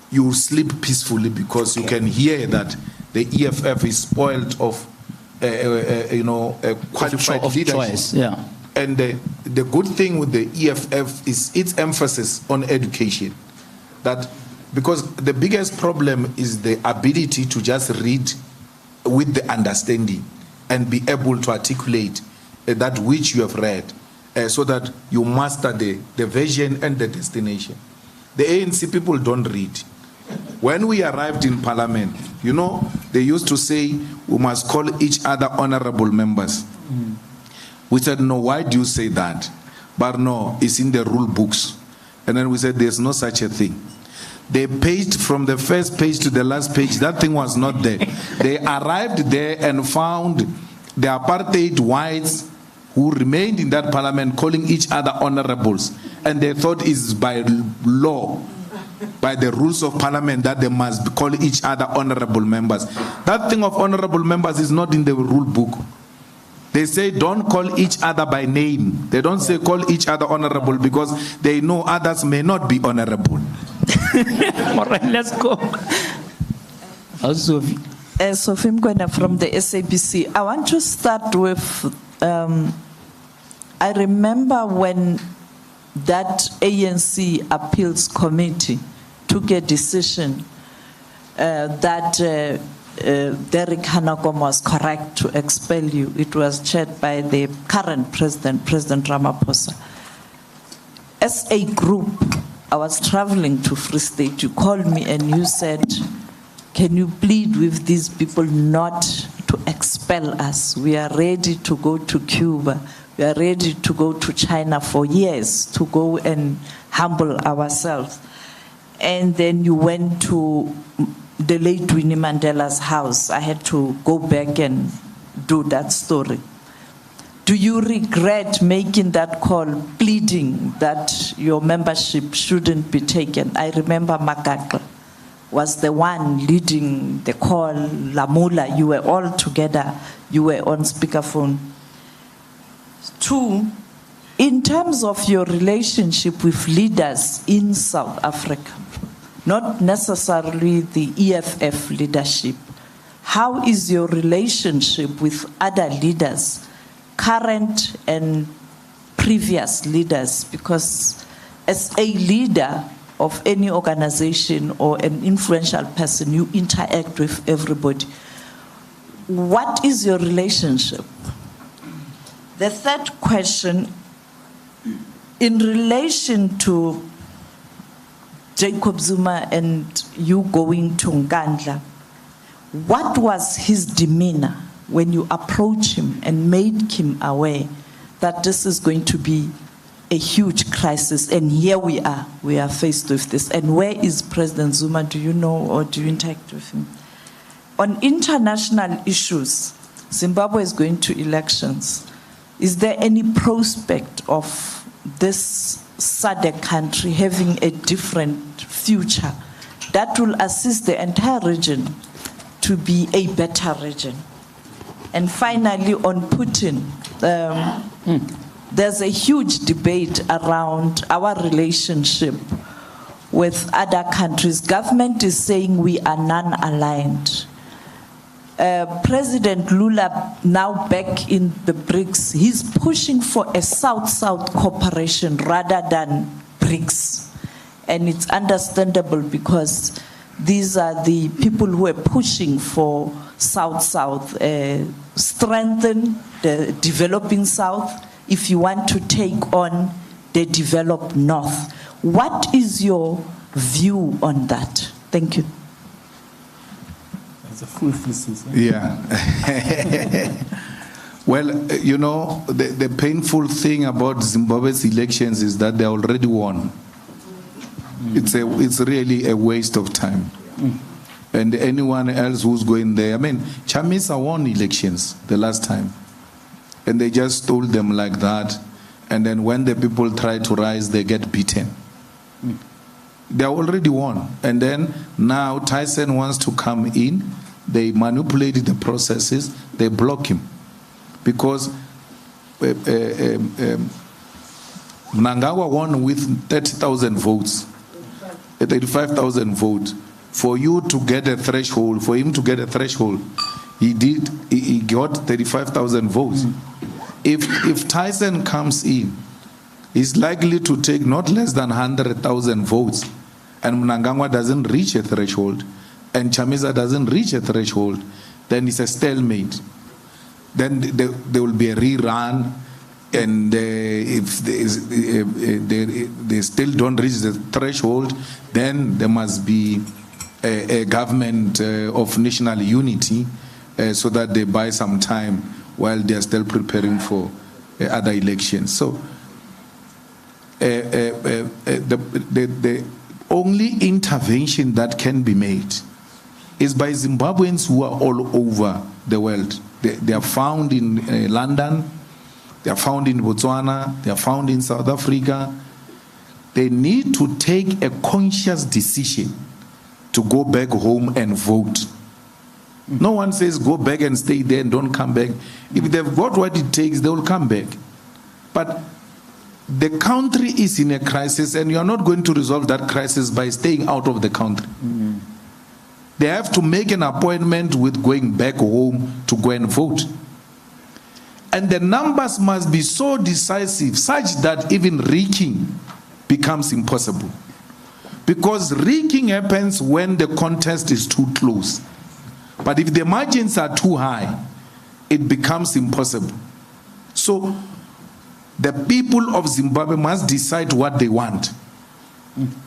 you sleep peacefully because you can hear that the EFF is spoiled of qualified leadership. Choice, yeah. And the good thing with the EFF is its emphasis on education. That because the biggest problem is the ability to just read with the understanding and be able to articulate that which you have read, so that you master the vision and the destination. The ANC people don't read. When we arrived in Parliament, they used to say we must call each other honorable members. We said, no, why do you say that? But no, it's in the rule books. And then we said, there's no such a thing. They paged from the first page to the last page. That thing was not there. They arrived there and found the apartheid whites who remained in that parliament calling each other honorables. And they thought it's by law, by the rules of parliament, that they must call each other honorable members. That thing of honorable members is not in the rule book. They say don't call each other by name. They don't say call each other honorable because they know others may not be honorable. All right, let's go. Sophie Mkwena from the SABC. I want to start with, I remember when that ANC appeals committee took a decision that Derek Hanakom was correct to expel you. It was chaired by the current president, President Ramaphosa. As a group, I was traveling to Free State. You called me and you said, can you plead with these people not to expel us? We are ready to go to Cuba. We are ready to go to China for years to go and humble ourselves. And then you went to the late Winnie Mandela's house. I had to go back and do that story. Do you regret making that call, pleading that your membership shouldn't be taken? I remember Makakla was the one leading the call, Lamula, you were all together, you were on speakerphone. Two, in terms of your relationship with leaders in South Africa, not necessarily the EFF leadership, how is your relationship with other leaders, current and previous leaders? Because as a leader of any organization or an influential person, you interact with everybody. What is your relationship? The third question, in relation to Jacob Zuma and you going to Nkandla, what was his demeanor when you approached him and made him aware that this is going to be a huge crisis, and here we are faced with this? And where is President Zuma? Do you know, or do you interact with him? On international issues, Zimbabwe is going to elections. Is there any prospect of this SADC country having a different future that will assist the entire region to be a better region? And finally, on Putin, there's a huge debate around our relationship with other countries. Government is saying we are non-aligned. President Lula, now back in the BRICS, he's pushing for a South-South cooperation rather than BRICS. And it's understandable because these are the people who are pushing for South-South, strengthen the developing South if you want to take on the developed North. What is your view on that? Thank you. That's a full thesis. Yeah. Well, you know, the painful thing about Zimbabwe's elections is that they already won. It's really a waste of time. And anyone else who's going there, I mean, Chamisa won elections the last time. And they just told them like that. And then when the people try to rise, they get beaten. They already won. And then now Tyson wants to come in. They manipulated the processes. They block him. Because Mnangagwa won with 30,000 votes, 35,000 votes. For you to get a threshold, for him to get a threshold, he got 35,000 votes. If Tyson comes in, he's likely to take not less than 100,000 votes, and Mnangagwa doesn't reach a threshold, and Chamisa doesn't reach a threshold, then it's a stalemate. Then there will be a rerun, and if they still don't reach the threshold, then there must be a government of national unity so that they buy some time while they are still preparing for other elections. So the only intervention that can be made is by Zimbabweans who are all over the world. They are found in London, they are found in Botswana, they are found in South Africa. They need to take a conscious decision to go back home and vote. No one says go back and stay there and don't come back. If they've got what it takes, they will come back. But the country is in a crisis, and you are not going to resolve that crisis by staying out of the country. They have to make an appointment with going back home to go and vote. And the numbers must be so decisive such that even rigging becomes impossible. Because rigging happens when the contest is too close. But if the margins are too high, it becomes impossible. So the people of Zimbabwe must decide what they want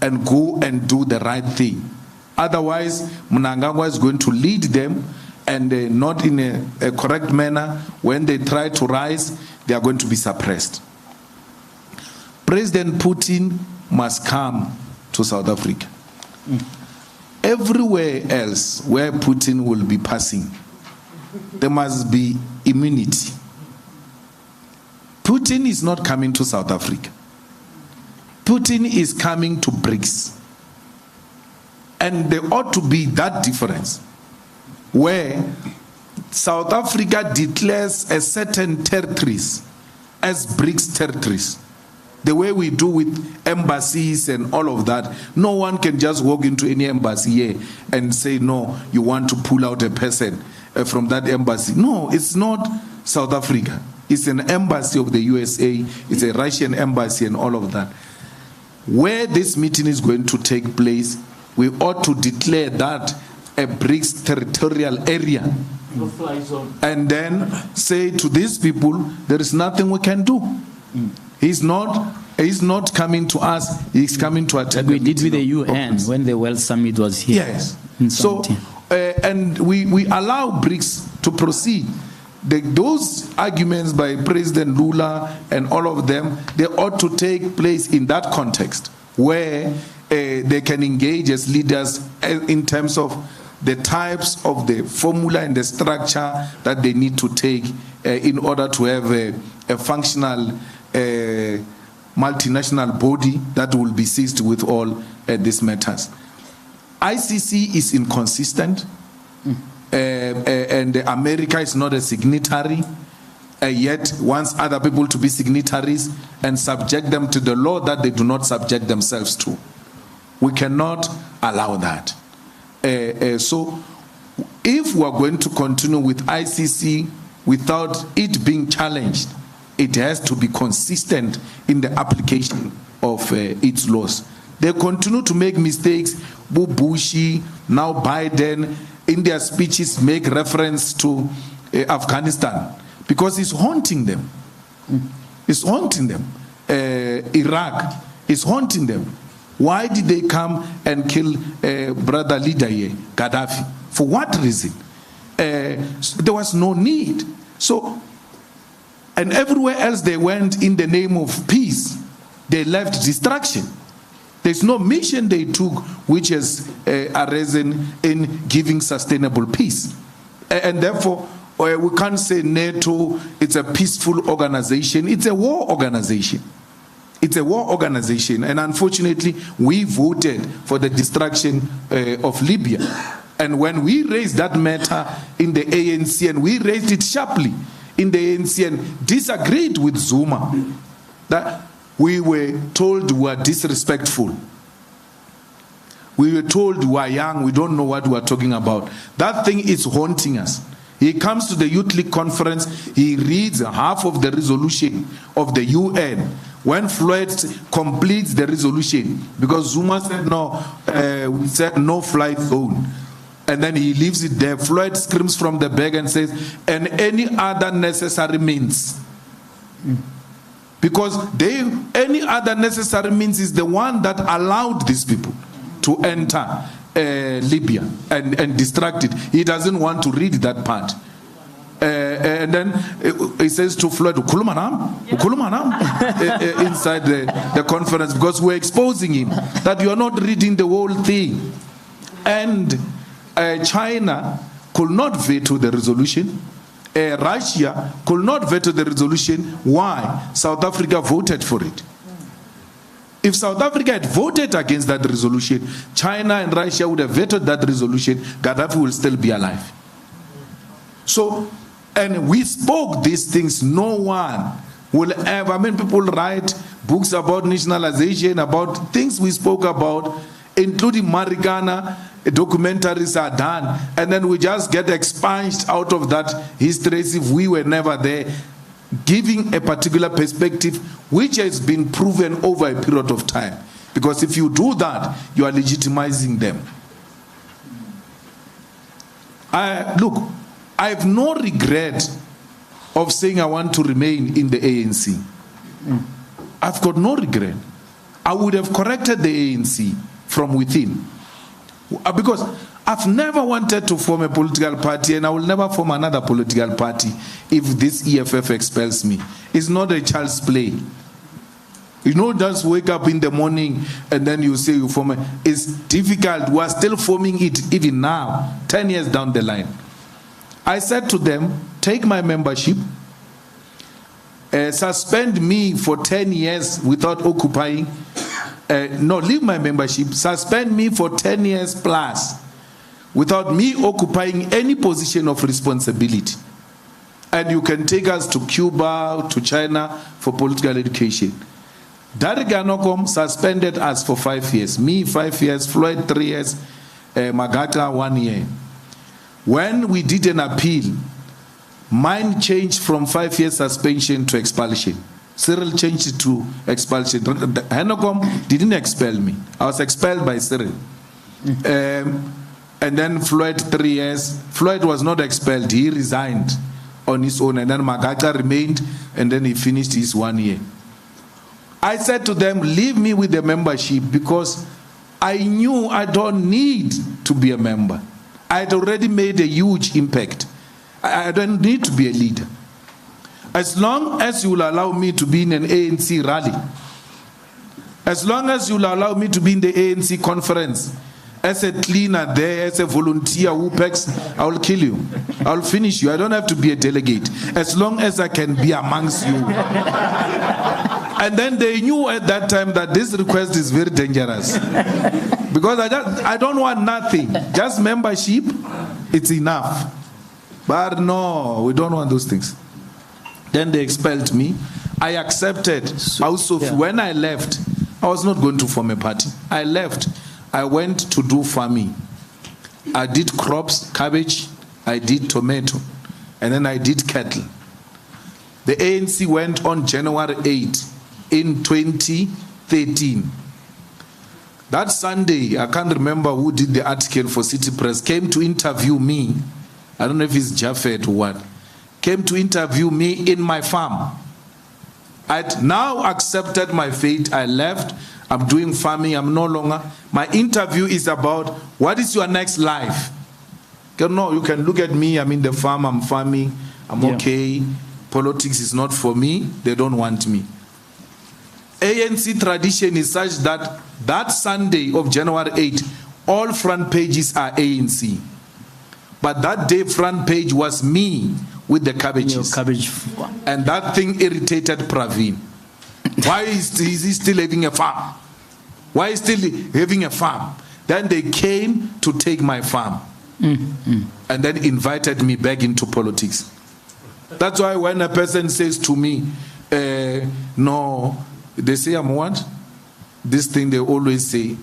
and go and do the right thing. Otherwise, Mnangagwa is going to lead them, and not in a correct manner. When they try to rise, they are going to be suppressed. President Putin must come to South Africa. Everywhere else where Putin will be passing, there must be immunity. Putin is not coming to South Africa. Putin is coming to BRICS. And there ought to be that difference where South Africa declares a certain territories as BRICS territories. The way we do with embassies and all of that, no one can just walk into any embassy here and say, no, you want to pull out a person from that embassy. No, it's not South Africa. It's an embassy of the USA. It's a Russian embassy and all of that. Where this meeting is going to take place, we ought to declare that a BRICS territorial area. And then say to these people, there is nothing we can do. He's not coming to us, he's coming to attend. Like we did with the UN when the World Summit was here. Yes. So, and we allow BRICS to proceed. Those arguments by President Lula and all of them, they ought to take place in that context where they can engage as leaders in terms of the types of the formula and the structure that they need to take in order to have a functional multinational body that will be seized with all these matters. ICC is inconsistent. And America is not a signatory, yet wants other people to be signatories and subject them to the law that they do not subject themselves to. We cannot allow that. So if we are going to continue with ICC without it being challenged, it has to be consistent in the application of its laws. They continue to make mistakes. Bushi, now Biden, in their speeches make reference to Afghanistan because it's haunting them. It's haunting them. Iraq is haunting them. Why did they come and kill brother leader here, Gaddafi? For what reason? There was no need. So, and everywhere else they went in the name of peace, they left destruction. There's no mission they took which has arisen in giving sustainable peace. And therefore, we can't say NATO, it's a peaceful organization. It's a war organization. It's a war organization. And unfortunately, we voted for the destruction of Libya. And when we raised that matter in the ANC, and we raised it sharply in the ANC and disagreed with Zuma, that we were told we were disrespectful. We were told we are young, we don't know what we are talking about. That thing is haunting us. He comes to the Youth League conference, he reads half of the resolution of the UN. When Floyd completes the resolution, because Zuma said no, we said no flight zone. And then he leaves it there. Floyd screams from the back and says, and any other necessary means. Because any other necessary means is the one that allowed these people to enter Libya and distract it. He doesn't want to read that part. And then he says to Floyd, inside the conference, because we're exposing him that you are not reading the whole thing. And China could not veto the resolution. Russia could not veto the resolution. Why? South Africa voted for it. If South Africa had voted against that resolution, China and Russia would have vetoed that resolution. Gaddafi will still be alive. So, and we spoke these things. No one will ever, I mean, people write books about nationalization, about things we spoke about, including Marikana. Documentaries are done, and then we just get expunged out of that history as if we were never there, giving a particular perspective which has been proven over a period of time. Because if you do that, you are legitimizing them. Look, I have no regret of saying I want to remain in the ANC. I've got no regret. I would have corrected the ANC from within. Because I've never wanted to form a political party, and I will never form another political party if this EFF expels me. It's not a child's play. You don't just wake up in the morning and then you say you form it. It's difficult. We are still forming it even now, 10 years down the line. I said to them, take my membership, suspend me for 10 years without occupying. No, leave my membership, suspend me for 10 years plus without me occupying any position of responsibility. and you can take us to Cuba, to China for political education. Derek Anokom suspended us for 5 years. Me, 5 years, Floyd, 3 years, Magata, 1 year. When we did an appeal, mine changed from 5 years suspension to expulsion. Cyril changed it to expulsion. Anokom didn't expel me. I was expelled by Cyril. And then Floyd, 3 years. Floyd was not expelled. He resigned on his own. And then Magata remained, and then he finished his 1 year. I said to them, leave me with the membership, because I knew I don't need to be a member. I had already made a huge impact. I don't need to be a leader. As long as you will allow me to be in an ANC rally, as long as you will allow me to be in the ANC conference, as a cleaner there, as a volunteer, WUPEX, I will kill you. I will finish you. I don't have to be a delegate. As long as I can be amongst you. And then they knew at that time that this request is very dangerous. Because I don't want nothing. Just membership, it's enough. But no, we don't want those things. Then they expelled me. I accepted. Also, when I left, I was not going to form a party. I left. I went to do farming. I did crops, cabbage, I did tomato, and then I did cattle. The ANC went on January 8 in 2013. That Sunday, I can't remember who did the article for City Press, came to interview me. I don't know if it's Japheth or what. Came to interview me in my farm. I'd now accepted my fate. I left. I'm doing farming. I'm no longer. My interview is about what is your next life. No, you can look at me. I'm in the farm. I'm farming. I'm okay. Politics is not for me. They don't want me. ANC tradition is such that that Sunday of January 8, all front pages are ANC. But that day front page was me with the cabbages. And that thing irritated Praveen. Why is he still having a farm? Why is he still having a farm? Then they came to take my farm. And then invited me back into politics. That's why when a person says to me, no, they say I'm what? This thing they always say,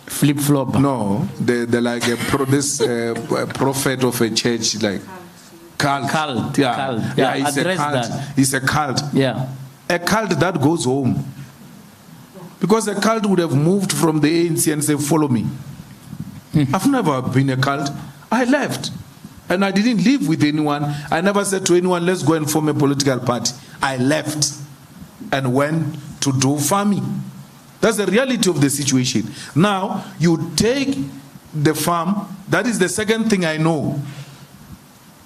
flip-flop. No, they're like this prophet of a church, like cult. Yeah, it's a cult. It's a cult. Yeah. A cult that goes home. Because a cult would have moved from the ANC and say, follow me. I've never been a cult. I left. And I didn't live with anyone. I never said to anyone, let's go and form a political party. I left and went to do farming. That's the reality of the situation. Now, you take the farm. That is the second thing I know.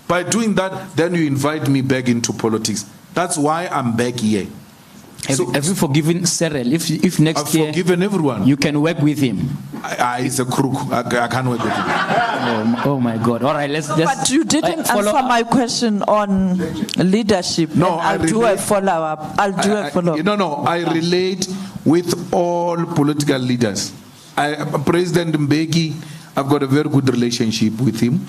By doing that, then you invite me back into politics. That's why I'm back here. Have you forgiven Cyril? If next year... I've forgiven everyone. You can work with him. He's a crook. I can't work with him. Oh my God. All right, let's... But you didn't answer my question on leadership. No, I'll do a follow-up. No, I relate with all political leaders. President Mbeki, I've got a very good relationship with him.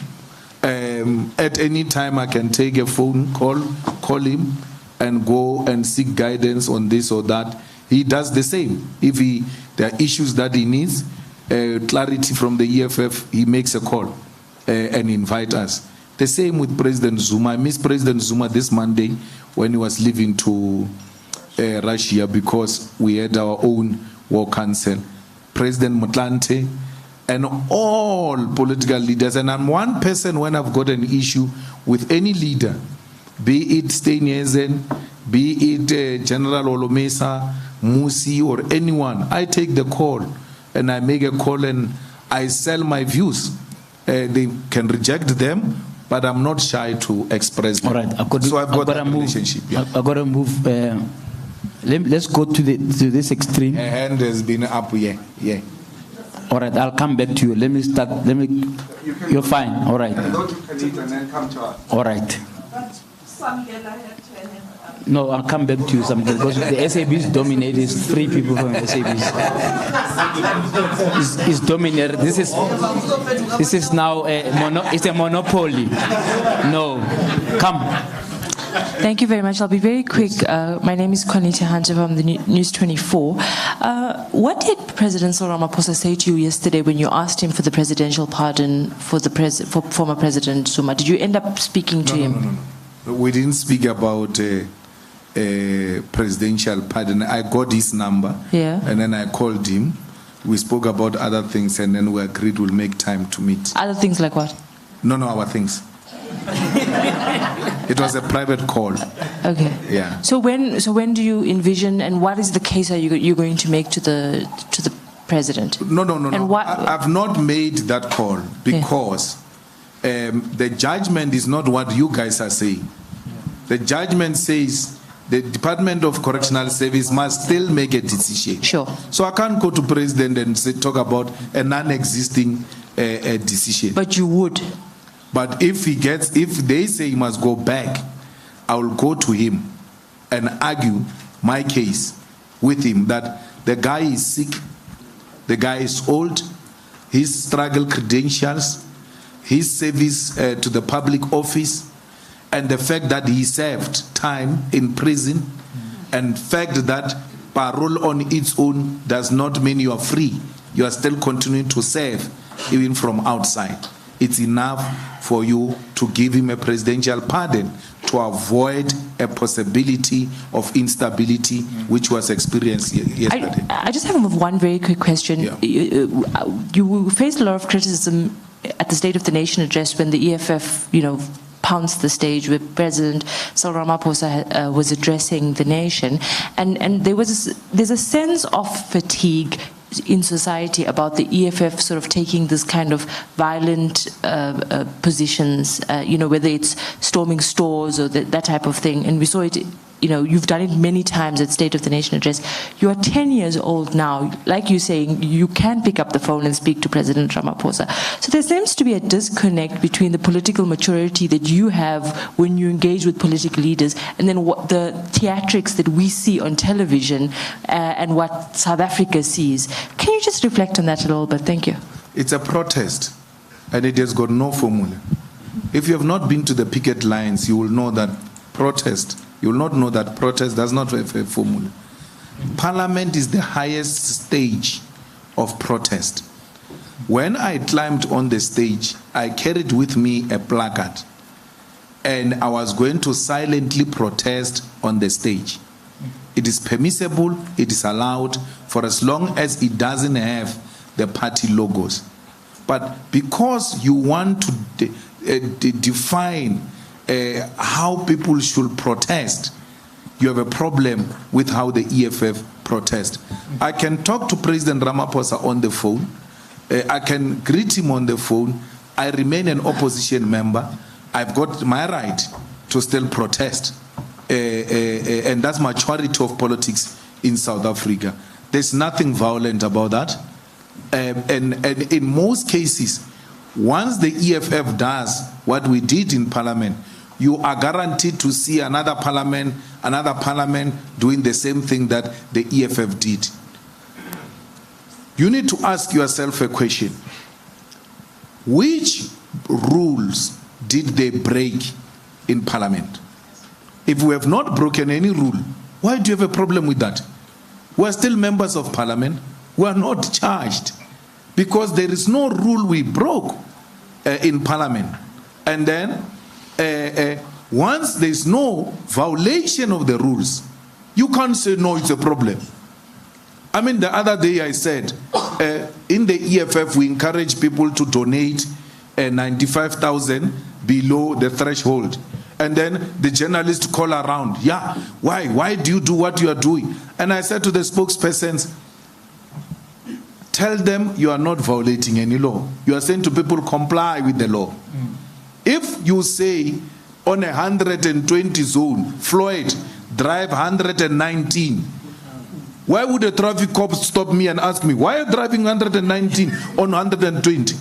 At any time I can take a phone call him, and go and seek guidance on this or that. He does the same. If there are issues that he needs, clarity from the EFF, he makes a call and invite us. The same with President Zuma. I missed President Zuma this Monday when he was leaving to Russia because we had our own war council. President Motlanthe and all political leaders. And I'm one person when I've got an issue with any leader, be it Steenhuisen, be it General Olomesa, Musi, or anyone. I take the call and I make a call and I sell my views. They can reject them, but I'm not shy to express them. All right, I've got a relationship. I've got to move. Let's go to this extreme. A hand has been up here. Yeah. All right, I'll come back to you. Let me start. You're fine. All right. Go to Kanita and then come to us. All right. No, I'll come back to you sometime because the SABs dominate. It's 3 people from the SABs. It's dominated. This is now it's a monopoly. No, come. Thank you very much. I'll be very quick. My name is Conita Hunter from the News 24. What did President Cyril Ramaphosa say to you yesterday when you asked him for the presidential pardon for former President Zuma? Did you end up speaking to him? No. We didn't speak about presidential pardon. I got his number, and then I called him. We spoke about other things, and then we agreed we'll make time to meet. Other things like what? No, our things. It was a private call. Okay. Yeah. So when do you envision, and what is the case are you going to make to the president? No. And what? I've not made that call because the judgment is not what you guys are saying. The judgment says the Department of Correctional Service must still make a decision. Sure. So I can't go to president and talk about a non-existing decision. But you would. But if they say he must go back, I will go to him and argue my case with him that the guy is sick, the guy is old, his struggle credentials, his service to the public office, and the fact that he served time in prison, and fact that parole on its own does not mean you are free. You are still continuing to serve even from outside. It's enough for you to give him a presidential pardon to avoid a possibility of instability which was experienced yesterday. I just have one very quick question. Yeah. You faced a lot of criticism at the State of the Nation address when the EFF, pounced the stage where President Cyril Ramaphosa was addressing the nation, and there's a sense of fatigue in society about the EFF sort of taking this kind of violent positions, whether it's storming stores or that type of thing. And we saw it, you've done it many times at State of the Nation address. You are 10 years old now. Like you're saying, you can pick up the phone and speak to President Ramaphosa. So there seems to be a disconnect between the political maturity that you have when you engage with political leaders and then what the theatrics that we see on television and what South Africa sees. Can you just reflect on that a little bit? Thank you. It's a protest, and it has got no formula. If you have not been to the picket lines, you will know that protest does not have a formula. Parliament is the highest stage of protest. When I climbed on the stage, I carried with me a placard, and I was going to silently protest on the stage. It is permissible, it is allowed, for as long as it doesn't have the party logos. But because you want to define how people should protest, you have a problem with how the EFF protest. I can talk to President Ramaphosa on the phone. I can greet him on the phone. I remain an opposition member. I've got my right to still protest. And that's maturity of politics in South Africa. There's nothing violent about that. And in most cases, once the EFF does what we did in Parliament, you are guaranteed to see another parliament doing the same thing that the EFF did. You need to ask yourself a question. Which rules did they break in Parliament? If we have not broken any rule, why do you have a problem with that? We are still members of Parliament. We are not charged because there is no rule we broke in Parliament. And then once there is no violation of the rules, you can't say no, it's a problem. I mean, the other day I said, in the EFF we encourage people to donate 95,000 below the threshold. And then the journalists call around, why do you do what you are doing? And I said to the spokespersons, tell them you are not violating any law. You are saying to people, comply with the law. If you say on 120 zone, Floyd, drive 119, why would a traffic cop stop me and ask me, why are you driving 119 on 120?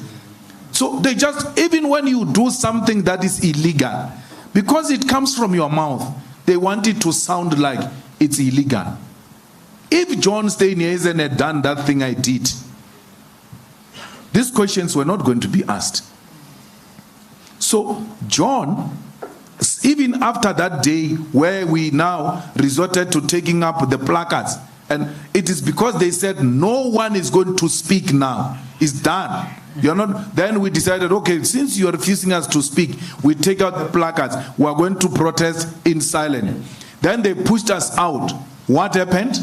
So they just, even when you do something that is illegal, because it comes from your mouth, they want it to sound like it's illegal. If John Steenhuisen had done that thing I did, these questions were not going to be asked. So John, even after that day where we now resorted to taking up the placards, and it is because they said no one is going to speak now. It's done. You're not. Then we decided, okay, since you're refusing us to speak, we take out the placards. We are going to protest in silence. Then they pushed us out. What happened?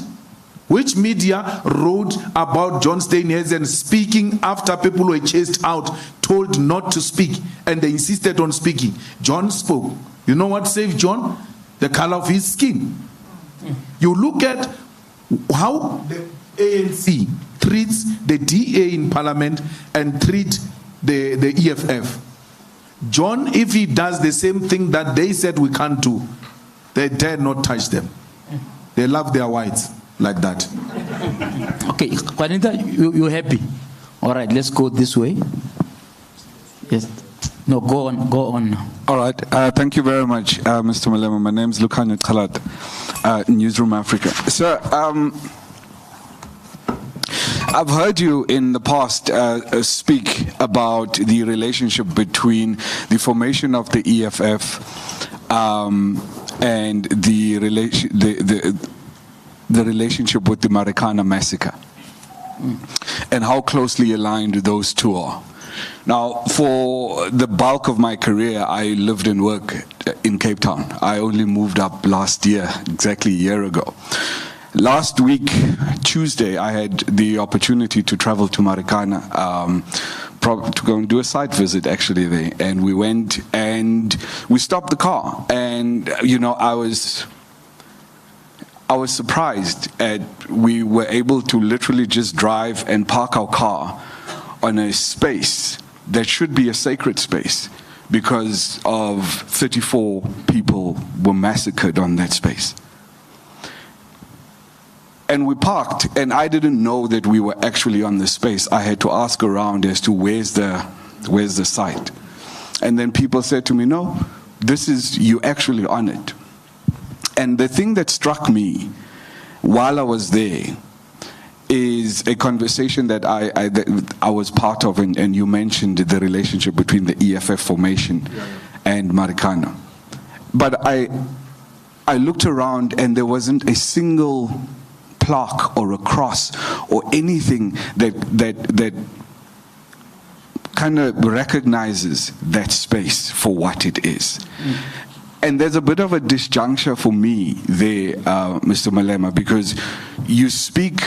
Which media wrote about John Steenhuisen speaking after people were chased out, told not to speak, and they insisted on speaking? John spoke. You know what saved John? The color of his skin. You look at how the ANC treats the DA in Parliament and treat the EFF. John, if he does the same thing that they said we can't do, they dare not touch them. They love their whites like that. Okay, Juanita, you happy? All right, let's go this way. Yes. No, go on now. All right. Thank you very much, Mr. Malema. My name is Lukhanya Khalat, Newsroom Africa. Sir, I've heard you in the past speak about the relationship between the formation of the EFF and the relationship with the Marikana massacre, and how closely aligned those two are. Now, for the bulk of my career, I lived and worked in Cape Town. I only moved up last year, exactly a year ago. Last week, Tuesday, I had the opportunity to travel to Marikana to go and do a site visit, actually, there. And we went and we stopped the car. And, you know, I was surprised at we were able to literally just drive and park our car on a space that should be a sacred space because of 34 people were massacred on that space. And we parked, and I didn't know that we were actually on the space. I had to ask around as to where's the site. And then people said to me, no, you actually on it. And the thing that struck me while I was there is a conversation that I was part of, and you mentioned the relationship between the EFF formation and Marikana. But I looked around and there wasn't a single plaque or a cross or anything that kind of recognizes that space for what it is. And there's a bit of a disjuncture for me there, Mr. Malema, because you speak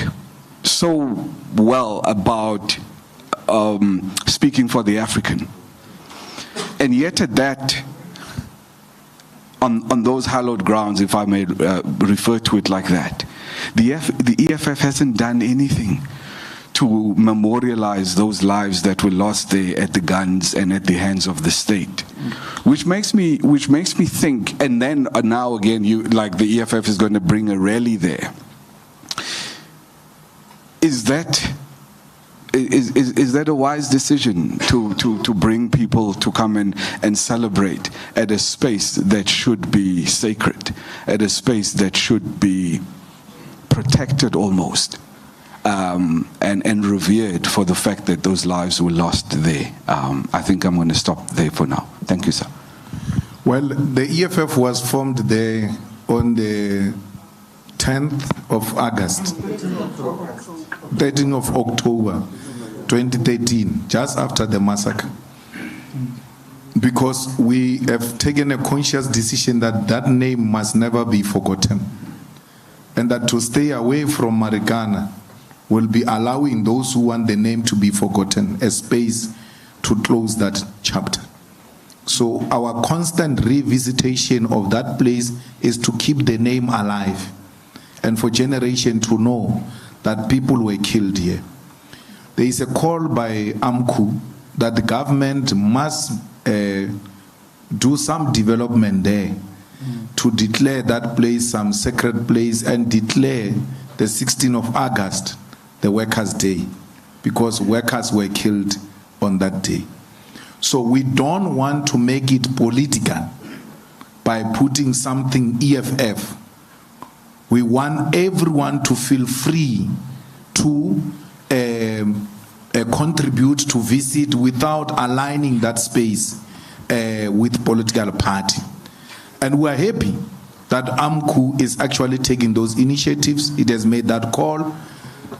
so well about speaking for the African. And yet at that, on those hallowed grounds, if I may refer to it like that, the EFF hasn't done anything to memorialize those lives that were lost there at the guns and at the hands of the state, which makes me think. And then now again, the EFF is going to bring a rally there. Is that a wise decision to bring people to come and celebrate at a space that should be sacred, at a space that should be protected almost, and revered for the fact that those lives were lost there? I think I'm going to stop there for now. Thank you, sir. Well, the EFF was formed there on the 10th of August, 13th of October, 2013, just after the massacre. Because we have taken a conscious decision that that name must never be forgotten. And that to stay away from Marikana will be allowing those who want the name to be forgotten a space to close that chapter. So our constant revisitation of that place is to keep the name alive and for generations to know that people were killed here. There is a call by AMCU that the government must do some development there to declare that place some sacred place and declare the 16th of August the Workers' Day, because workers were killed on that day. So we don't want to make it political. by putting something EFF. We want everyone to feel free to contribute, to visit without aligning that space with political party. And we are happy that AMCU is actually taking those initiatives. It has made that call,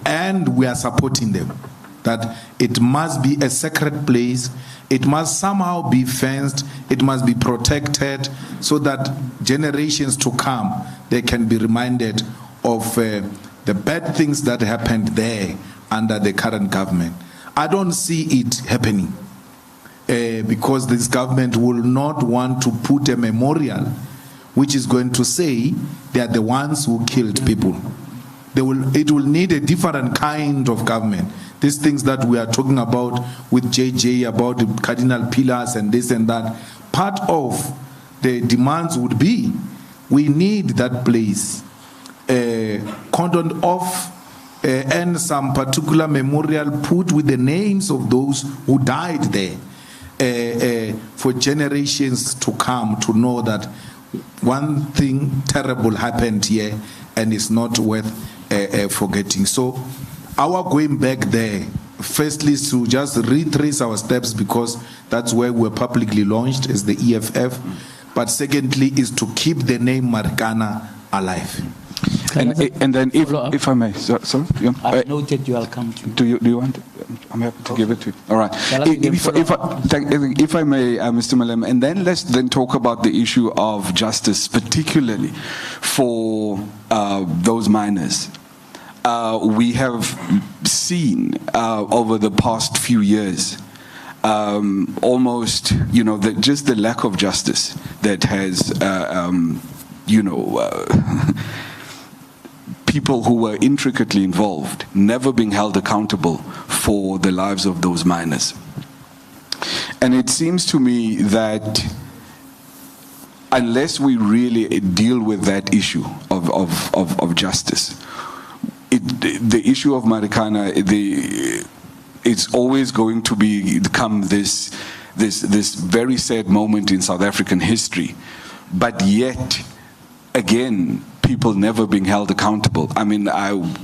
and we are supporting them. That it must be a sacred place, it must somehow be fenced, it must be protected, so that generations to come, they can be reminded of the bad things that happened there under the current government. I don't see it happening because this government will not want to put a memorial which is going to say they are the ones who killed people. It will need a different kind of government. These things that we are talking about with JJ, about the cardinal pillars and this and that, part of the demands would be, we need that place cordoned off and some particular memorial put with the names of those who died there for generations to come to know that one thing terrible happened here and it's not worth forgetting. So our going back there, firstly, is to just retrace our steps because that's where we're publicly launched as the EFF. But secondly, is to keep the name Marikana alive. And then, if I may, sorry, yeah. I've noted you will come to. Do you want? I'm happy to give it to you. All right. If I may, Mr. Malema, and then let's then talk about the issue of justice, particularly for those minors. We have seen over the past few years almost, just the lack of justice that has, people who were intricately involved never being held accountable for the lives of those minors. And it seems to me that unless we really deal with that issue of justice, the issue of Marikana, it's always going to become this very sad moment in South African history. But yet, again, people never being held accountable. I mean,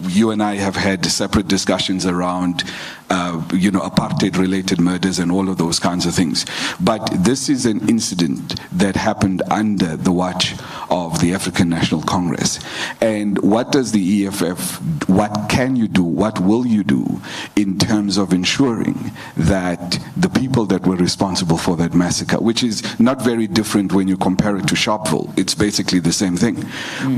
you and I have had separate discussions around, apartheid-related murders and all of those kinds of things. But this is an incident that happened under the watch of the African National Congress. And what does the EFF, what can you do, what will you do in terms of ensuring that the people that were responsible for that massacre, which is not very different when you compare it to Sharpeville, it's basically the same thing.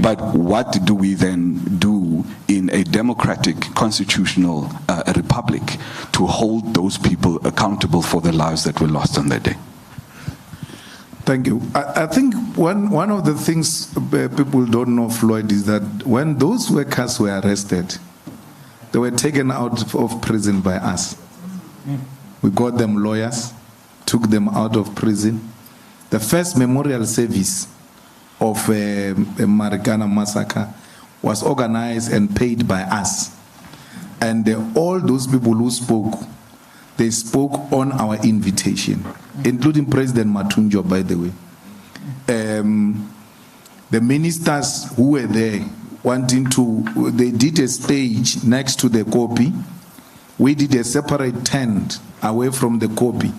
But what do we then do in a democratic, constitutional republic to hold those people accountable for the lives that were lost on that day? Thank you. I think one of the things people don't know, Floyd, is that when those workers were arrested, they were taken out of prison by us. We got them lawyers, took them out of prison. The first memorial service of a Marikana massacre was organized and paid by us. And all those people who spoke, they spoke on our invitation, including President Matunjo, by the way. The ministers who were there they did a stage next to the copy. We did a separate tent away from the copy.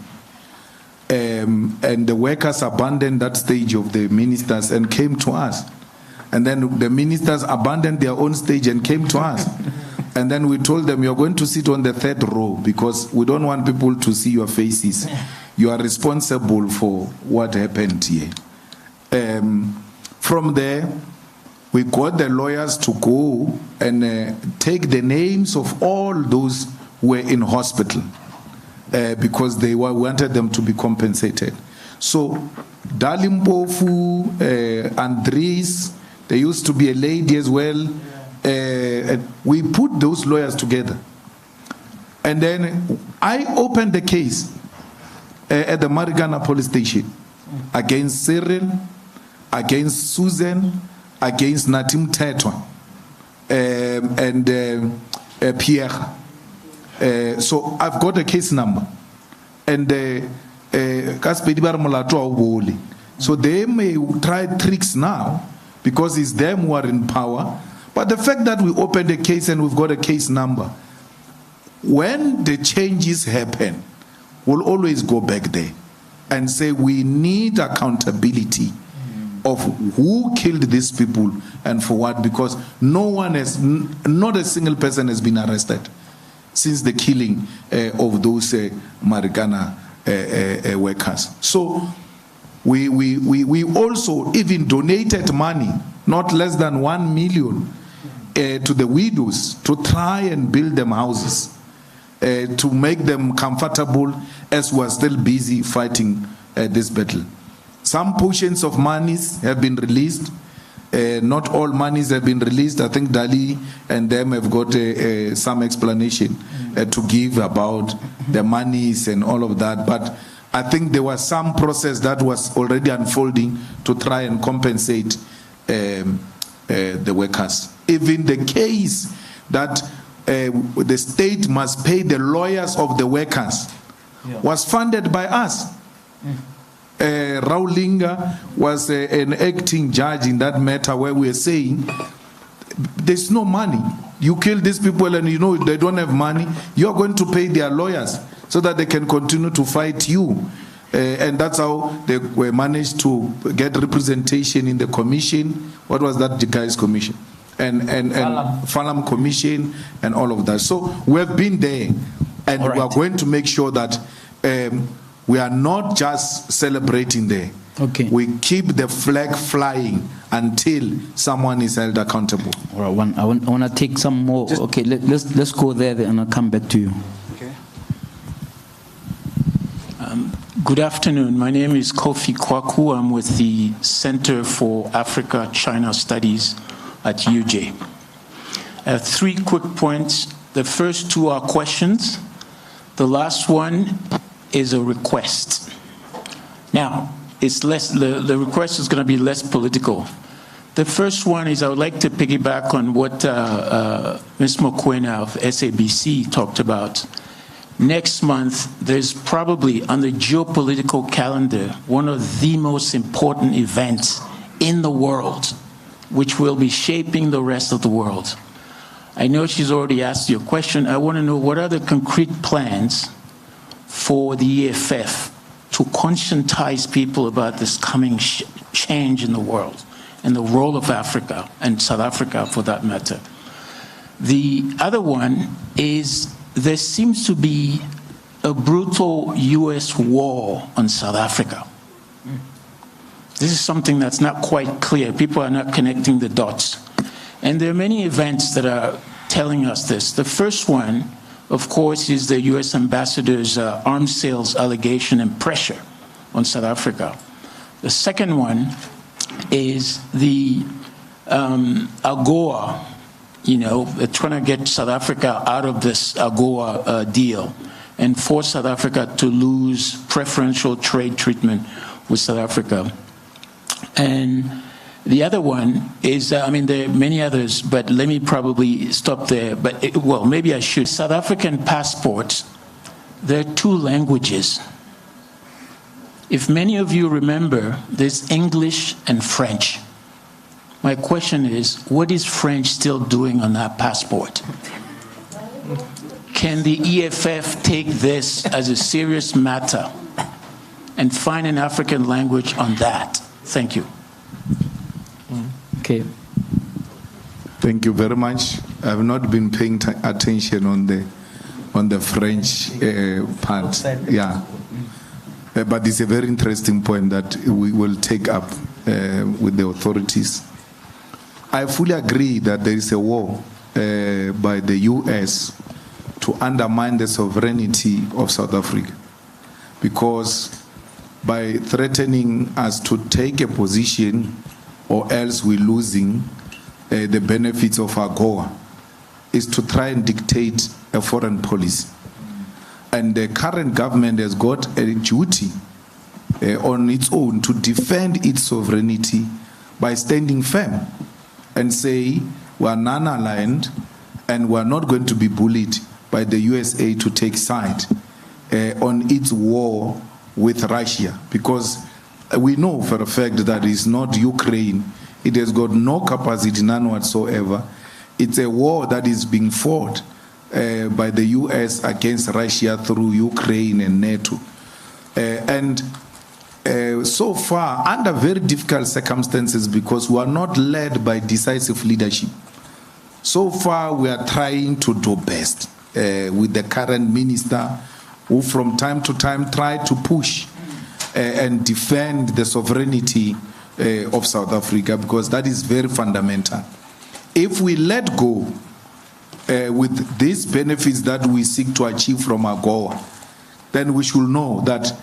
And the workers abandoned that stage of the ministers and came to us. And then the ministers abandoned their own stage and came to us. And then we told them, you're going to sit on the third row because we don't want people to see your faces. You are responsible for what happened here. From there, we got the lawyers to go and take the names of all those who were in hospital because they wanted them to be compensated. So, Dalimpofu, Andres, there used to be a lady as well. We put those lawyers together. And then I opened the case at the Marikana police station against Cyril, against Susan, against Natim Tetwa, and Pierre. So I've got a case number. And So they may try tricks now because it's them who are in power. But the fact that we opened a case and we've got a case number, when the changes happen, we'll always go back there and say we need accountability of who killed these people and for what, because not a single person has been arrested since the killing of those Marikana workers. So we also even donated money, not less than 1 million, to the widows to try and build them houses, to make them comfortable as we are still busy fighting this battle. Some portions of monies have been released. Not all monies have been released. I think Dali and them have got some explanation to give about the monies and all of that. But I think there was some process that was already unfolding to try and compensate the workers. Even the case that the state must pay the lawyers of the workers was funded by us. Raulinga was an acting judge in that matter, where we are saying there's no money. You kill these people and you know they don't have money. You're going to pay their lawyers so that they can continue to fight you. And that's how they were managed to get representation in the commission. What was that guy's commission? And Falam Commission and all of that. So we have been there, and we are going to make sure that we are not just celebrating there. Okay. We keep the flag flying until someone is held accountable. All right, I want to take some more. Okay, let's go there and I'll come back to you. Okay. Good afternoon. My name is Kofi Kwaku. I'm with the Center for Africa-China Studies at UJ. I have 3 quick points. The first 2 are questions. The last one is a request. Now, it's less. The request is going to be less political. The first one is I would like to piggyback on what Ms. Mokoena of SABC talked about. Next month, there's probably on the geopolitical calendar one of the most important events in the world, which will be shaping the rest of the world. I know she's already asked you a question. I want to know what are the concrete plans for the EFF to conscientize people about this coming change in the world and the role of Africa and South Africa for that matter. The other one is there seems to be a brutal US war on South Africa. This is something that's not quite clear. People are not connecting the dots. And there are many events that are telling us this. The first one, of course, is the US ambassador's arms sales allegation and pressure on South Africa. The second one is the AGOA, they're trying to get South Africa out of this AGOA deal and force South Africa to lose preferential trade treatment with South Africa. And the other one is, there are many others, but let me probably stop there. But, maybe I should. South African passports, there are 2 languages. If many of you remember, there's English and French. My question is, what is French still doing on that passport? Can the EFF take this as a serious matter and find an African language on that? Thank you. Okay. Thank you very much. I have not been paying attention on the French part. Yeah. But it's a very interesting point that we will take up with the authorities. I fully agree that there is a war by the US to undermine the sovereignty of South Africa, because by threatening us to take a position or else we're losing the benefits of AGOA, is to try and dictate a foreign policy. And the current government has got a duty on its own to defend its sovereignty by standing firm and say we are non-aligned and we are not going to be bullied by the USA to take side on its war with Russia, because we know for a fact that it's not Ukraine. It has got no capacity, none whatsoever. It's a war that is being fought by the US against Russia through Ukraine and NATO. So far, under very difficult circumstances, because we are not led by decisive leadership, so far we are trying to do best with the current minister, who from time to time tried to push and defend the sovereignty of South Africa, because that is very fundamental. If we let go with these benefits that we seek to achieve from AGOA, then we should know that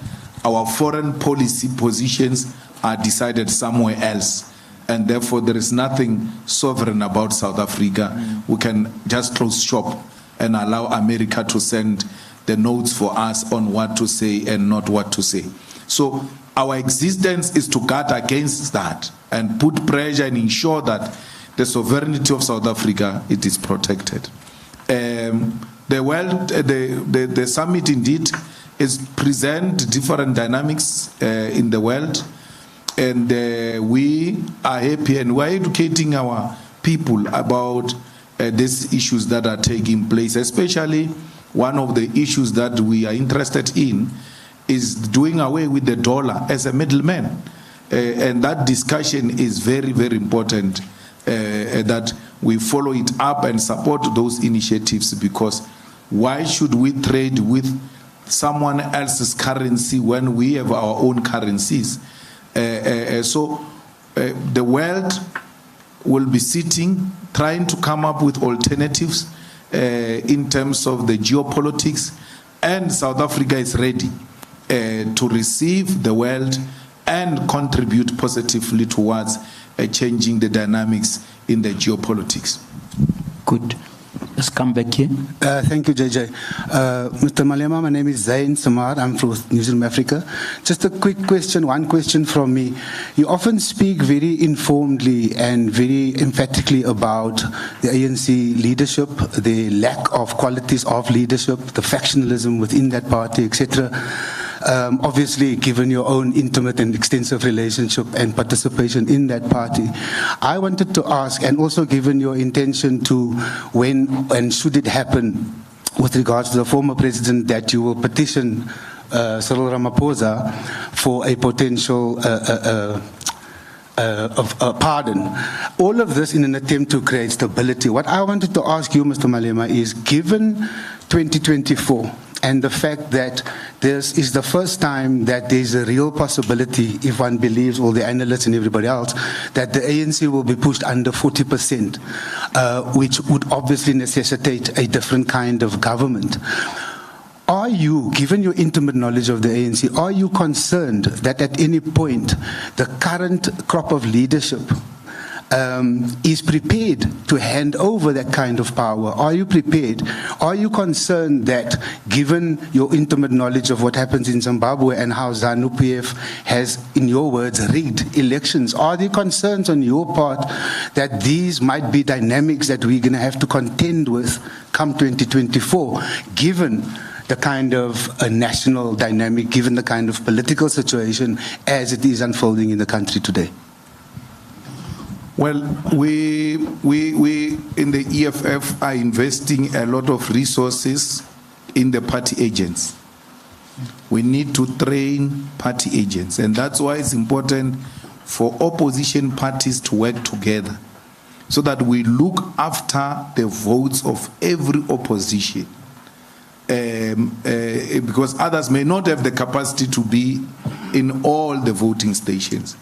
our foreign policy positions are decided somewhere else, and therefore there is nothing sovereign about South Africa. We can just close shop and allow America to send the notes for us on what to say and not what to say. So our existence is to guard against that and put pressure and ensure that the sovereignty of South Africa, it is protected. The summit indeed is present different dynamics in the world, and we are happy and we're educating our people about these issues that are taking place. Especially one of the issues that we are interested in is doing away with the dollar as a middleman, and that discussion is very, very important, that we follow it up and support those initiatives, because why should we trade with someone else's currency when we have our own currencies? So the world will be sitting, trying to come up with alternatives in terms of the geopolitics, and South Africa is ready to receive the world and contribute positively towards changing the dynamics in the geopolitics. Good. Let's come back here. Thank you, JJ. Mr. Malema, my name is Zain Samar. I'm from New Zealand, Africa. Just a quick question, one question from me. You often speak very informedly and very emphatically about the ANC leadership, the lack of qualities of leadership, the factionalism within that party, etc. Obviously, given your own intimate and extensive relationship and participation in that party, I wanted to ask, and also given your intention to, when and should it happen, with regards to the former president, that you will petition Cyril Ramaphosa for a potential pardon. All of this in an attempt to create stability. What I wanted to ask you, Mr. Malema, is given 2024, and the fact that this is the first time that there's a real possibility, if one believes all the analysts and everybody else, that the ANC will be pushed under 40%, which would obviously necessitate a different kind of government. Are you, given your intimate knowledge of the ANC, are you concerned that at any point the current crop of leadership is prepared to hand over that kind of power? Are you prepared? Are you concerned that, given your intimate knowledge of what happens in Zimbabwe and how ZANU-PF has, in your words, rigged elections, are there concerns on your part that these might be dynamics that we're going to have to contend with come 2024, given the kind of a national dynamic, given the kind of political situation as it is unfolding in the country today? Well, we in the EFF are investing a lot of resources in the party agents. We need to train party agents, and that's why it's important for opposition parties to work together, so that we look after the votes of every opposition, because others may not have the capacity to be in all the voting stations.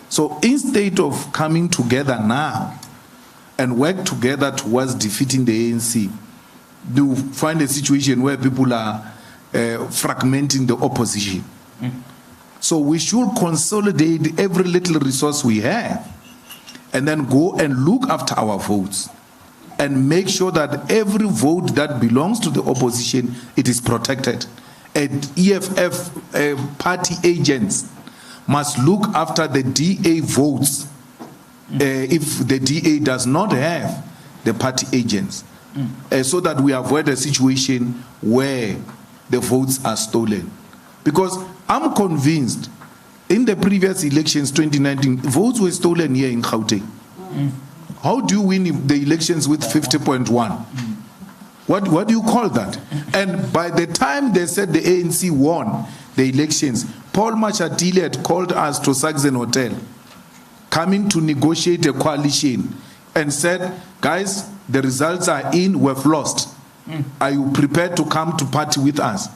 So instead of coming together now and work together towards defeating the ANC, you find a situation where people are fragmenting the opposition. So we should consolidate every little resource we have and then go and look after our votes and make sure that every vote that belongs to the opposition, it is protected. And EFF party agents must look after the DA votes if the DA does not have the party agents, so that we avoid a situation where the votes are stolen. Because I'm convinced in the previous elections, 2019, votes were stolen here in Gauteng. How do you win the elections with 50.1? What do you call that? And by the time they said the ANC won the elections, Paul Machatile had called us to Saxon Hotel, coming to negotiate a coalition, and said, guys, the results are in, we've lost. Are you prepared to come to party with us?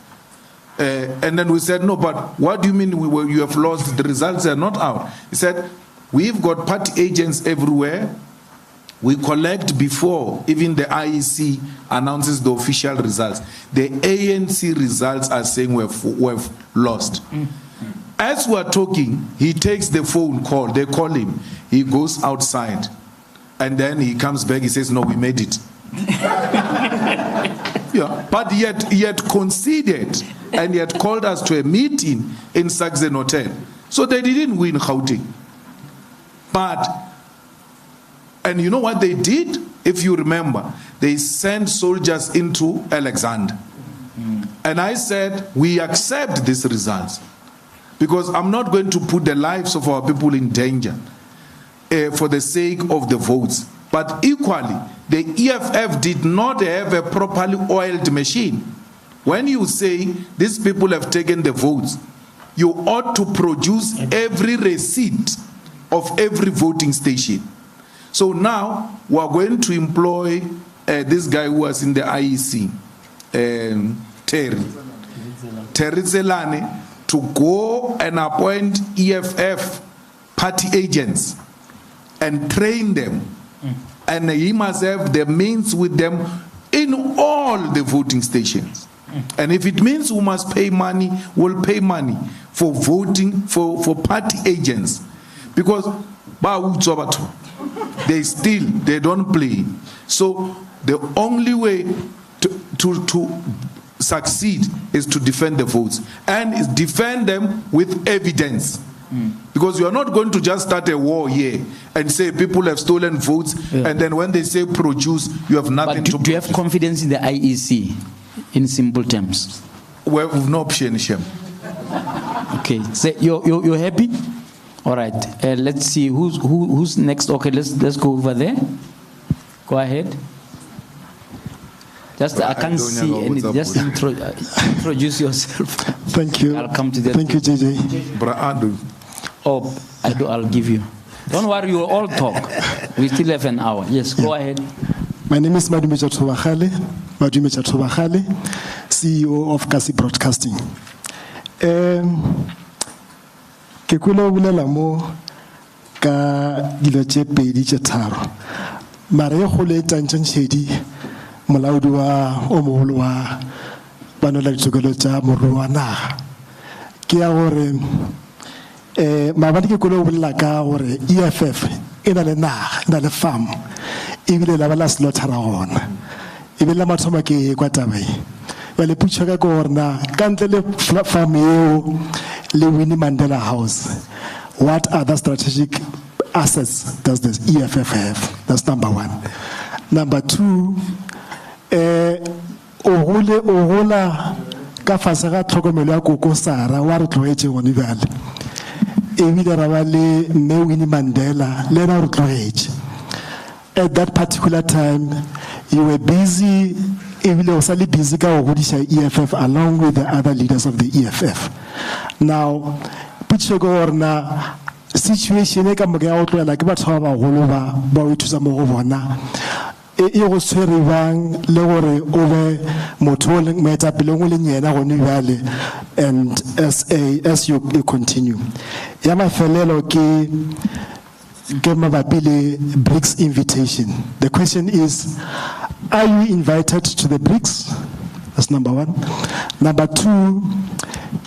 And then we said, no, but what do you mean you have lost? The results are not out. He said, we've got party agents everywhere. We collect before even the IEC announces the official results. The ANC results are saying we've lost. As we're talking, he takes the phone call. They call him. He goes outside. And then he comes back. He says, no, we made it. Yeah, but yet he had conceded and he had called us to a meeting in Saxon Hotel. So they didn't win Gauteng. And you know what they did? If you remember, they sent soldiers into Alexander. And I said, we accept these results because I'm not going to put the lives of our people in danger for the sake of the votes. But equally, the EFF did not have a properly oiled machine. When you say these people have taken the votes, you ought to produce every receipt of every voting station. So now we are going to employ this guy who was in the IEC, Terry Zelane, to go and appoint EFF party agents and train them. And he must have the means with them in all the voting stations. And if it means we must pay money, we'll pay money for voting, for party agents. Because they don't play. So the only way to succeed is to defend the votes. And is defend them with evidence. Because you are not going to just start a war here and say people have stolen votes, and then when they say produce, you have nothing to produce. Do you have confidence in the IEC, in simple terms? Well, we've no option, Shem. Okay, so you're happy? All right, let's see who's next. Okay, let's go over there. Go ahead. Just I can't see anything. Just introduce yourself. Thank you. I'll come to that. Thank you, JJ. Oh, I'll give you. Don't worry, you will all talk. We still have an hour. Yes, go ahead. My name is Madume Chatobachale, CEO of CIC Broadcasting. Ke kula bulela mo ka dilo tše pedi tše tharo. Mare go le tantšantšhedi molaodi wa o mogolo wa banola ditokelo tša morero wa naga. Ke ya gore maabane ke kolo bolela ka gore EFF e na le naga, e na le farm, ebile la ba la slaughter gona, ebile la mathomo ke kwa tabae. Well, putša ka gore na ka ntle le farm eo le Winnie Mandela House, what other strategic assets does the EFF have? That's number one. Number two, o gola ka fase ga tlhokomelo ya koko Sara wa re tlogetse gone bjale. Ebile ra ba le mme Winnie Mandela le ra re tlogetse. At that particular time, you were busy, ebile o sa le busy ka go godisa EFF along with the other leaders of the EFF. Now, putše go gore na situation e ka moka ya go tloela ke batho ba bagolo ba o thusa mo go bona e go tshwere bang le gore o be motho o leng moetapele o le nyena gone bjale, and as you continue. Ya mafelelo ke mabapi le BRICS invitation. The question is, are you invited to the BRICS? That's number one. Number two,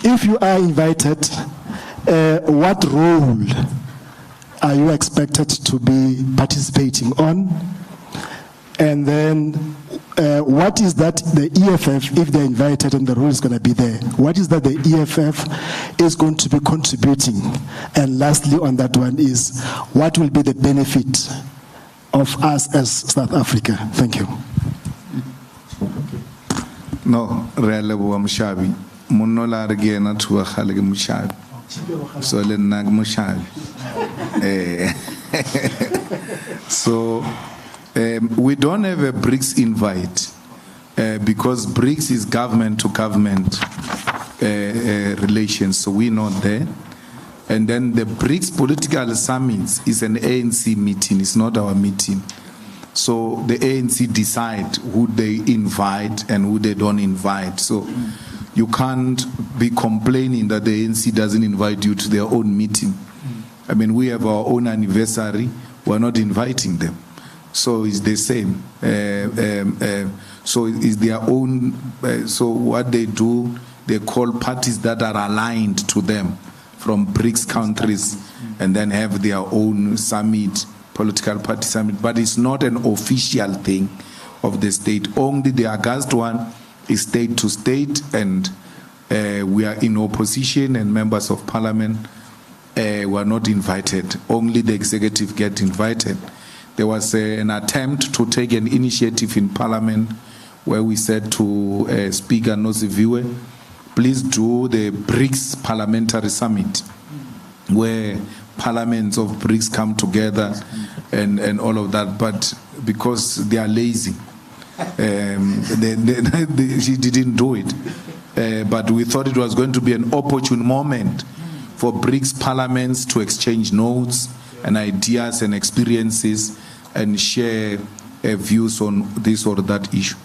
if you are invited, what role are you expected to be participating on? And then what is that the EFF, if they're invited and the role is going to be there, what is that the EFF is going to be contributing? And lastly on that one is, what will be the benefit of us as South Africa? Thank you. No, Relebo Mshabi. Munola Regena to a Halig Mshabi. So le nna ke moshabi. So we don't have a BRICS invite because BRICS is government to government relations, so we're not there. And then the BRICS political summit is an ANC meeting, it's not our meeting. So the ANC decide who they invite and who they don't invite. So you can't be complaining that the ANC doesn't invite you to their own meeting. I mean, we have our own anniversary, we're not inviting them. So it's the same. So it's their own, so what they do, they call parties that are aligned to them from BRICS countries and then have their own summit, political party summit, but it's not an official thing of the state. Only the August one is state to state, and we are in opposition and members of parliament were not invited. Only the executive get invited. There was an attempt to take an initiative in parliament where we said to Speaker Nosiviwe, please do the BRICS Parliamentary Summit, where parliaments of BRICS come together and all of that. But because they are lazy, she didn't do it. But we thought it was going to be an opportune moment for BRICS parliaments to exchange notes and ideas and experiences and share views on this or that issue.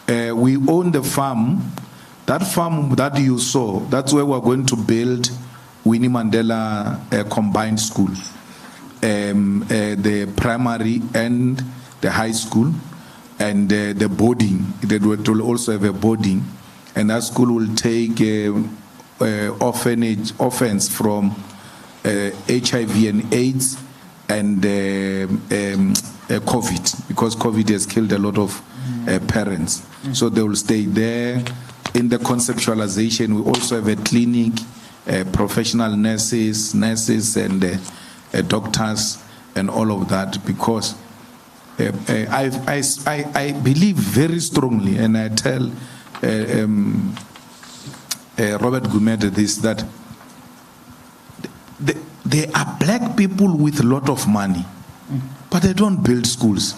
We own the farm. That farm that you saw, that's where we're going to build Winnie Mandela Combined School. The primary and the high school, and the boarding. It will also have a boarding. And that school will take orphans from HIV and AIDS and COVID, because COVID has killed a lot of parents. So they will stay there. In the conceptualization, we also have a clinic, professional nurses and doctors and all of that, because I believe very strongly, and I tell Robert Gumede this, that there are black people with a lot of money, but they don't build schools.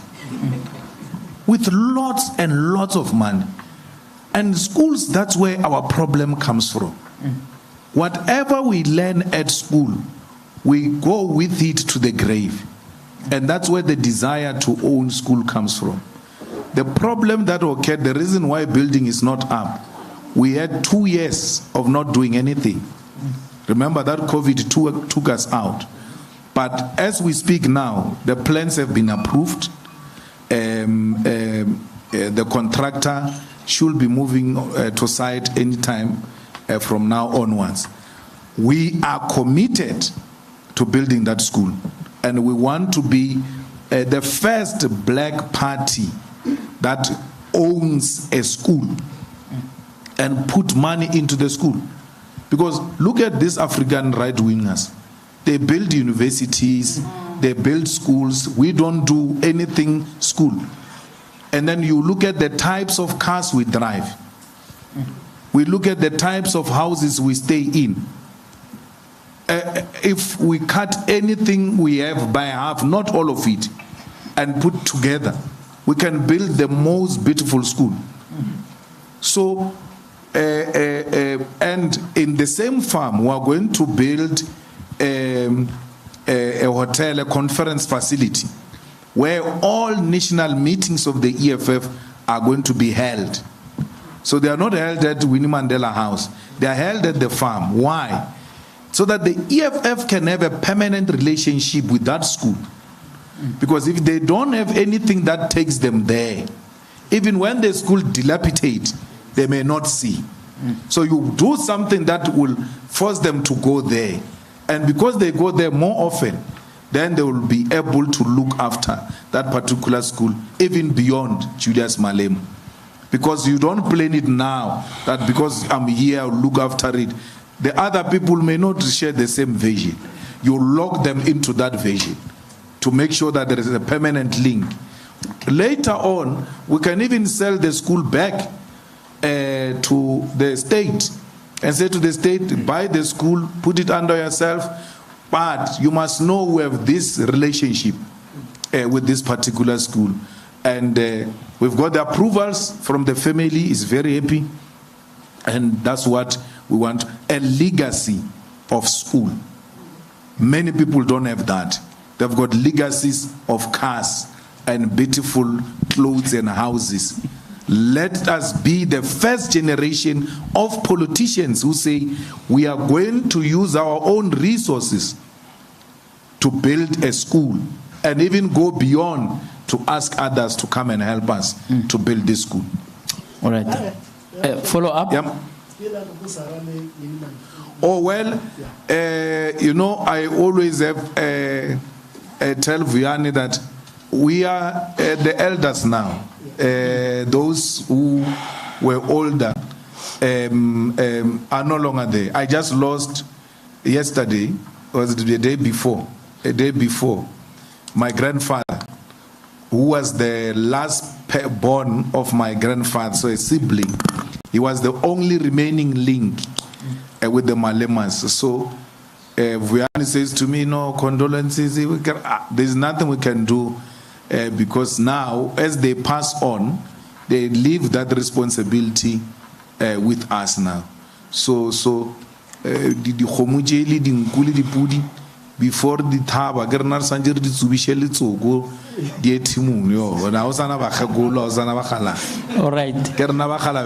With lots and lots of money. And schools, that's where our problem comes from. Whatever we learn at school, we go with it to the grave. And that's where the desire to own school comes from. The problem that occurred, the reason why building is not up, we had 2 years of not doing anything. Remember that COVID took us out. But as we speak now, the plans have been approved. The contractor should be moving to site anytime from now onwards. We are committed to building that school, and we want to be the first black party that owns a school and put money into the school. Because look at these African right-wingers. They build universities, they build schools. We don't do anything school. And then you look at the types of cars we drive. We look at the types of houses we stay in. If we cut anything we have by half, not all of it, and put together, we can build the most beautiful school. So, and in the same farm, we are going to build a hotel, a conference facility, where all national meetings of the EFF are going to be held. So they are not held at Winnie Mandela House. They are held at the farm. Why? So that the EFF can have a permanent relationship with that school. Because if they don't have anything that takes them there, even when the school dilapidate, they may not see. So you do something that will force them to go there. And because they go there more often, then they will be able to look after that particular school, even beyond Julius Malema. Because you don't plan it now, that because I'm here, I'll look after it. The other people may not share the same vision. You lock them into that vision to make sure that there is a permanent link. Later on, we can even sell the school back to the state and say to the state, buy the school, put it under yourself, but you must know we have this relationship with this particular school. And we've got the approvals from the family, is very happy. And that's what we want, a legacy of school. Many people don't have that. They've got legacies of cars and beautiful clothes and houses. Let us be the first generation of politicians who say we are going to use our own resources to build a school and even go beyond to ask others to come and help us to build this school. All right. Follow up? Yeah. Oh, well, you know, I always have tell Vianney that we are the elders now. Those who were older are no longer there. I just lost yesterday, was the day before, my grandfather, who was the last born of my grandfather, so a sibling. He was the only remaining link with the Malemas. So Vianney says to me, no, condolences, there's nothing we can do because now, as they pass on, they leave that responsibility with us now. So the homojeli, the nkuli, the pudi, before the taba, Gernar Sanjir, the Subisheli Togo, the Etimu, yo, and I was an Abakagula, was an Abakala. All right. Kernabakala,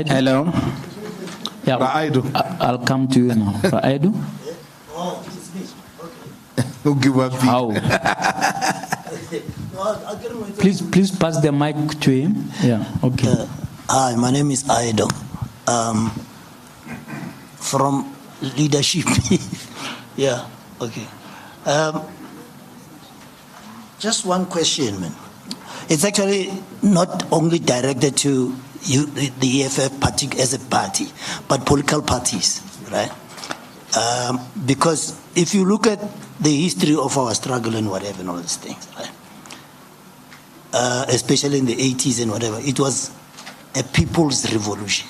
hello. Yeah, I'll come to you now. Aidu? Oh, it's me. Okay. Who give up? How? Please pass the mic to him. Yeah, okay. Hi, my name is Aido. From leadership. Yeah, okay. Just one question, man. It's actually not only directed to you, the EFF party as a party, but political parties, right? Because if you look at the history of our struggle and whatever and all these things, right? Especially in the 80s and whatever, it was a people's revolution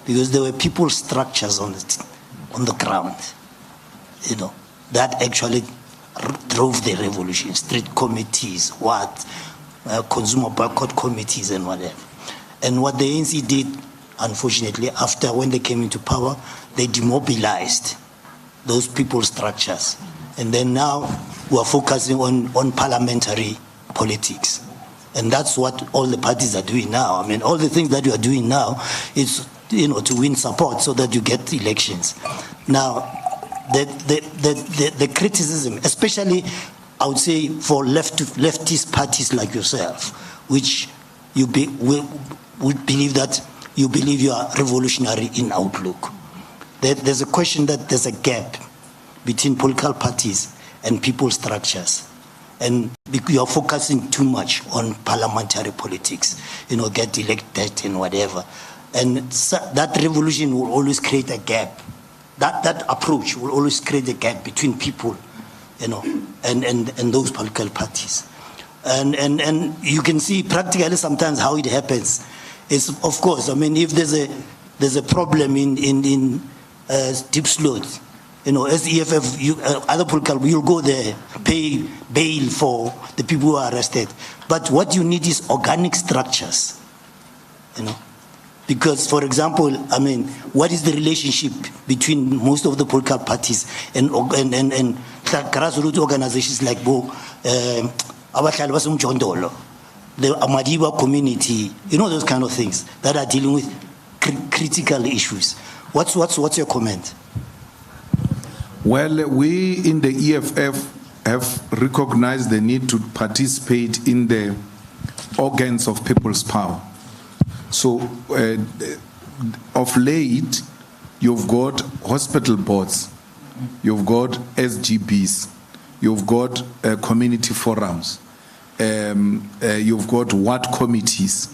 because there were people's structures on the ground, you know, that actually drove the revolution. Street committees, consumer boycott committees and whatever. And what the ANC did, unfortunately, after when they came into power, they demobilized those people's structures. And then now we are focusing on parliamentary politics. And that's what all the parties are doing now. I mean, all the things that you are doing now is, you know, to win support so that you get elections. Now, the criticism, especially, I would say, for leftist parties like yourself, which you would believe that you believe you are revolutionary in outlook. There's a question that there's a gap between political parties and people's structures. And you are focusing too much on parliamentary politics, you know, get elected and whatever. And that revolution will always create a gap. That approach will always create a gap between people, you know, and those political parties. And you can see practically sometimes how it happens. It's, of course, I mean, if there's a problem in Deep Slot, you know, as EFF, other political, you'll go there, pay bail for the people who are arrested. But what you need is organic structures, you know. Because, for example, I mean, what is the relationship between most of the political parties and grassroots organizations like the Amadiba community, you know, those kind of things that are dealing with critical issues. What's your comment? Well, we in the EFF have recognized the need to participate in the organs of people's power. So, of late, you've got hospital boards, you've got SGBs, you've got community forums, you've got ward committees,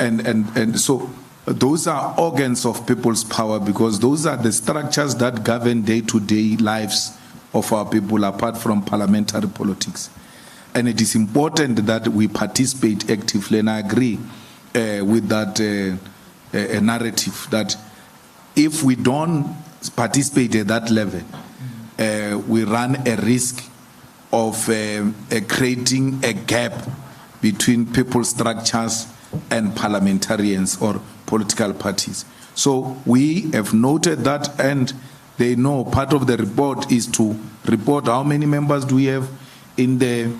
and so those are organs of people's power because those are the structures that govern day-to-day lives of our people apart from parliamentary politics. And it is important that we participate actively, and I agree with that narrative that if we don't participate at that level, we run a risk of creating a gap between people structures and parliamentarians or political parties. So we have noted that, and they know part of the report is to report how many members do we have in the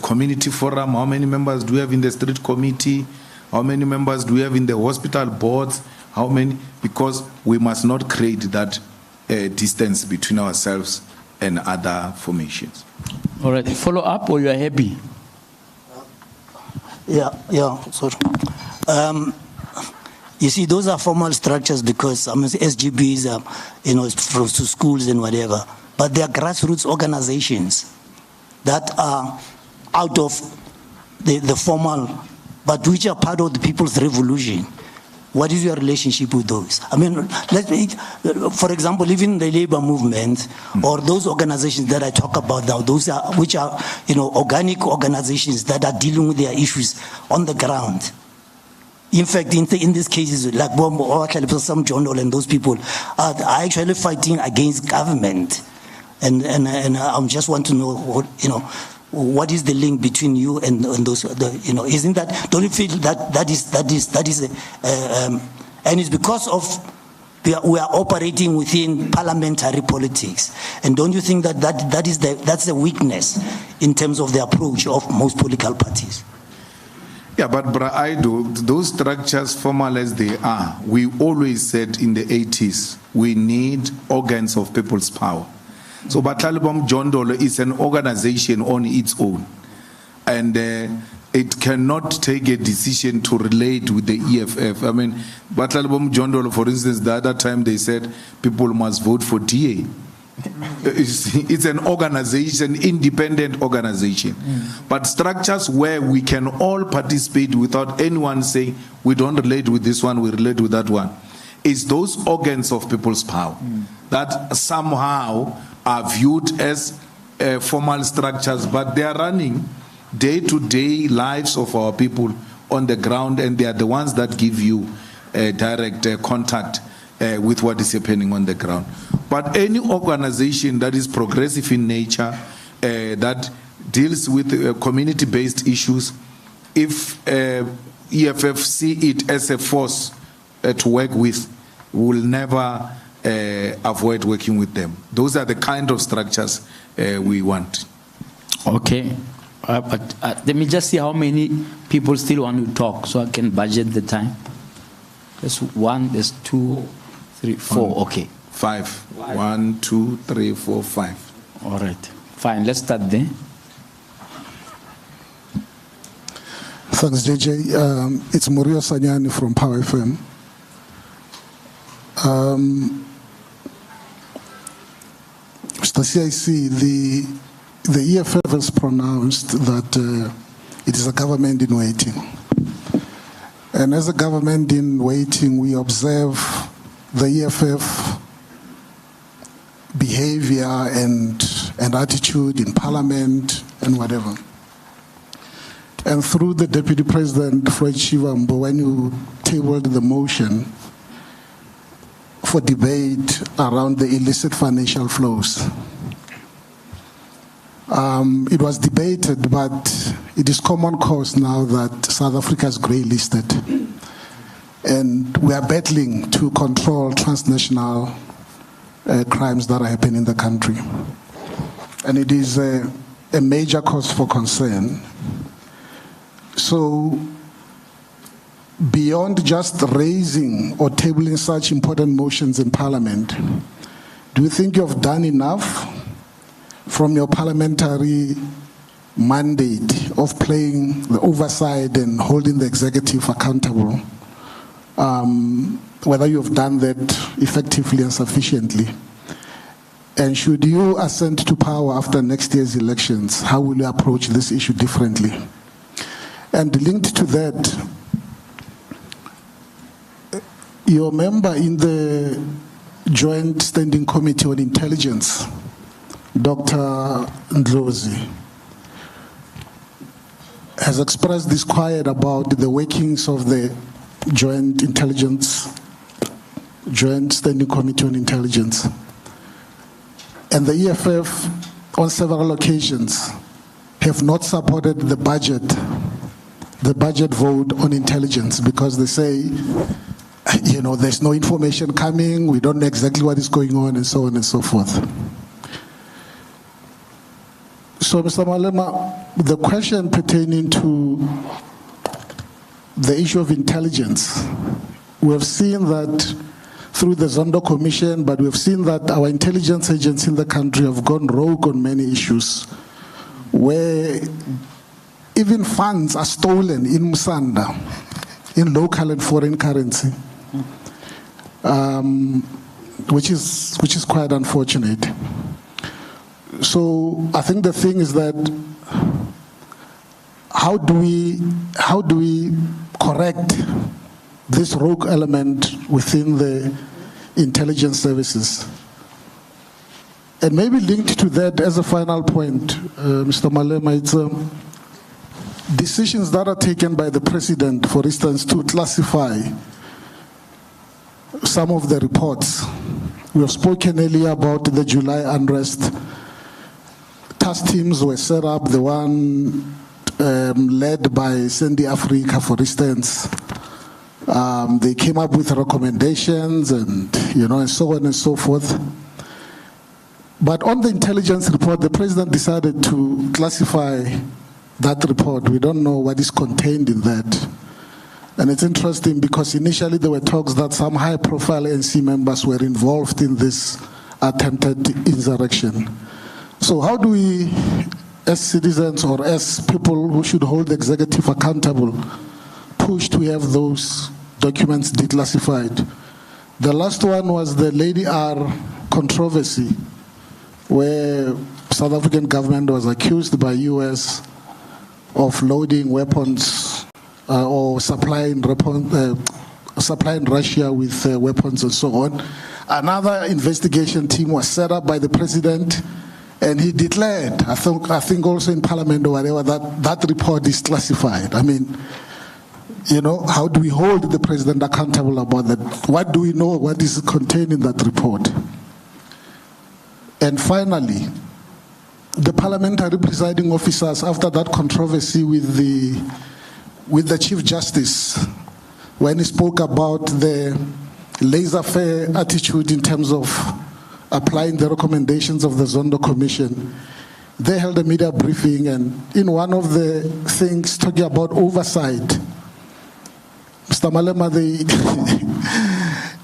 community forum, how many members do we have in the street committee, how many members do we have in the hospital boards, how many, because we must not create that distance between ourselves and other formations. All right, follow up, or you are happy? Sorry. You see, those are formal structures because SGBs are, from to schools and whatever. But they are grassroots organizations that are out of the formal, but which are part of the people's revolution. What is your relationship with those? I mean, for example, even the labor movement or those organizations that I talk about now, those are which are organic organizations that are dealing with their issues on the ground. In fact, in these cases, like some journal and those people are actually fighting against government, and I just want to know what is the link between you and those, isn't that, don't you feel that is and it's because of we are operating within parliamentary politics, and don't you think that's the weakness in terms of the approach of most political parties? Yeah, but those structures, formal as they are, we always said in the 80s, we need organs of people's power. So Batalibom John Dolo is an organization on its own, and it cannot take a decision to relate with the EFF. I mean, Batalibom John Dolo, for instance, the other time they said people must vote for DA. It's an organization, independent organization. But structures where we can all participate without anyone saying we don't relate with this one, we relate with that one, is those organs of people's power that somehow are viewed as formal structures, but they are running day-to-day lives of our people on the ground, and they are the ones that give you direct contact with what is happening on the ground. But any organization that is progressive in nature, that deals with community-based issues, if EFF see it as a force to work with, will never avoid working with them. Those are the kind of structures we want. Okay. But let me just see how many people still want to talk so I can budget the time. There's one, there's two, three, four. Okay. Five. 1, 2, 3, 4, 5. All right. Fine. Let's start there. Thanks, JJ. It's Murio Sanyani from Power FM. Mr. CIC, the EFF has pronounced that it is a government in waiting. And as a government in waiting, we observe the EFF behavior and attitude in parliament and whatever. And through the Deputy President, Fred Shivambo, when you tabled the motion for debate around the illicit financial flows, it was debated, but it is common cause now that South Africa is grey listed. And we are battling to control transnational crimes that are happening in the country. And it is a major cause for concern. So, beyond just raising or tabling such important motions in Parliament, do you think you have done enough from your parliamentary mandate of playing the oversight and holding the executive accountable, whether you have done that effectively and sufficiently? And should you ascend to power after next year's elections, how will you approach this issue differently? And linked to that, your member in the Joint Standing Committee on Intelligence, Dr. Ndlozi, has expressed disquiet about the workings of the Joint Intelligence Joint Standing Committee on Intelligence. And the EFF, on several occasions, have not supported the budget vote on intelligence, because they say, there's no information coming, we don't know exactly what is going on, and so forth. So, Mr. Malema, the question pertaining to the issue of intelligence, we have seen that through the Zondo Commission, but we've seen that our intelligence agents in the country have gone rogue on many issues, where even funds are stolen in Musanda, in local and foreign currency, which is quite unfortunate. So I think the thing is that how do we correct this rogue element within the intelligence services? And maybe linked to that as a final point, Mr. Malema, it's decisions that are taken by the president, for instance, to classify some of the reports. We have spoken earlier about the July unrest. Task teams were set up, the one led by Sandy Africa, for instance. They came up with recommendations and so on and so forth. But on the intelligence report, the president decided to classify that report. We don't know what is contained in that. And it's interesting because initially there were talks that some high-profile NC members were involved in this attempted insurrection. So how do we, as citizens or as people who should hold the executive accountable, push to have those documents declassified? The last one was the Lady R controversy, where South African government was accused by US of loading weapons or supplying Russia with weapons and so on. Another investigation team was set up by the president, and he declared, I think also in Parliament or whatever, that report is classified. I mean, how do we hold the president accountable about that? What do we know? What is contained in that report? And finally, the parliamentary presiding officers, after that controversy with the Chief Justice, when he spoke about the laissez-faire attitude in terms of applying the recommendations of the Zondo Commission, they held a media briefing, and in one of the things talking about oversight, Mr. Malema,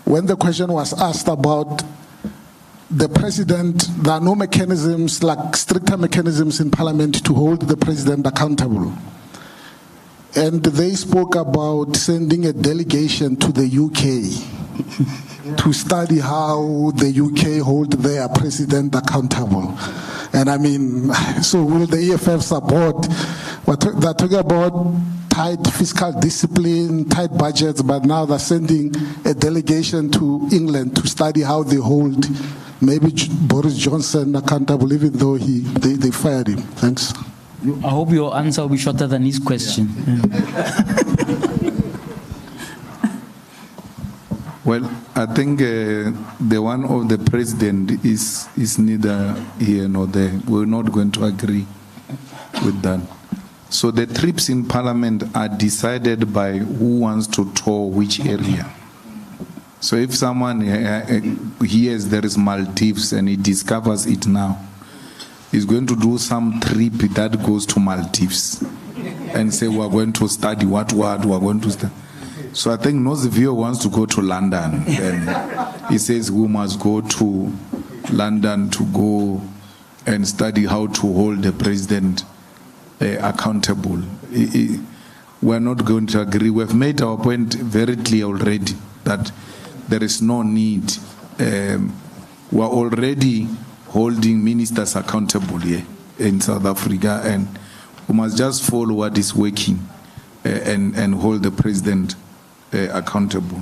when the question was asked about the president, there are no mechanisms, like stricter mechanisms in Parliament to hold the president accountable. And they spoke about sending a delegation to the UK to study how the UK hold their president accountable. And I mean, so will the EFF support? They're talking about tight fiscal discipline, tight budgets, but now they're sending a delegation to England to study how they hold maybe Boris Johnson accountable, even though they fired him. Thanks. I hope your answer will be shorter than his question. Well, I think the one of the president is neither here nor there. We're not going to agree with that. So the trips in Parliament are decided by who wants to tour which area. So if someone hears there is Maldives and he discovers it now, he's going to do some trip that goes to Maldives and say we're going to study what we're going to study. So I think Nozivio wants to go to London, and he says we must go to London to go and study how to hold the president accountable. We're not going to agree. We've made our point very clear already that there is no need. We're already holding ministers accountable here in South Africa, and we must just follow what is working and hold the president accountable.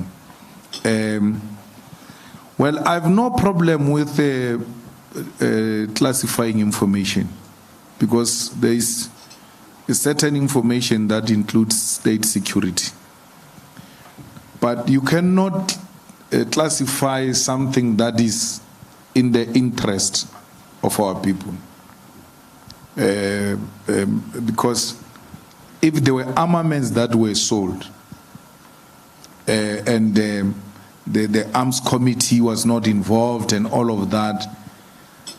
Well, I have no problem with classifying information, because there is a certain information that includes state security. But you cannot classify something that is in the interest of our people. Because if there were armaments that were sold and the arms committee was not involved and all of that,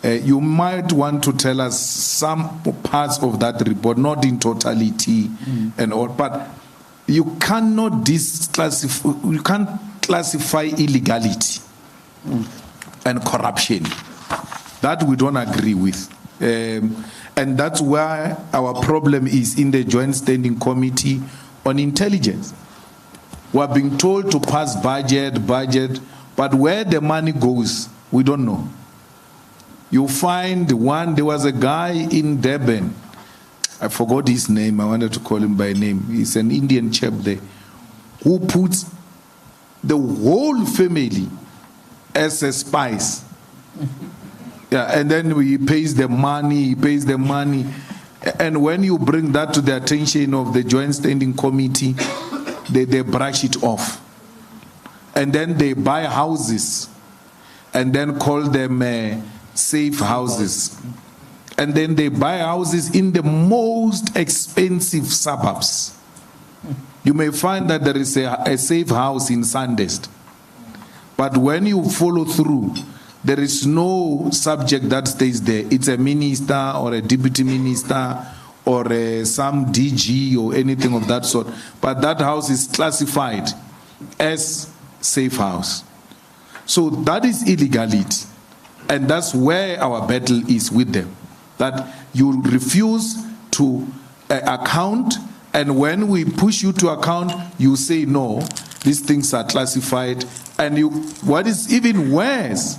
you might want to tell us some parts of that report, not in totality and all, but you cannot you can't classify illegality and corruption. That we don't agree with. And that's why our problem is in the Joint Standing Committee on Intelligence. We're being told to pass budget, but where the money goes, we don't know. You find there was a guy in Durban, I forgot his name, I wanted to call him by name. He's an Indian chap there, who puts the whole family as a spice. Yeah, and then he pays the money, And when you bring that to the attention of the Joint Standing Committee, they brush it off. And then they buy houses and then call them safe houses. And then they buy houses in the most expensive suburbs. You may find that there is a safe house in Sandest. But when you follow through, there is no subject that stays there. It's a minister or a deputy minister or some DG or anything of that sort. But that house is classified as safe house. So that is illegality. And that's where our battle is with them. That you refuse to account, and when we push you to account, you say no, these things are classified. And what is even worse,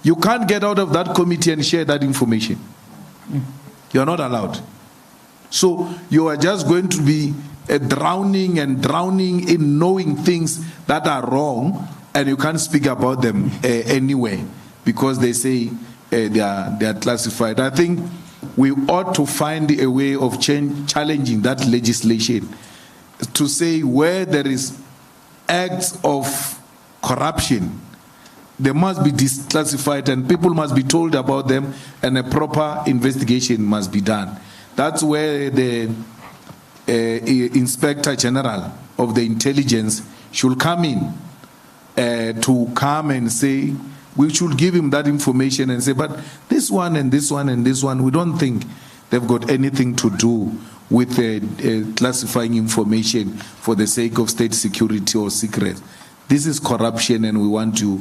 you can't get out of that committee and share that information. You're not allowed. So you are just going to be drowning in knowing things that are wrong, and you can't speak about them anyway because they say they are classified. I think we ought to find a way of challenging that legislation to say where there is acts of corruption, they must be declassified and people must be told about them, and a proper investigation must be done. That's where the Inspector General of the Intelligence should come in to come and say, we should give him that information and say, but this one and this one and this one, we don't think they've got anything to do with classifying information for the sake of state security or secret. This is corruption and we want to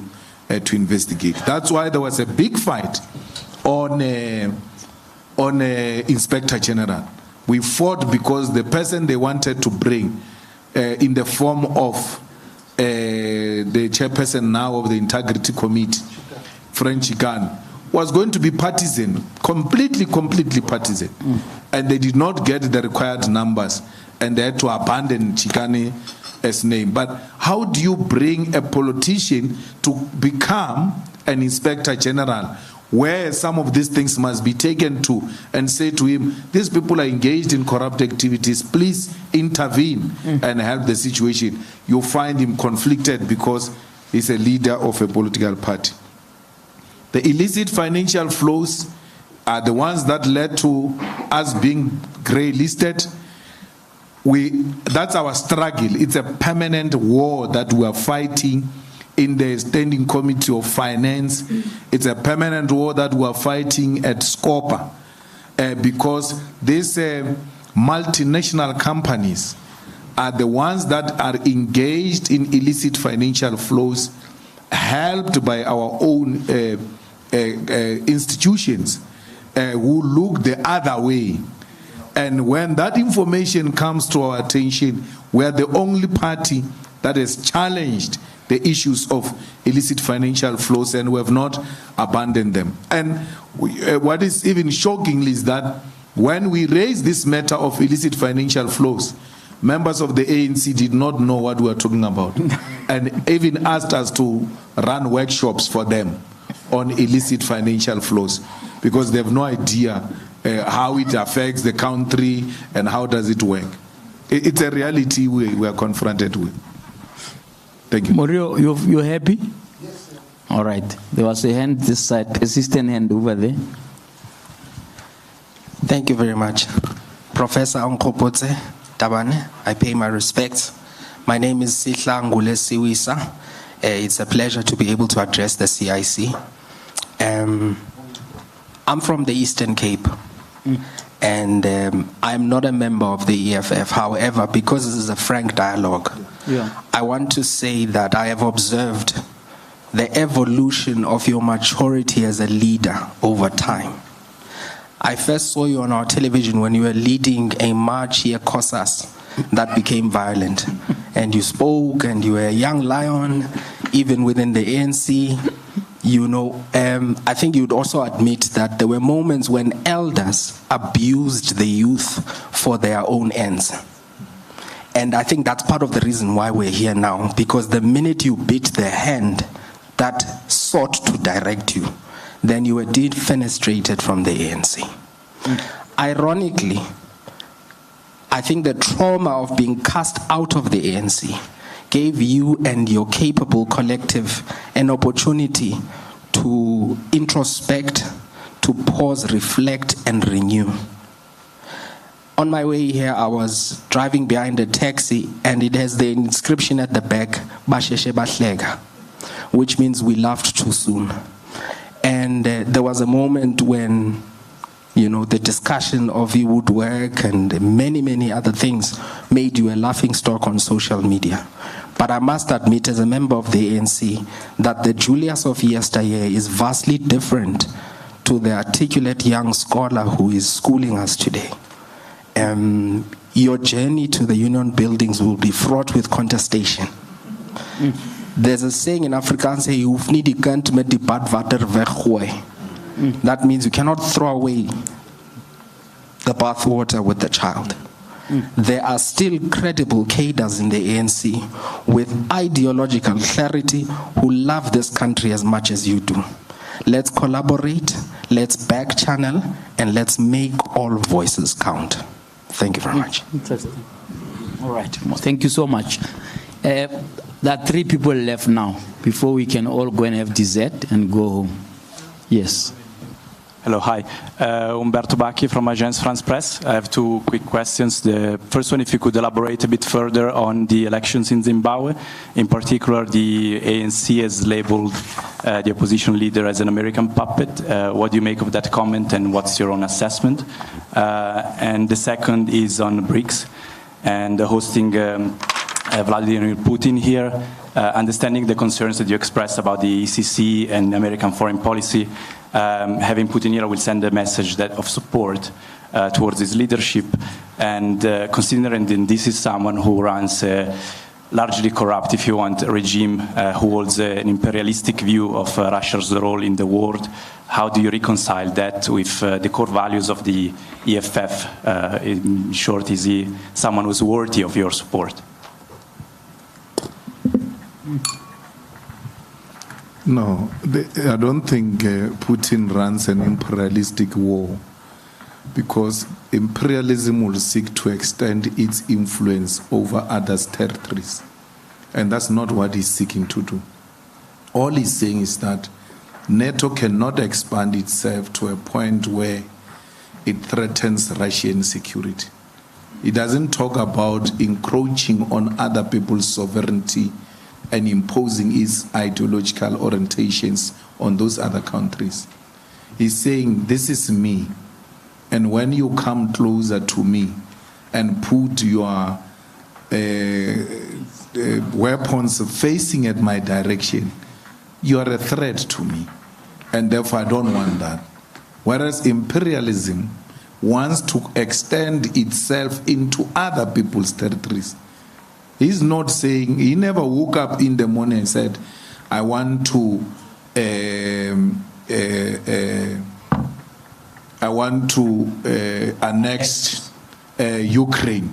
investigate. That's why there was a big fight on Inspector General. We fought because the person they wanted to bring in the form of the chairperson now of the Integrity Committee, French Gun, was going to be partisan, completely partisan. And they did not get the required numbers and they had to abandon Chikane as name. But how do you bring a politician to become an Inspector General where some of these things must be taken to and say to him, these people are engaged in corrupt activities, please intervene and help the situation. You find him conflicted because he's a leader of a political party. The illicit financial flows are the ones that led to us being grey listed. That's our struggle. It's a permanent war that we are fighting in the Standing Committee of Finance. It's a permanent war that we are fighting at Scopa because these multinational companies are the ones that are engaged in illicit financial flows, helped by our own institutions who look the other way. And when that information comes to our attention, we are the only party that has challenged the issues of illicit financial flows, and we have not abandoned them. And what is even shocking is that when we raised this matter of illicit financial flows, members of the ANC did not know what we were talking about and even asked us to run workshops for them on illicit financial flows because they have no idea how it affects the country and how does it work. It's a reality we are confronted with. Thank you. Morio, you're happy? Yes, sir. All right. There was a hand this side, persistent hand over there. Thank you very much. Professor Onkopotse Tabane, I pay my respects. My name is Sihla Ngulesiwisa. It's a pleasure to be able to address the CIC. I'm from the Eastern Cape, and I'm not a member of the EFF. However, because this is a frank dialogue, I want to say that I have observed the evolution of your maturity as a leader over time. I first saw you on our television when you were leading a march here, COSAS, that became violent. And you spoke, and you were a young lion, even within the ANC. You know, I think you'd also admit that there were moments when elders abused the youth for their own ends. And I think that's part of the reason why we're here now, because the minute you bit the hand that sought to direct you, then you were defenestrated from the ANC. Ironically, I think the trauma of being cast out of the ANC gave you and your capable collective an opportunity to introspect, to pause, reflect, and renew. On my way here, I was driving behind a taxi, and it has the inscription at the back, Basheshe Bashlega, which means we laughed too soon. And there was a moment when, you know, the discussion of your woodwork and many, many other things made you a laughingstock on social media. But I must admit, as a member of the ANC, that the Julius of yesteryear is vastly different to the articulate young scholar who is schooling us today. Your journey to the union buildings will be fraught with contestation. There's a saying in Afrikaans, that means you cannot throw away the bathwater with the child. There are still credible cadres in the ANC with ideological clarity who love this country as much as you do. Let's collaborate, let's back channel, and let's make all voices count. Thank you very much. All right. Thank you so much. There are 3 people left now before we can all go and have dessert and go home. Yes. Hello, hi. Umberto Bacchi from Agence France Presse. I have 2 quick questions. The first one, if you could elaborate a bit further on the elections in Zimbabwe. In particular, the ANC has labeled the opposition leader as an American puppet. What do you make of that comment, and what's your own assessment? And the second is on BRICS and hosting Vladimir Putin here. Understanding the concerns that you expressed about the ECC and American foreign policy, having Putin here will send a message of support towards his leadership, and considering that this is someone who runs a largely corrupt, if you want, regime who holds an imperialistic view of Russia's role in the world, how do you reconcile that with the core values of the EFF? In short, is he someone who's worthy of your support? No, I don't think Putin runs an imperialistic war, because imperialism will seek to extend its influence over others' territories. And that's not what he's seeking to do. All he's saying is that NATO cannot expand itself to a point where it threatens Russian security. He doesn't talk about encroaching on other people's sovereignty and imposing his ideological orientations on those other countries. He's saying, this is me, and when you come closer to me and put your weapons facing at my direction, you are a threat to me, and therefore I don't want that. Whereas imperialism wants to extend itself into other people's territories. He's not saying, he never woke up in the morning and said, I want to annex Ukraine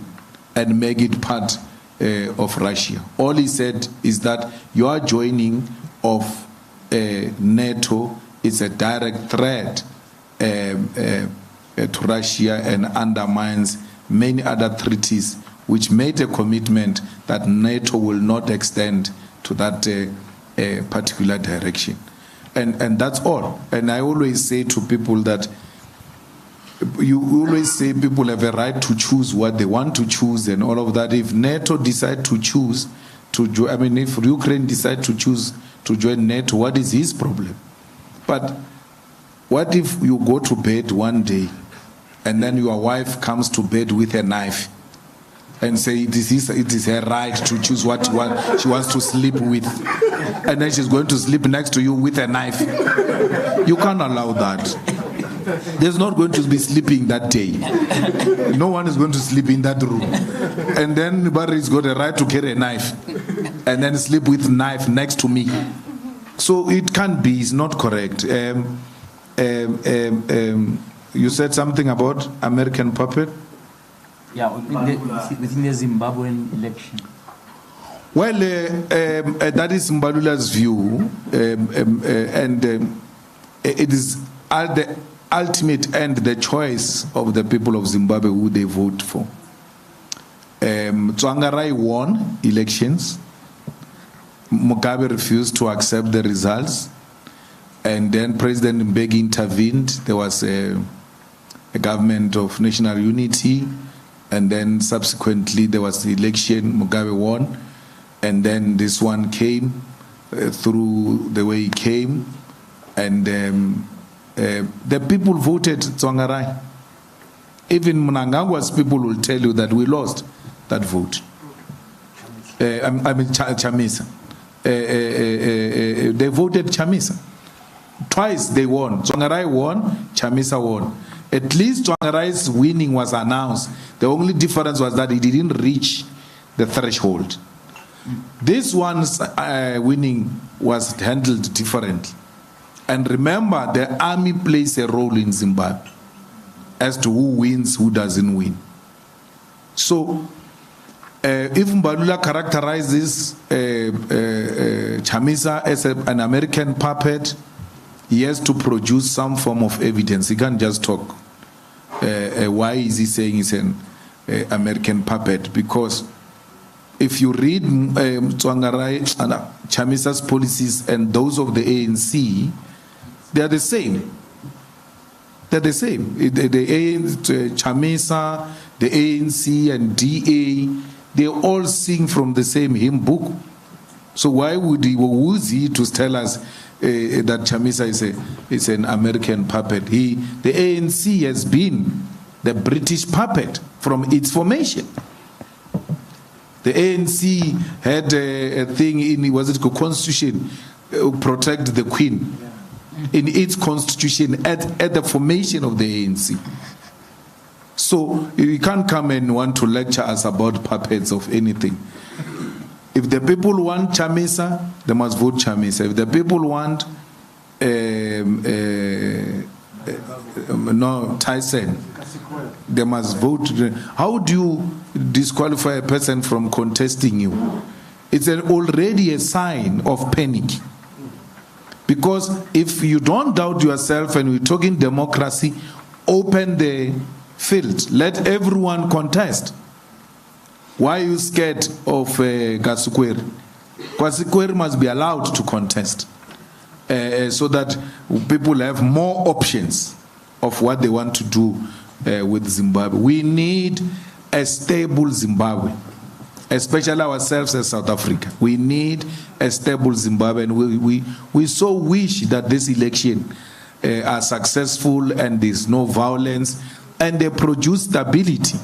and make it part of Russia. All he said is that your joining of NATO is a direct threat to Russia and undermines many other treaties which made a commitment that NATO will not extend to that particular direction. And that's all. And I always say to people that you always say people have a right to choose what they want to choose and all of that. If NATO decide to choose to join, I mean, if Ukraine decide to choose to join NATO, what is his problem? But what if you go to bed one day and then your wife comes to bed with a knife and say it is her right to choose what she wants to sleep with, and then she's going to sleep next to you with a knife? You can't allow that. There's not going to be sleeping that day. No one is going to sleep in that room. And then Barry's got a right to carry a knife and then sleep with a knife next to me. So it can't be, it's not correct. You said something about American puppet? Yeah, within the Zimbabwean election. Well, that is Mbalula's view, and it is at the ultimate end the choice of the people of Zimbabwe who they vote for. Tsvangirai won elections. Mugabe refused to accept the results, and then President Mbeki intervened. There was a government of national unity, and then subsequently there was the election. Mugabe won, and then this one came through the way he came, and the people voted Tsvangirai. Even Mnangagwa's people will tell you that we lost that vote. I mean Chamisa. They voted Chamisa. Twice they won. Tsvangirai won, Chamisa won. At least Tsvangirai's winning was announced. The only difference was that he didn't reach the threshold. This one's winning was handled differently. And remember, the army plays a role in Zimbabwe as to who wins, who doesn't win. So, if Mbalula characterizes Chamisa as an American puppet, he has to produce some form of evidence. He can't just talk. Why is he saying he's an American puppet? Because if you read Tsvangirai and Chamisa's policies and those of the ANC, they are the same. They're the same. Chamisa, the ANC, and DA, they all sing from the same hymn book. So why would he, who is he to tell us that Chamisa is an American puppet? The ANC has been the British puppet from its formation. The ANC had a thing in, was it constitution, protect the Queen, in its constitution at the formation of the ANC. So you can't come and want to lecture us about puppets of anything. If the people want Chamisa, they must vote Chamisa. If the people want Tyson, they must vote. How do you disqualify a person from contesting you? It's already a sign of panic. Because if you don't doubt yourself and we're talking democracy, open the field. Let everyone contest. Why are you scared of Kasukweri? Kasukweri must be allowed to contest so that people have more options of what they want to do with Zimbabwe. We need a stable Zimbabwe, especially ourselves as South Africa. We need a stable Zimbabwe, and we so wish that this election are successful and there's no violence and they produce stability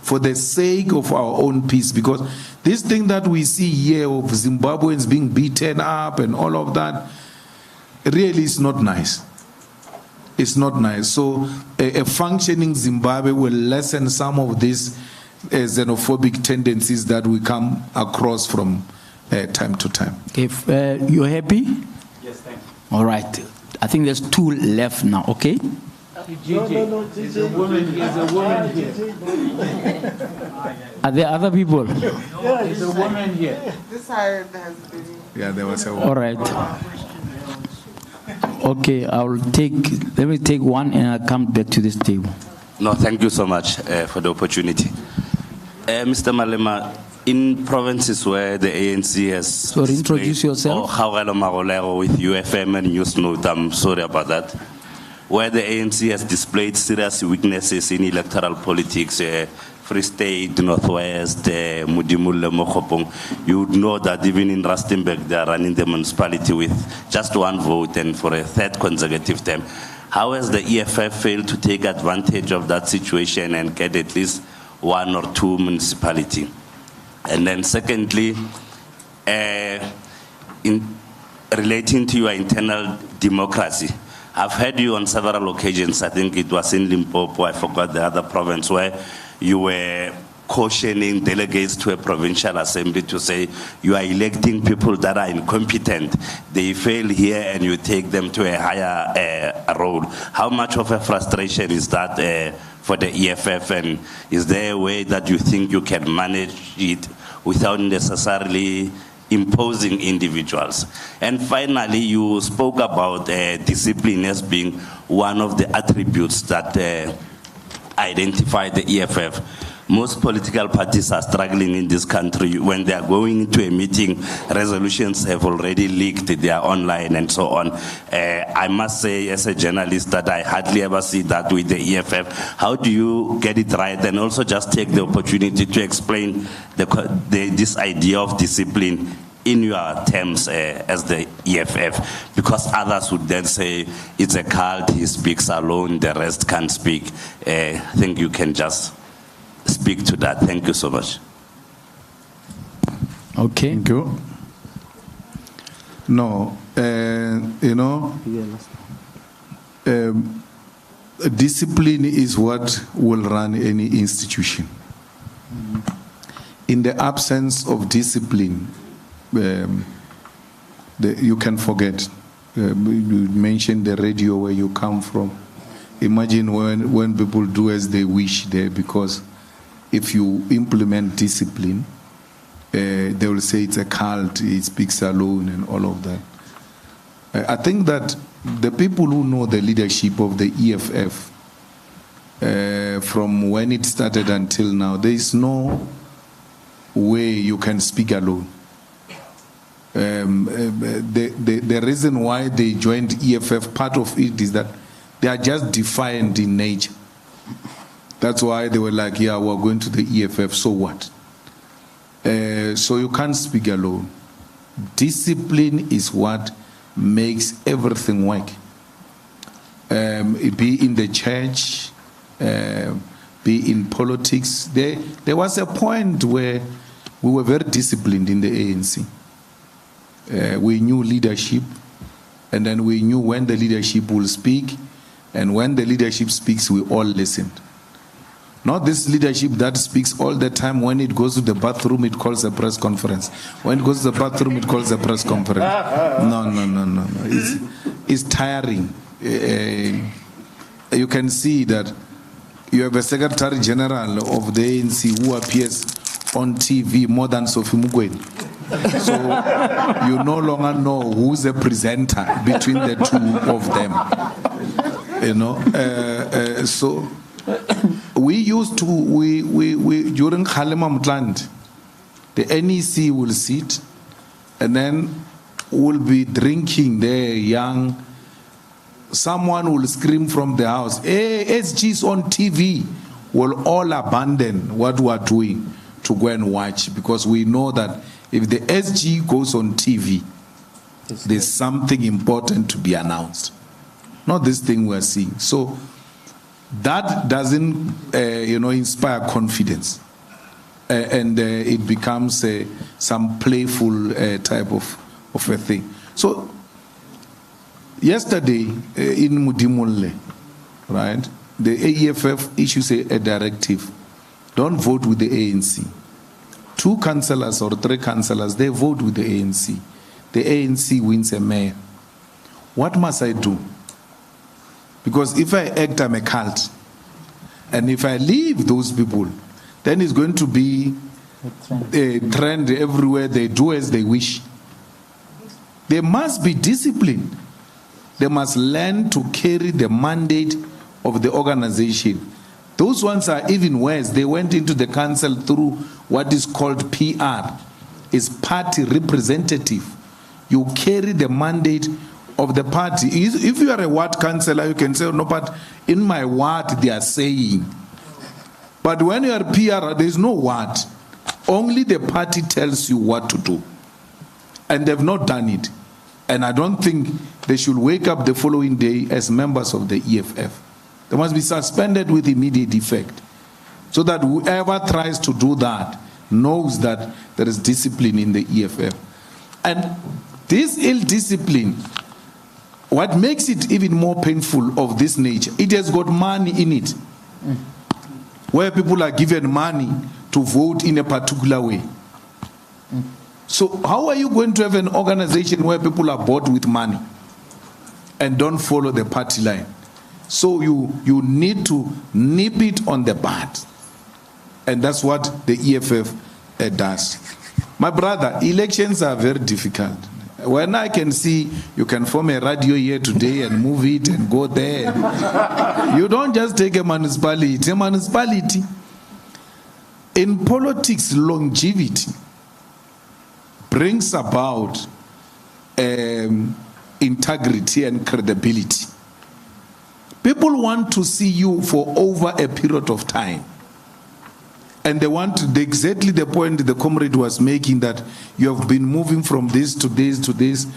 for the sake of our own peace. Because this thing that we see here of Zimbabweans being beaten up and all of that really is not nice. It's not nice. So a functioning Zimbabwe will lessen some of these xenophobic tendencies that we come across from time to time. If you're happy? Yes, thank you. All right. I think there's 2 left now, okay? No, there's a woman here. Are there other people? No, there's a woman here. This side has been. Yeah, there was a All right. Okay, let me take one and I'll come back to this table. No, thank you so much for the opportunity. Mr. Malema, in provinces where the ANC has... Sorry, introduce yourself. With UFM and Newsnote, I'm sorry about that. Where the ANC has displayed serious weaknesses in electoral politics, Free State, Northwest, Mudimulle, Mokopong, you would know that even in Rustenburg, they are running the municipality with just one vote and for a third consecutive term. How has the EFF failed to take advantage of that situation and get at least one or two municipalities? And then secondly, in relating to your internal democracy, I've heard you on several occasions, I think it was in Limpopo, I forgot the other province, where you were cautioning delegates to a provincial assembly to say you are electing people that are incompetent. They fail here and you take them to a higher role. How much of a frustration is that for the EFF, and is there a way that you think you can manage it without necessarily imposing individuals? And finally, you spoke about discipline as being one of the attributes that identify the EFF. Most political parties are struggling in this country. When they are going into a meeting, resolutions have already leaked, they are online and so on. I must say, as a journalist, that I hardly ever see that with the EFF. How do you get it right? And also just take the opportunity to explain this idea of discipline in your terms as the EFF, because others would then say it's a cult, he speaks alone, the rest can't speak. I think you can just speak to that. Thank you so much. Okay. Thank you. No, you know, discipline is what will run any institution. In the absence of discipline, you can forget. You mentioned the radio where you come from. Imagine when people do as they wish there, because if you implement discipline, they will say it's a cult, it speaks alone and all of that. I think that the people who know the leadership of the EFF, from when it started until now, there is no way you can speak alone. The reason why they joined EFF, part of it is that they are just defiant in nature. That's why they were like, yeah, we're going to the EFF, so what? So you can't speak alone. Discipline is what makes everything work. Be in the church, be in politics. There was a point where we were very disciplined in the ANC. We knew leadership, and then we knew when the leadership will speak, and when the leadership speaks, we all listened. Not this leadership that speaks all the time. When it goes to the bathroom, it calls a press conference. When it goes to the bathroom, it calls a press conference. No. It's tiring. You can see that you have a Secretary General of the ANC who appears on TV more than Sophie Mugweni. So you no longer know who's the presenter between the two of them. You know, so we used to during Malema Mtland, the NEC will sit and then we'll be drinking there young. Someone will scream from the house, hey, SG's on TV. We'll all abandon what we are doing to go and watch, because we know that if the SG goes on TV, there's something important to be announced. Not this thing we're seeing. So that doesn't, inspire confidence, and it becomes some playful type of a thing. So yesterday in Mudimulle, right, the AEFF issues a directive: don't vote with the ANC. 2 councillors or 3 councillors, they vote with the ANC. The ANC wins a mayor. What must I do? Because if I act, I'm a cult. And if I leave those people, then it's going to be a trend everywhere. They do as they wish. They must be disciplined. They must learn to carry the mandate of the organization. Those ones are even worse. They went into the council through what is called PR, is party representative. You carry the mandate of the party. If you are a ward councillor, you can say, no, but in my ward they are saying. But when you are PR, there is no ward. Only the party tells you what to do. And they've not done it. And I don't think they should wake up the following day as members of the EFF. They must be suspended with immediate effect, so that whoever tries to do that knows that there is discipline in the EFF. And this ill discipline, what makes it even more painful of this nature, it has got money in it, where people are given money to vote in a particular way. So how are you going to have an organization where people are bought with money and don't follow the party line? So you need to nip it on the bud. And that's what the EFF does. My brother, elections are very difficult. When I can see you can form a radio here today and move it and go there. You don't just take a municipality. It's a municipality. In politics, longevity brings about integrity and credibility. People want to see you for over a period of time. And they want exactly the point the comrade was making, that you have been moving from this to this to this.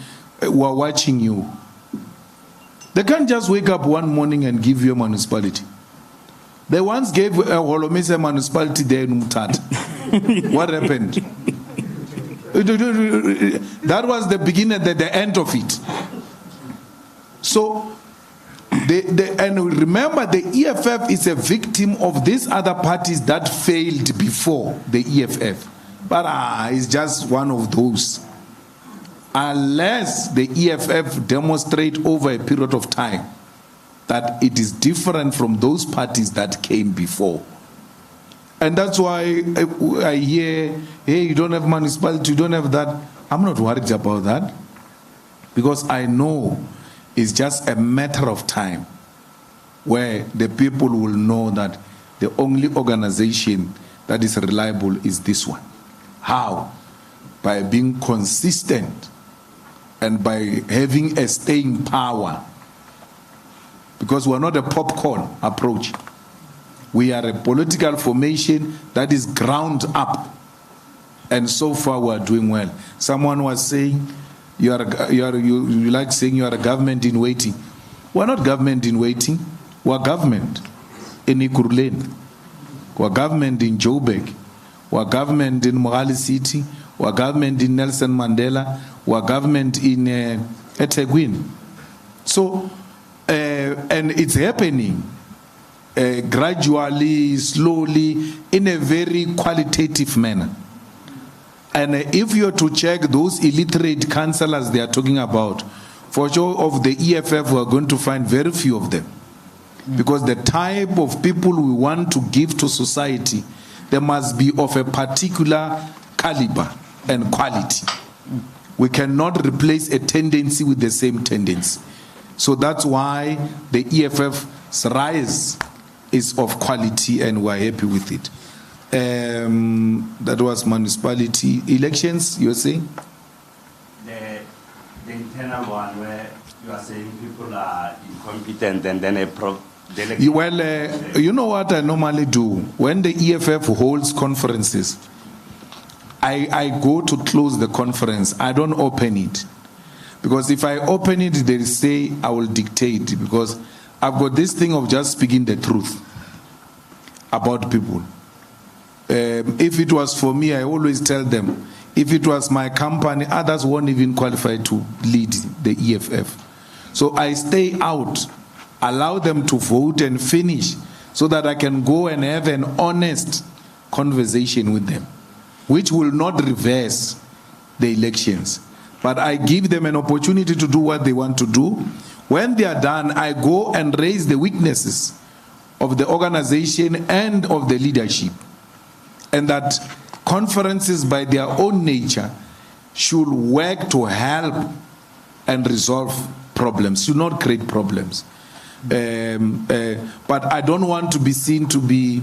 We're watching you. They can't just wake up one morning and give you a municipality. They once gave a Holomisa municipality there in Umtata. What happened? That was the beginning and the end of it. So, and remember, the EFF is a victim of these other parties that failed before the EFF. But it's just one of those. Unless the EFF demonstrate over a period of time that it is different from those parties that came before. And that's why I hear, hey, you don't have municipality, you don't have that. I'm not worried about that, because I know it's just a matter of time where the people will know that the only organization that is reliable is this one. How? By being consistent and by having a staying power. Because we're not a popcorn approach. We are a political formation that is ground up. And so far we are doing well. Someone was saying, you like saying you are a government in waiting. We're not government in waiting. We're government in Ikuruleni. We're government in Joburg. We're government in Mogale City. We're government in Nelson Mandela. We're government in eThekwini. So, and it's happening gradually, slowly, in a very qualitative manner. And if you're to check those illiterate councillors they are talking about, for sure of the EFF, we're going to find very few of them. Because the type of people we want to give to society, they must be of a particular caliber and quality. We cannot replace a tendency with the same tendency. So that's why the EFF's rise is of quality, and we're happy with it. That was municipality elections, you were saying? The internal one where you are saying people are incompetent and then well, you know what I normally do? When the EFF holds conferences, I go to close the conference. I don't open it. Because if I open it, they say I will dictate, because I've got this thing of just speaking the truth about people. If it was for me, I always tell them, if it was my company, others won't even qualify to lead the EFF. So I stay out, allow them to vote and finish, so that I can go and have an honest conversation with them, which will not reverse the elections. But I give them an opportunity to do what they want to do. When they are done, I go and raise the weaknesses of the organization and of the leadership. And that conferences by their own nature should work to help and resolve problems, should not create problems. But I don't want to be seen to be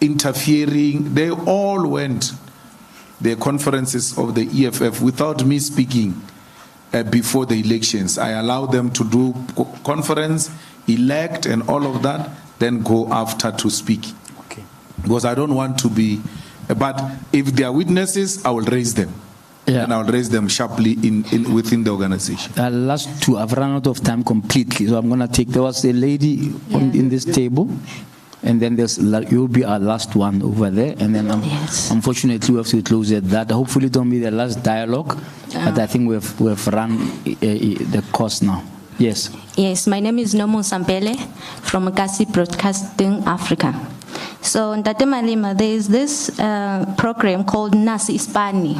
interfering. They all went the conferences of the EFF without me speaking before the elections. I allowed them to do conference, elect, and all of that, then go after to speak. Okay. Because I don't want to be, but if they are witnesses, I will raise them. Yeah. And I'll raise them sharply within the organization. Last two, I've run out of time completely, so I'm going to take, there was a lady in this table, and then you'll be our last one over there, and then unfortunately we have to close at that. Hopefully it won't be the last dialogue, but I think we've run the course now. Yes. Yes, my name is Nomo Sampele from Kasi Broadcasting Africa. So in Tate Malema, there is this program called Nasi Ispani.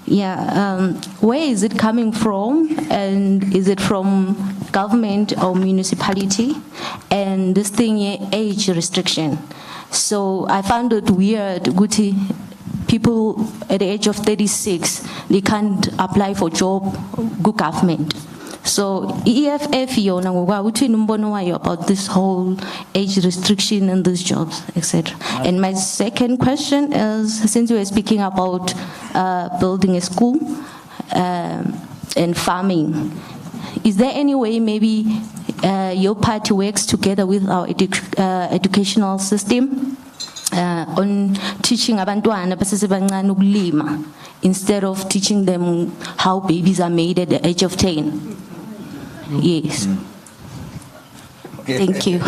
Yeah, where is it coming from, and is it from government or municipality? And this thing, age restriction. So I found it weird, Guti, people at the age of 36, they can't apply for job, good government. So EFF about this whole age restriction and these jobs, etc. And my second question is, since we were speaking about building a school and farming, is there any way maybe your party works together with our educational system on teaching abantwana basesebancane ukulima instead of teaching them how babies are made at the age of 10? Yes. Thank you.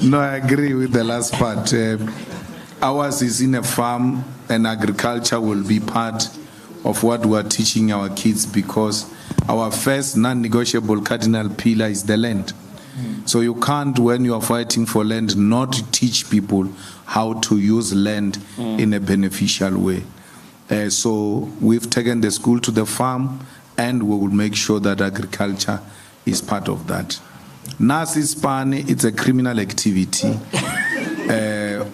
No, I agree with the last part. Ours is in a farm, and agriculture will be part of what we are teaching our kids, because our first non-negotiable cardinal pillar is the land. So you can't, when you are fighting for land, not teach people how to use land in a beneficial way. So we've taken the school to the farm, and we will make sure that agriculture is part of that. Nasi Spani, it's a criminal activity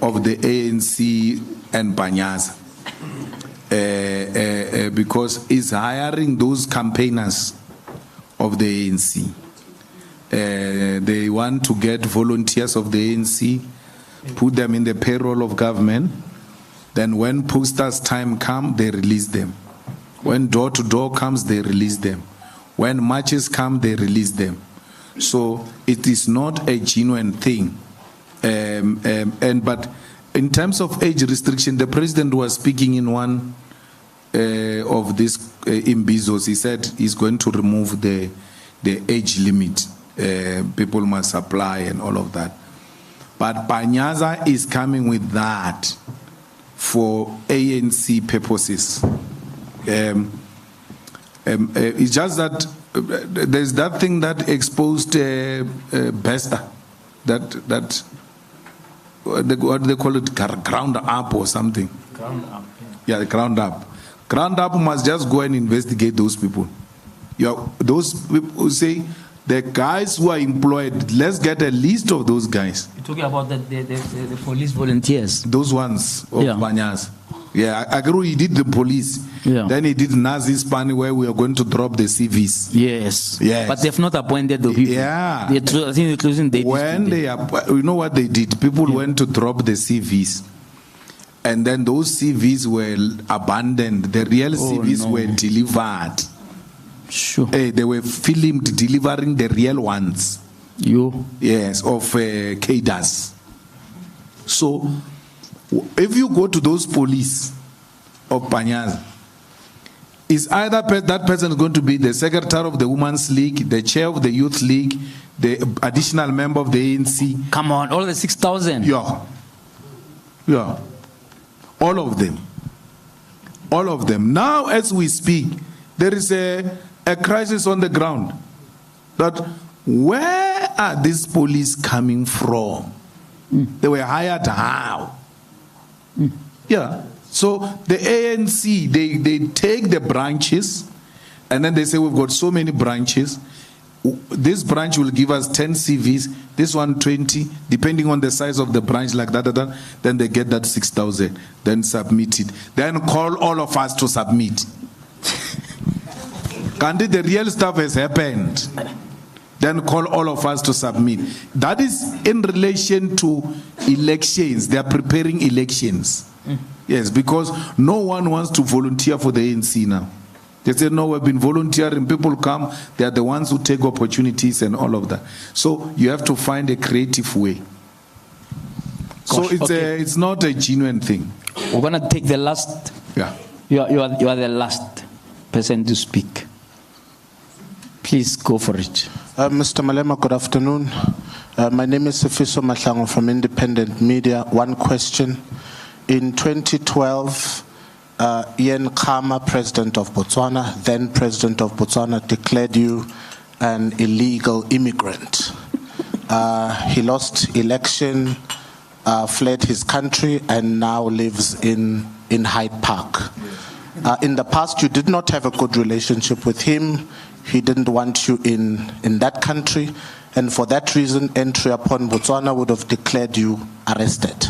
of the ANC and Banyaza, because it's hiring those campaigners of the ANC. They want to get volunteers of the ANC, put them in the payroll of government. Then when posters time come, they release them. When door-to-door comes, they release them. When marches come, they release them. So it is not a genuine thing. But in terms of age restriction, the president was speaking in one of these imbizos. He said he's going to remove the age limit. People must apply and all of that. But Banyaza is coming with that for ANC purposes. It's just that there's that thing that exposed Besta, that what do they call it, ground up or something. Ground up. Yeah, the ground up. Ground up must just go and investigate those people. Those people who say the guys who are employed, let's get a list of those guys. You're talking about the police volunteers. Those ones of Banyas. Yeah, I agree. He did the police. Yeah. Then he did Nazi Spani, where we are going to drop the CVs. Yes. Yes. But they've not appointed the people. Yeah. I think they're closing dates. When you know what they did? People went to drop the CVs. And then those CVs were abandoned. The real CVs were delivered. Sure. They were filmed delivering the real ones. Yes, of cadres. So, if you go to those police of Panyaza, is either that person is going to be the secretary of the Women's League, the chair of the Youth League, the additional member of the ANC. Come on, all the 6,000. Yeah. All of them. All of them. Now, as we speak, there is a crisis on the ground. That where are these police coming from? They were hired how? Yeah. So the ANC, they take the branches, and then they say, we've got so many branches. This branch will give us 10 CVs, this one 20, depending on the size of the branch, like that. Then they get that 6,000, then submit it. Then call all of us to submit. Can't the real stuff has happened. then call all of us to submit. That is in relation to elections. They are preparing elections. Yes, because no one wants to volunteer for the ANC now. They say, no, we've been volunteering. People come. They are the ones who take opportunities and all of that. So you have to find a creative way. Gosh, so it's not a genuine thing. We're going to take the last. Yeah. You are the last person to speak. Please go for it. Mr. Malema, good afternoon. My name is Sifiso Mahlango from Independent Media. One question. In 2012, Ian Khama, President of Botswana, then President of Botswana, declared you an illegal immigrant. He lost election, fled his country, and now lives in Hyde Park. In the past, you did not have a good relationship with him. He didn't want you in that country, and for that reason, entry upon Botswana would have declared you arrested.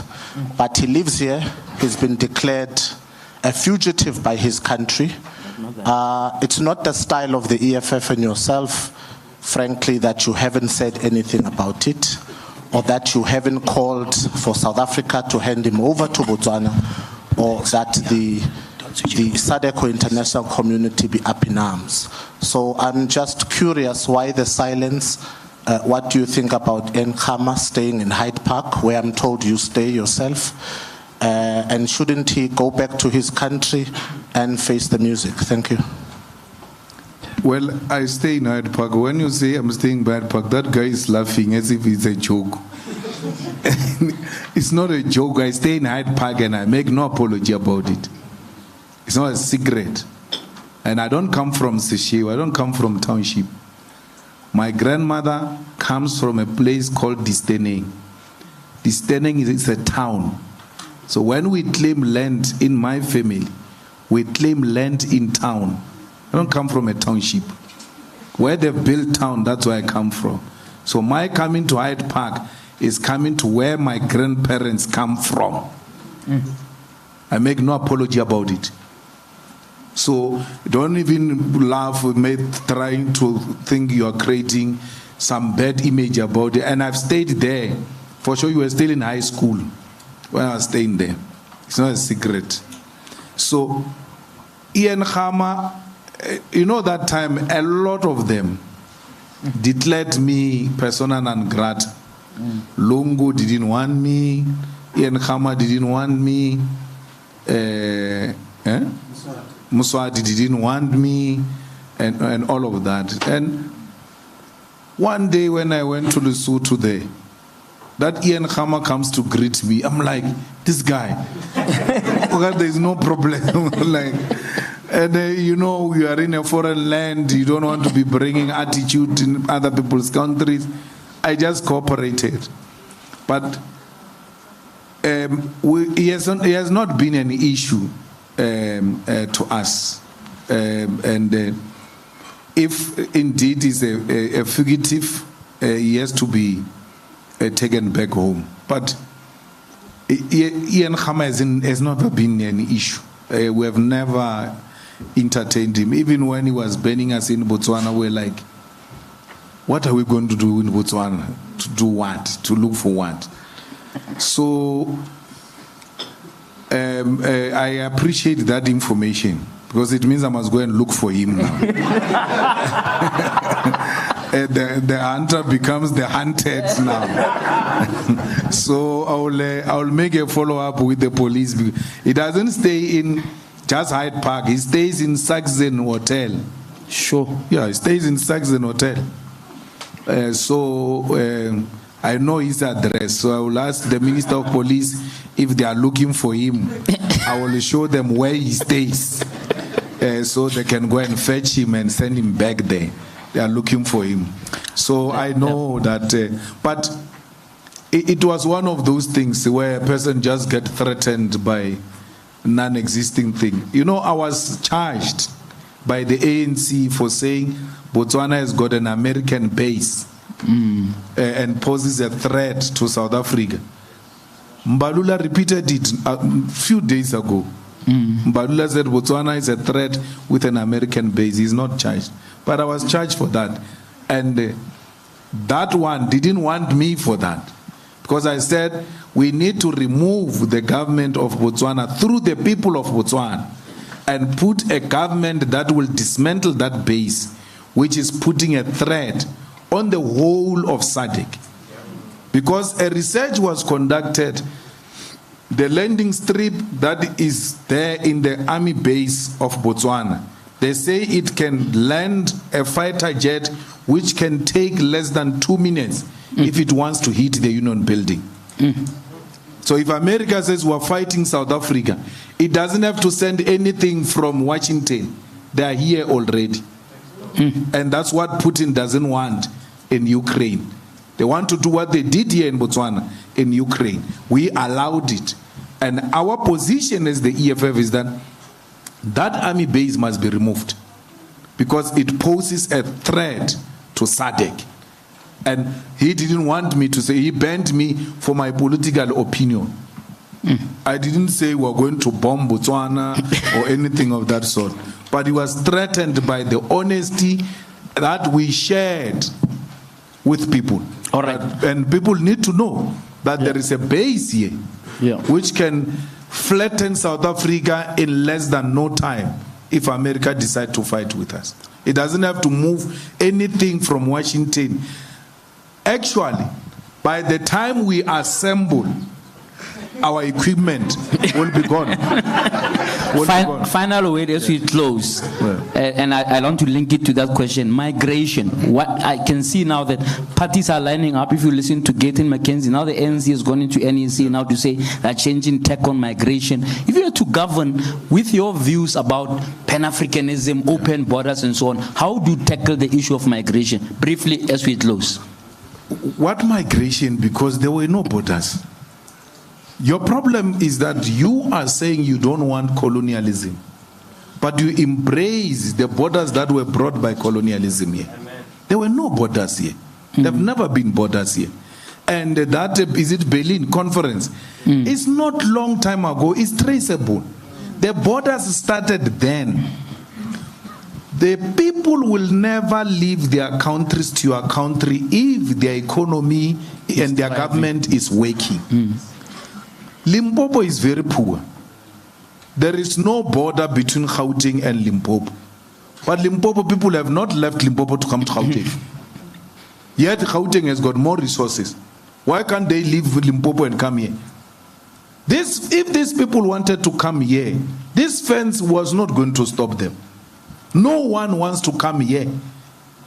But he lives here. He's been declared a fugitive by his country. It's not the style of the EFF and yourself, frankly, that you haven't said anything about it, or that you haven't called for South Africa to hand him over to Botswana, or that the SADC international community be up in arms. So I'm just curious, why the silence? What do you think about Nkama staying in Hyde Park, where I'm told you stay yourself? And shouldn't he go back to his country and face the music? Thank you. Well, I stay in Hyde Park. When you say I'm staying in Hyde Park, that guy is laughing as if it's a joke. It's not a joke. I stay in Hyde Park and I make no apology about it. It's not a secret. And I don't come from Sesheu. I don't come from township. My grandmother comes from a place called Disteneng. Disteneng is a town. So when we claim land in my family, we claim land in town. I don't come from a township. Where they built town, that's where I come from. So my coming to Hyde Park is coming to where my grandparents come from. I make no apology about it. So don't even laugh with me trying to think you are creating some bad image about it. And I've stayed there. For sure you were still in high school when I was staying there. It's not a secret. So Ian Khama, you know that time a lot of them declared me persona non grata. Lungu didn't want me. Ian Khama didn't want me. Muswati didn't want me, and all of that. And one day when I went to Lesotho there, that Ian Khama comes to greet me. I'm like, this guy, okay, there's no problem. Like, and you know, you are in a foreign land, you don't want to be bringing attitude in other people's countries. I just cooperated. But he has not been an issue to us. And if indeed he's a fugitive, he has to be taken back home. But Ian Khama has never been an issue. We have never entertained him. Even when he was banning us in Botswana, we're like, what are we going to do in Botswana? To do what? To look for what? So I appreciate that information, because it means I must go and look for him now. The hunter becomes the hunted now. So I will make a follow-up with the police. He doesn't stay in just Hyde Park. He stays in Saxon Hotel. Sure. Yeah, he stays in Saxon Hotel. I know his address. So I will ask the Minister of Police if they are looking for him. I will show them where he stays, so they can go and fetch him and send him back there. They are looking for him. So I know that, but it was one of those things where a person just gets threatened by non-existing thing. You know, I was charged by the ANC for saying Botswana has got an American base and poses a threat to South Africa. Mbalula repeated it a few days ago. Mbalula said Botswana is a threat with an American base. He's not charged. But I was charged for that. And that one didn't want me for that. Because I said, we need to remove the government of Botswana through the people of Botswana and put a government that will dismantle that base, which is putting a threat on the whole of SADC. Because a research was conducted, the landing strip that is there in the army base of Botswana, they say it can land a fighter jet which can take less than 2 minutes if it wants to hit the Union building. So if America says we're fighting South Africa, it doesn't have to send anything from Washington. They are here already. And that's what Putin doesn't want in Ukraine. They want to do what they did here in Botswana, in Ukraine. We allowed it. And our position as the EFF is that that army base must be removed because it poses a threat to SADC. And he didn't want me to say, he banned me for my political opinion. I didn't say we're going to bomb Botswana or anything of that sort. But he was threatened by the honesty that we shared with people. All right. And people need to know that there is a base here which can flatten South Africa in less than no time if America decides to fight with us. It doesn't have to move anything from Washington. Actually, by the time we assemble, our equipment will be gone. Final word as we close, and I want to link it to that question, migration. What I can see now that parties are lining up. If you listen to Gaten McKenzie, now the ANC has gone into NEC now to say they're changing tack on migration. If you were to govern with your views about Pan-Africanism, open borders and so on, how do you tackle the issue of migration? Briefly as we close. What migration? Because there were no borders. Your problem is that you are saying you don't want colonialism, but you embrace the borders that were brought by colonialism here. Amen. There were no borders here. There have never been borders here. And that, is it Berlin Conference? It's not long time ago. It's traceable. The borders started then. The people will never leave their countries to your country if their economy and their government is working. Limpopo is very poor. There is no border between Gauteng and Limpopo. But Limpopo people have not left Limpopo to come to Gauteng. Yet Gauteng has got more resources. Why can't they leave Limpopo and come here? If these people wanted to come here, this fence was not going to stop them. No one wants to come here.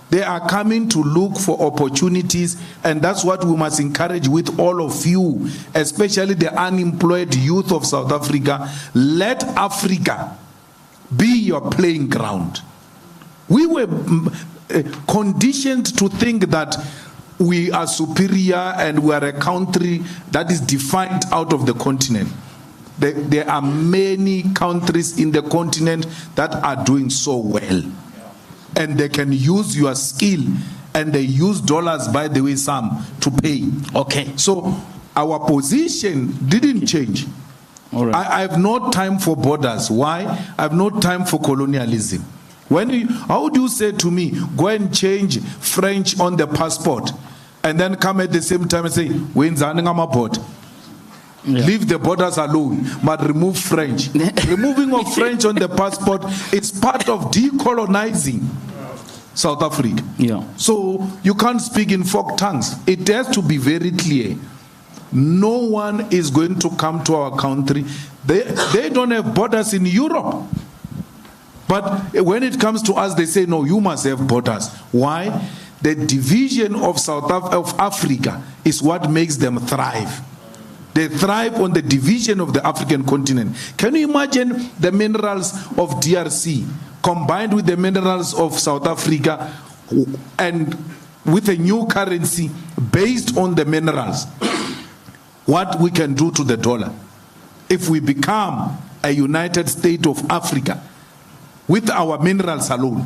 They are coming to look for opportunities, and that's what we must encourage with all of you, especially the unemployed youth of South Africa. Let Africa be your playing ground. We were conditioned to think that we are superior and we are a country that is defined out of the continent. There are many countries in the continent that are doing so well. And they can use your skill, and they use dollars, by the way, some to pay. Okay. So our position didn't change. All right. I have no time for borders. Why? I have no time for colonialism. How do you say to me, go and change French on the passport, and then come at the same time and say, leave the borders alone, but remove French. Removing of French on the passport is part of decolonizing South Africa. So you can't speak in folk tongues. It has to be very clear. No one is going to come to our country. They don't have borders in Europe. But when it comes to us, they say, no, you must have borders. Why? The division of of Africa is what makes them thrive. They thrive on the division of the African continent. Can you imagine the minerals of DRC combined with the minerals of South Africa and with a new currency based on the minerals? What we can do to the dollar if we become a United States of Africa with our minerals alone?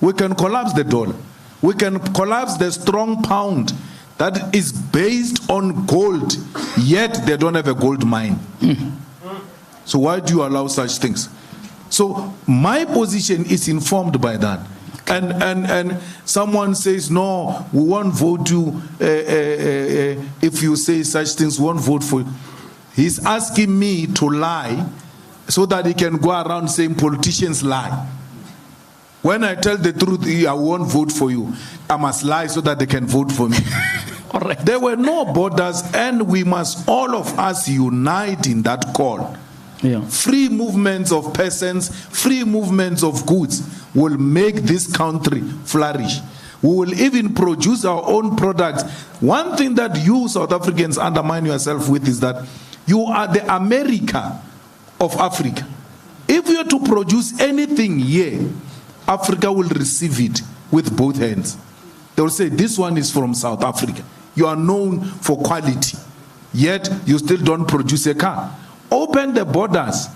We can collapse the dollar. We can collapse the strong pound that is based on gold, yet they don't have a gold mine. So why do you allow such things? So my position is informed by that. And someone says, no, we won't vote you if you say such things, we won't vote for you. He's asking me to lie so that he can go around saying politicians lie. When I tell the truth, I won't vote for you. I must lie so that they can vote for me. All right. There were no borders, and we must all of us unite in that call. Yeah. Free movements of persons, free movements of goods will make this country flourish. We will even produce our own products. One thing that you South Africans undermine yourself with is that you are the America of Africa. If you are to produce anything here, Africa will receive it with both hands. They will say, this one is from South Africa. You are known for quality, yet you still don't produce a car. Open the borders.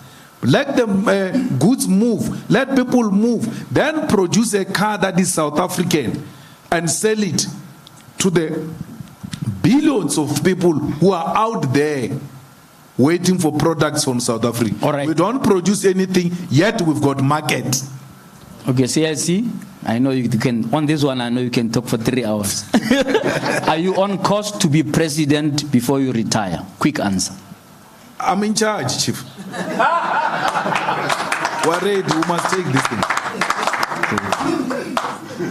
Let the goods move. Let people move. Then produce a car that is South African and sell it to the billions of people who are out there waiting for products from South Africa. All right. We don't produce anything, yet we've got market. Okay, CIC, I know you can, on this one, I know you can talk for 3 hours. Are you on course to be president before you retire? Quick answer. I'm in charge, Chief. We're ready, we must take this thing.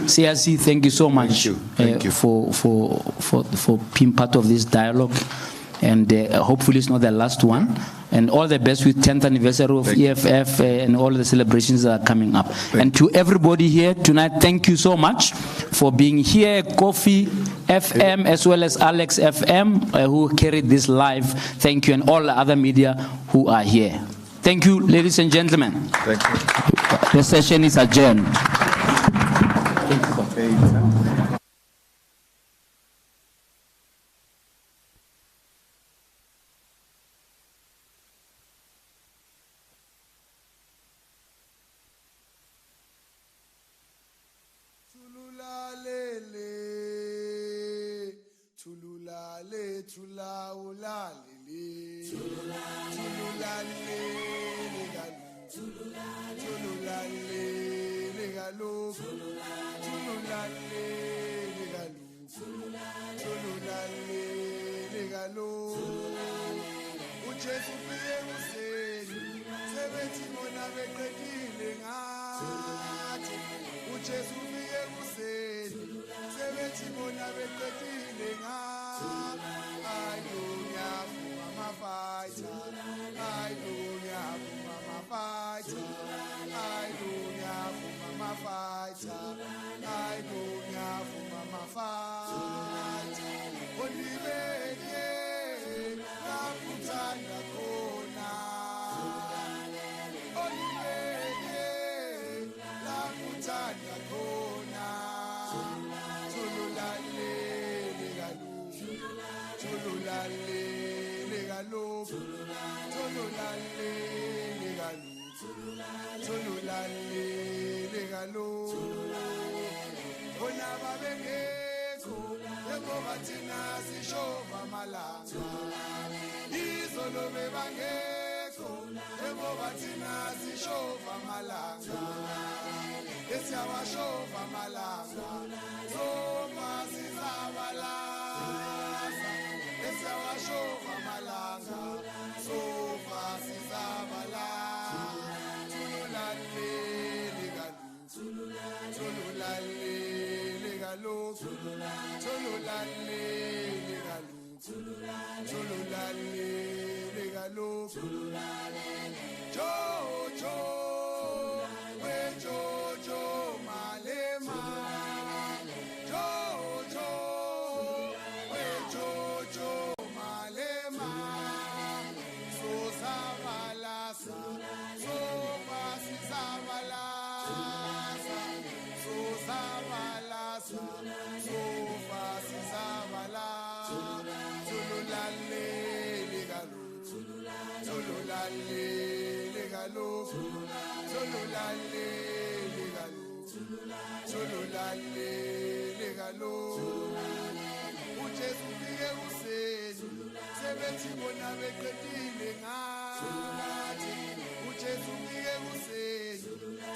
CIC, thank you so much. Thank you. For being part of this dialogue. And hopefully it's not the last one. And all the best with 10th anniversary of EFF and all the celebrations that are coming up. And to everybody here tonight, thank you so much for being here. Kofi FM as well as Alex FM who carried this live. Thank you, and all the other media who are here. Thank you, ladies and gentlemen. Thank you. The session is adjourned.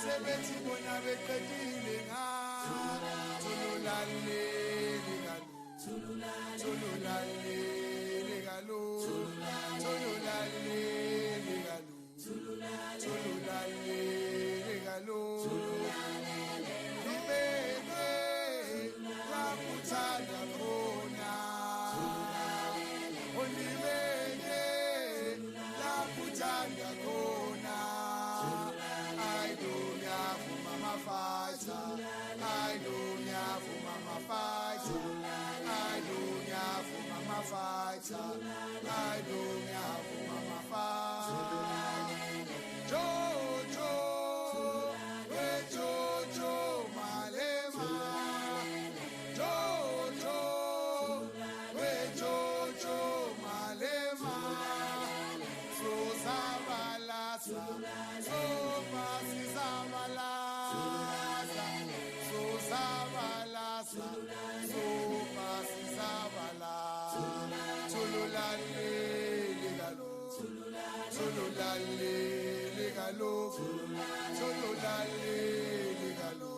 abasebenzi bona beqedile thululaleli kalo thululaleli kalo thululaleli kalo thululaleli kalo libeke lakuthanda khona olibeke lakuthanda khona I don't have mama fighter I don't have mama fighter I don't have mama fighter I don't have mama fighter Jojo we Jojo Malema Jojo we Jojo Malema so zabalasa so pasi zabalasa so zabalasa so pasi zabalasa thululaleli kalo thululaleli kalo thululaleli kalo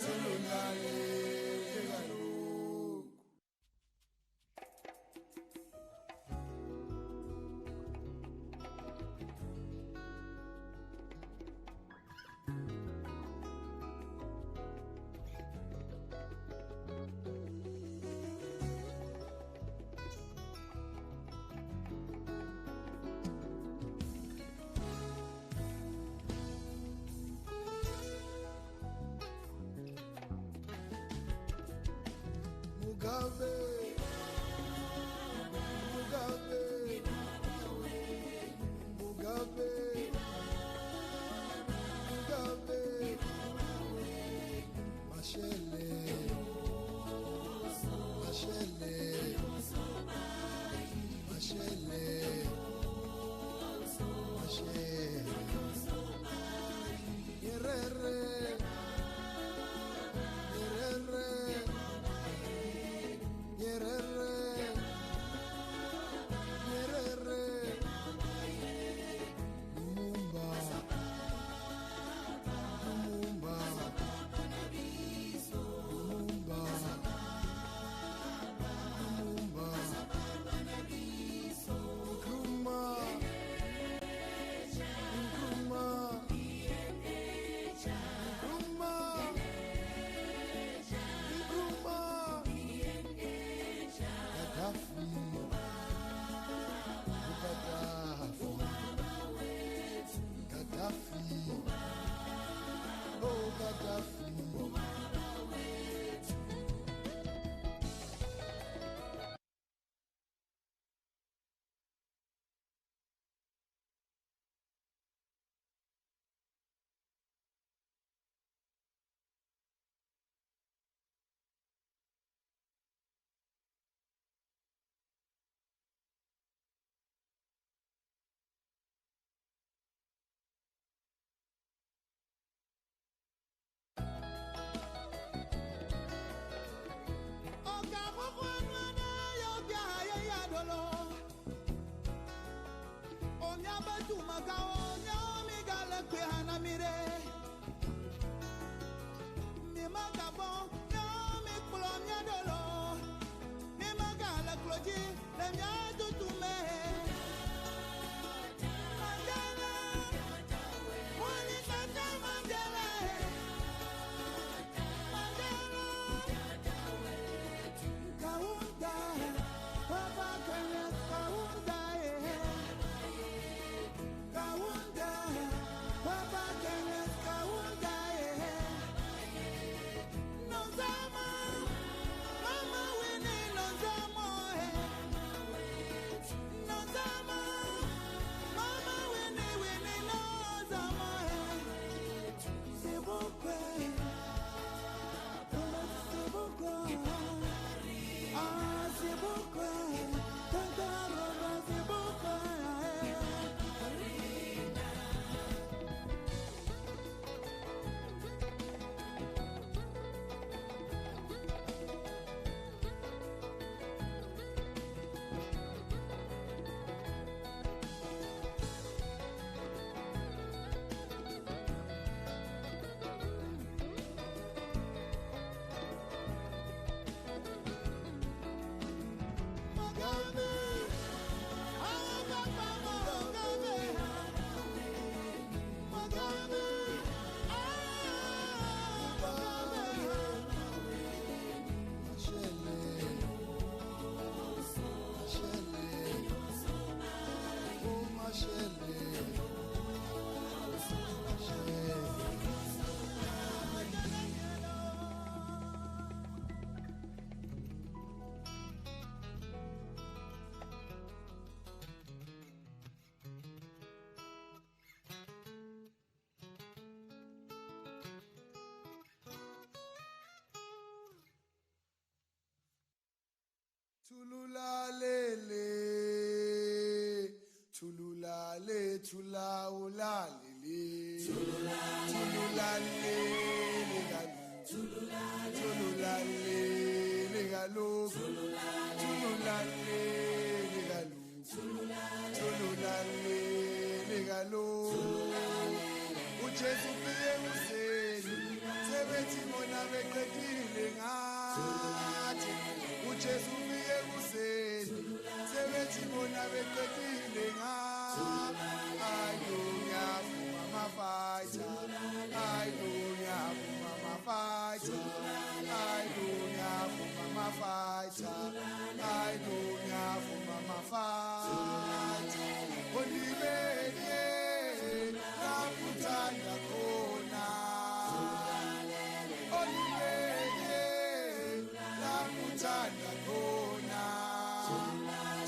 thululaleli kalo Mugabe, Mugabe, Mugabe, Mugabe, Mashele, Mashele, Mashele, Mashele, Yerere, Yerere. Yerere, Yerere, Lumumba, Lumumba, Lumumba, Lumumba, Nkrumah, Nkrumah, Gaddafi, oh Gaddafi. thula ulalele thululalele thululalele kaloku thululalele kaloku uJesu ufike kuseni sebethi bona beqedile ngathi uJesu ufike kuseni sebethi bona beqedile ngathi ayo ngiyavuma mafayitha ayo ngiyavuma mafayitha ayo ngiyavuma mafayitha ayo ngiyavuma mafayitha olibeke kakuthanda khona olibeke kakuthanda khona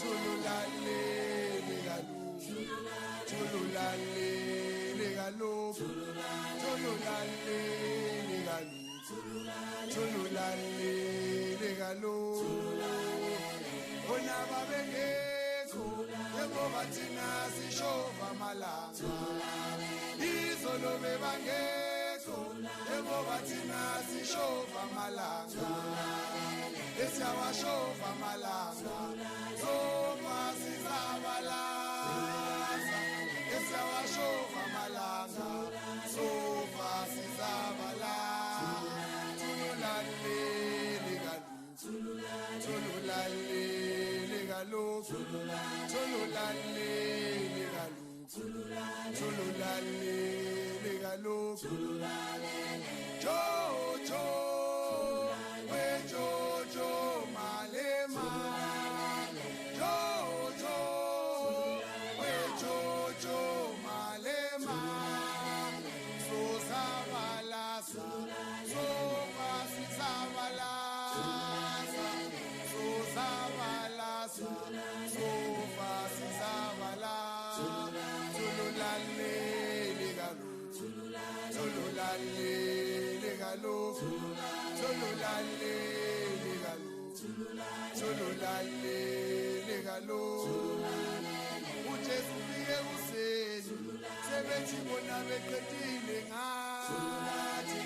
thululalele kaloku thululalele kaloku thululalele kaloku thululalele kaloku bona babengekho njengoba thina sishova amalanga izolo bebangekho njengoba thina sishova amalanga esiyawashova amalanga sofa sizabalaza esiyawashova amalanga sofa sizabalaza thululalele kaloku thululalele kaloku thululalele kaloku thululalele kaloku Jojo we Jojo Malema Jojo we Jojo Malema so sabalasa so pasisabalasa so sabalasa so pasisabalasa thululalele kaloku thululalele kaloku thululalele kaloku thululalele kaloku uJesu ufike kuseni sebethi bona beqedile ngathi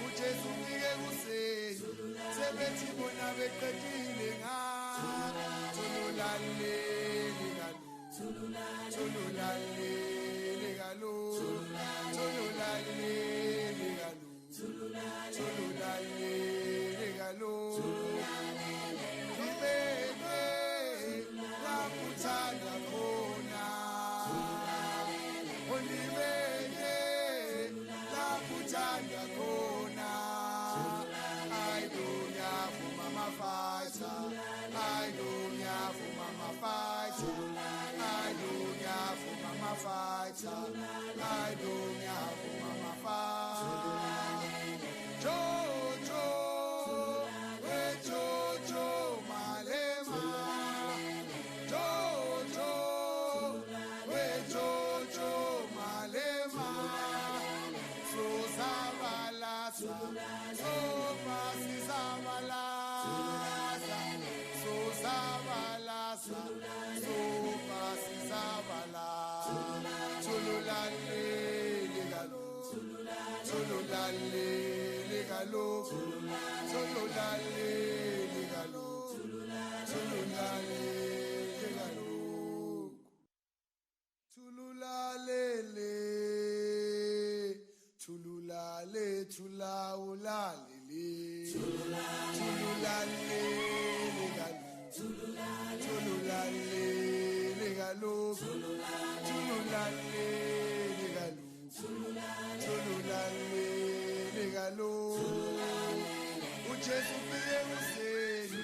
uJesu ufike kuseni sebethi bona beqedile ngathi thululalele kaloku thululalele kaloku thululalele kaloku thululalele kaloku ibeke kakuthanda khona olibeke kakuthanda khona ayidonyavuma mafayitha ayidonyavuma mafayitha ayidonyavuma mafayitha ayidonyavuma mafayitha Jojo we Jojo Malema Jojo we Jojo Malema so sabalasa so pasisabalasa so sabalasa so pasisabalasa thululalele kaloku thululalele kaloku thululalele kaloku thululalele kaloku thululalele thululale thulawulalele thululalele kaloku thululalele kaloku thululalele kaloku thululalele kaloku uJesu ufike kuseni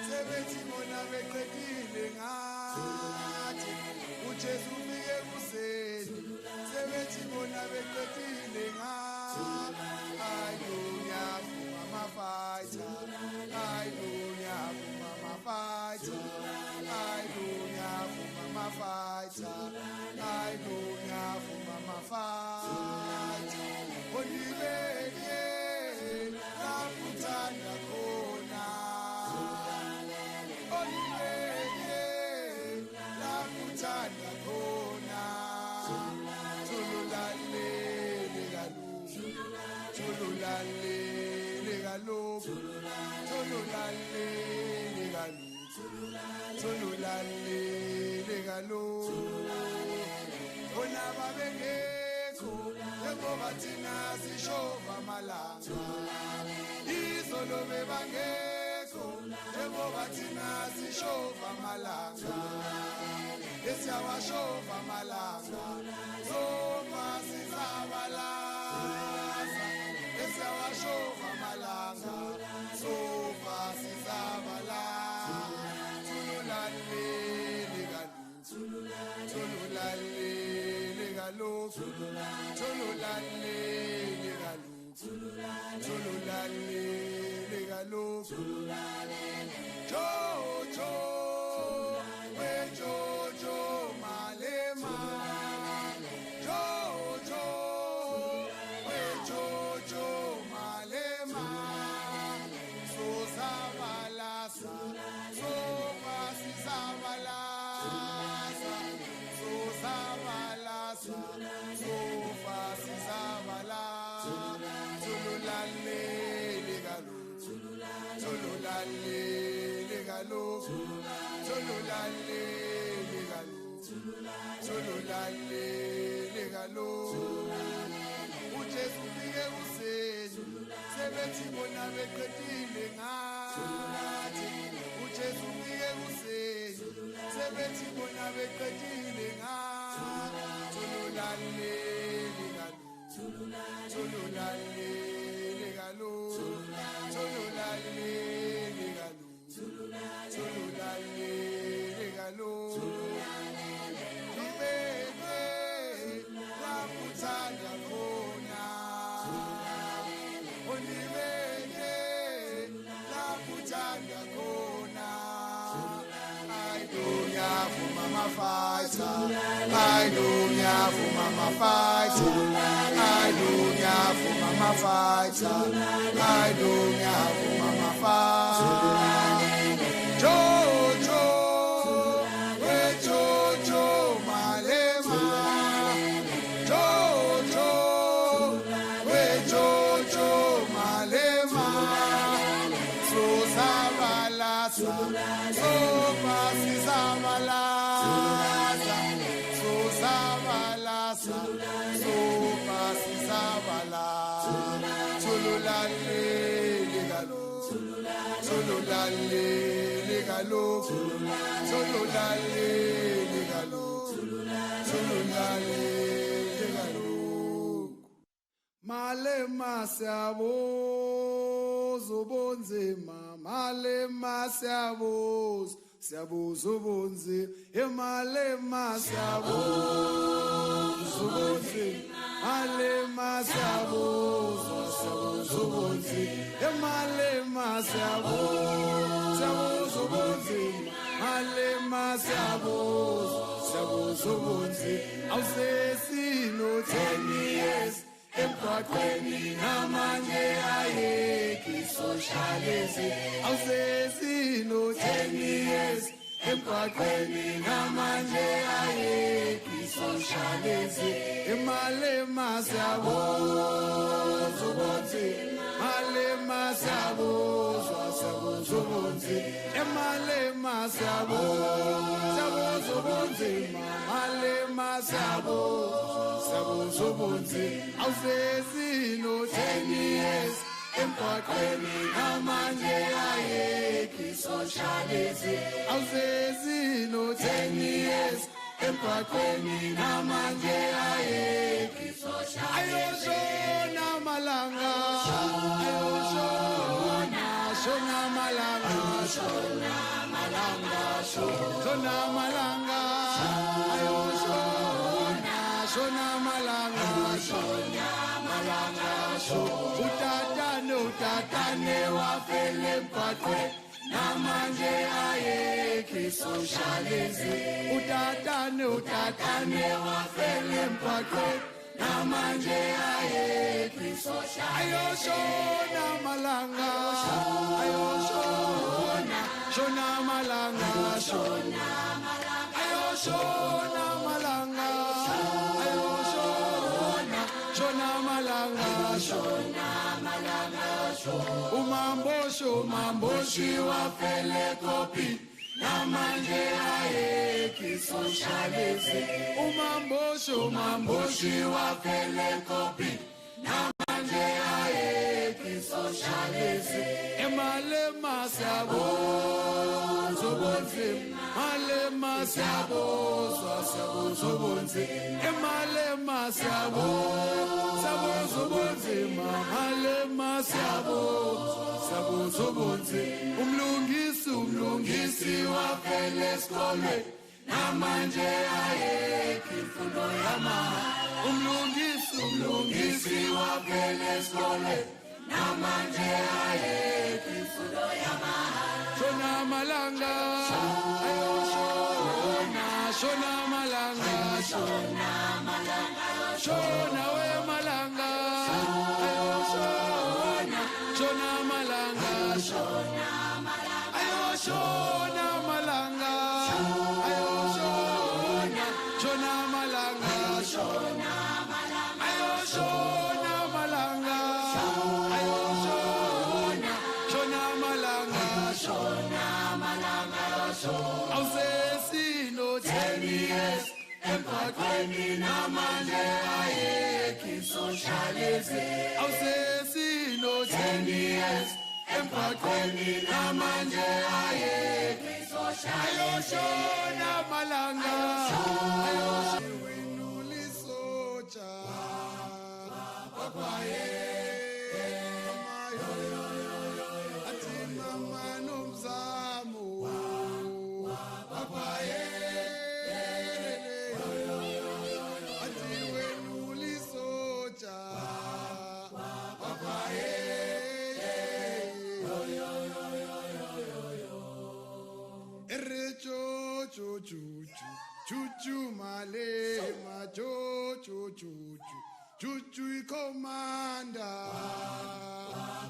sebethi bona beqedile ngathi uJesu ufike kuseni sebethi bona beqedile ngathi ayo ngiyavuma mafayitha ayo ngiyavuma mafayitha ayo ngiyavuma mafayitha ayo ngiyavuma mafayitha olibeke kakuthanda khona olibeke kakuthanda khona Tululalele galop, tululalele galop, tululalele galop. Ona babengeko, njengoba thina sishova malanga. Izolo bebangeko, njengoba thina sishova malanga. Esiyawashova malanga, zoma sizabalaza. Esiyawashova malanga, zoma sizabalaza. Tululalele galop, tululalele galop, tululalele galop, tululalele galop. Jojo, we Jojo Malema. Jojo, we Jojo Malema. So sabalasa, so fasi sabalasa, so sabalasa, so fasi sabalasa. Tululalele galop, tululalele galop, tululalele galop, tululalele galop. uJesu ufike kuseni, sebethi bona beqedile ngathi. uJesu ufike kuseni, sebethi bona beqedile ngathi. Tululalele galop, tululalele galop, tululalele galop, tululalele galop. Ibeke lakuthanda khona, Olibeke lakuthanda khona. I don't have mama fighter, I don't have mama fighter, I don't have mama fighter, I don't have mama fighter. Jojo, we Jojo Malema. Jojo, we Jojo Malema. So sabalasa, so fasi sabalasa, so sabalasa, so fasi sabalasa. Tululalele galop, tululalele galop, tululalele galop, tululalele galop. Malema siyaboza ubunzima, Malema siyaboza, siyaboza ubunzima. Malema siyaboza ubunzima, Malema siyaboza, siyaboza ubunzima. Malema siyaboza, siyaboza ubunzima. Malema siyaboza, siyaboza ubunzima. Awusesino 10 years emgwaqweni namanje ayekho socialism. Awusesino 10 years emgwaqweni namanje ayekho socialism. Malema siyaboza ubunzima, Malema siyaboza, siyaboza ubunzima. Malema siyaboza, siyaboza ubunzima. Malema siyaboza, siyaboza ubunzima. Awusesino 10 years emgwaqweni namanje ayekho socialism. Awusesino 10 years emgwaqweni namanje ayekho socialism. Ayoshona malanga, ayoshona, shona malanga, shona malanga, shona malanga, ayoshona, shona malanga, shona malanga, utatane wafele emgwaqweni namanje ayekho socialism. Utatane wafele emgwaqweni namanje ayekho socialism. Ayoshona malanga, ayoshona, shona malanga, shona malanga, ayoshona malanga, ayoshona, shona malanga, shona malanga. umambosho mamboshi wafele kopi namanje ayeki socialism umambosho mamboshi wafele kopi namanje ayeki socialism emalema sabo zobonzima malema sabo zobonzima emalema sabo zobonzima malema sabo zobonzima umlungisi wafele esikolweni namanje ayeki imfundo yamahala umlungisi wafele esikolweni namanje ayeki imfundo yamahala shona malanga shona malanga shona we malanga shona malanga shona malanga shona malanga shona malanga awusesino 10 years emphakathini namanje ayeki socialism awusesino 10 years emphakathini namanje ayeki socialism shona malanga wenulisocha bakwaye Chuchu Malema, chuchu ikomanda,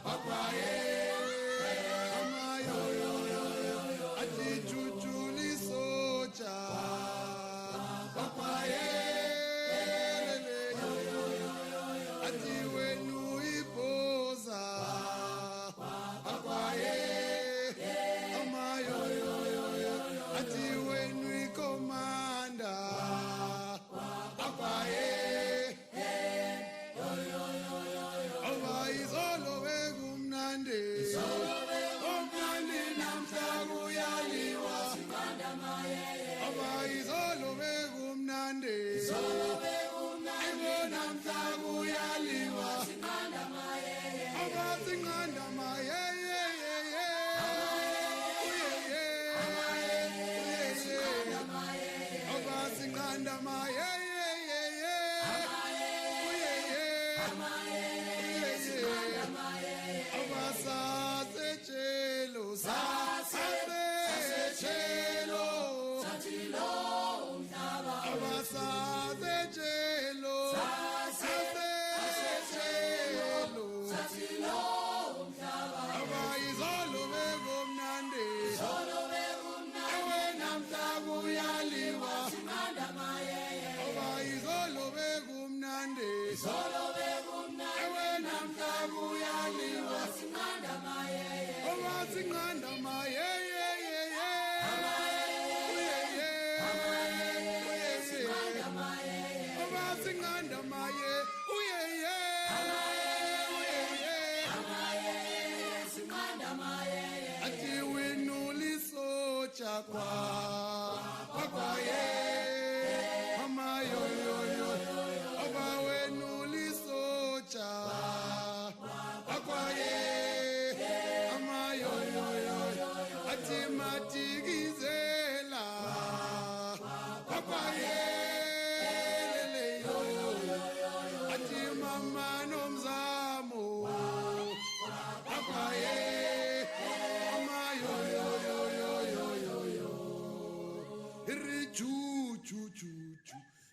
papaye, amayo, ati chuchu lisocha, papaye, ati wenu ipoza, papaye, amayo, ati wenu ikomanda.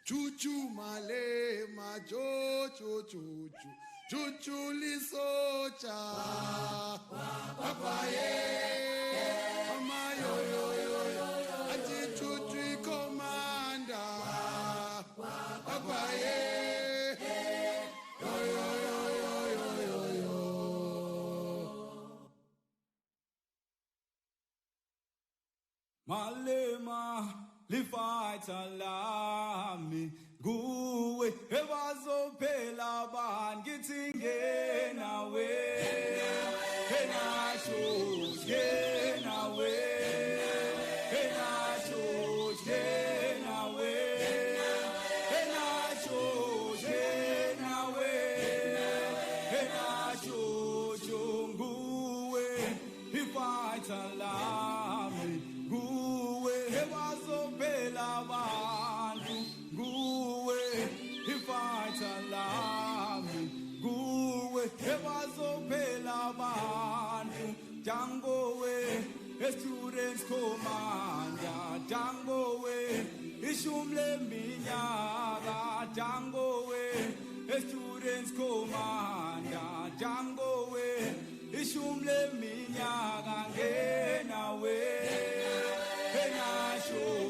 Chuchu Malema, chuchu lisocha, papaye, amayo, ati chuchu ikomanda, papaye, Malema, lifighter lami, nguwe, ebazophela ban, githi ngena we, enasho, ngena we, enasho, ngena we, enasho, ngena we, enasho, nguwe, lifighter lami. Nguwe ebazophela abantu nguwe ifighter lami nguwe ebazophela abantu Django we students commander Django we ishumle minyaka Django we students commander Django we ishumle minyaka ngena we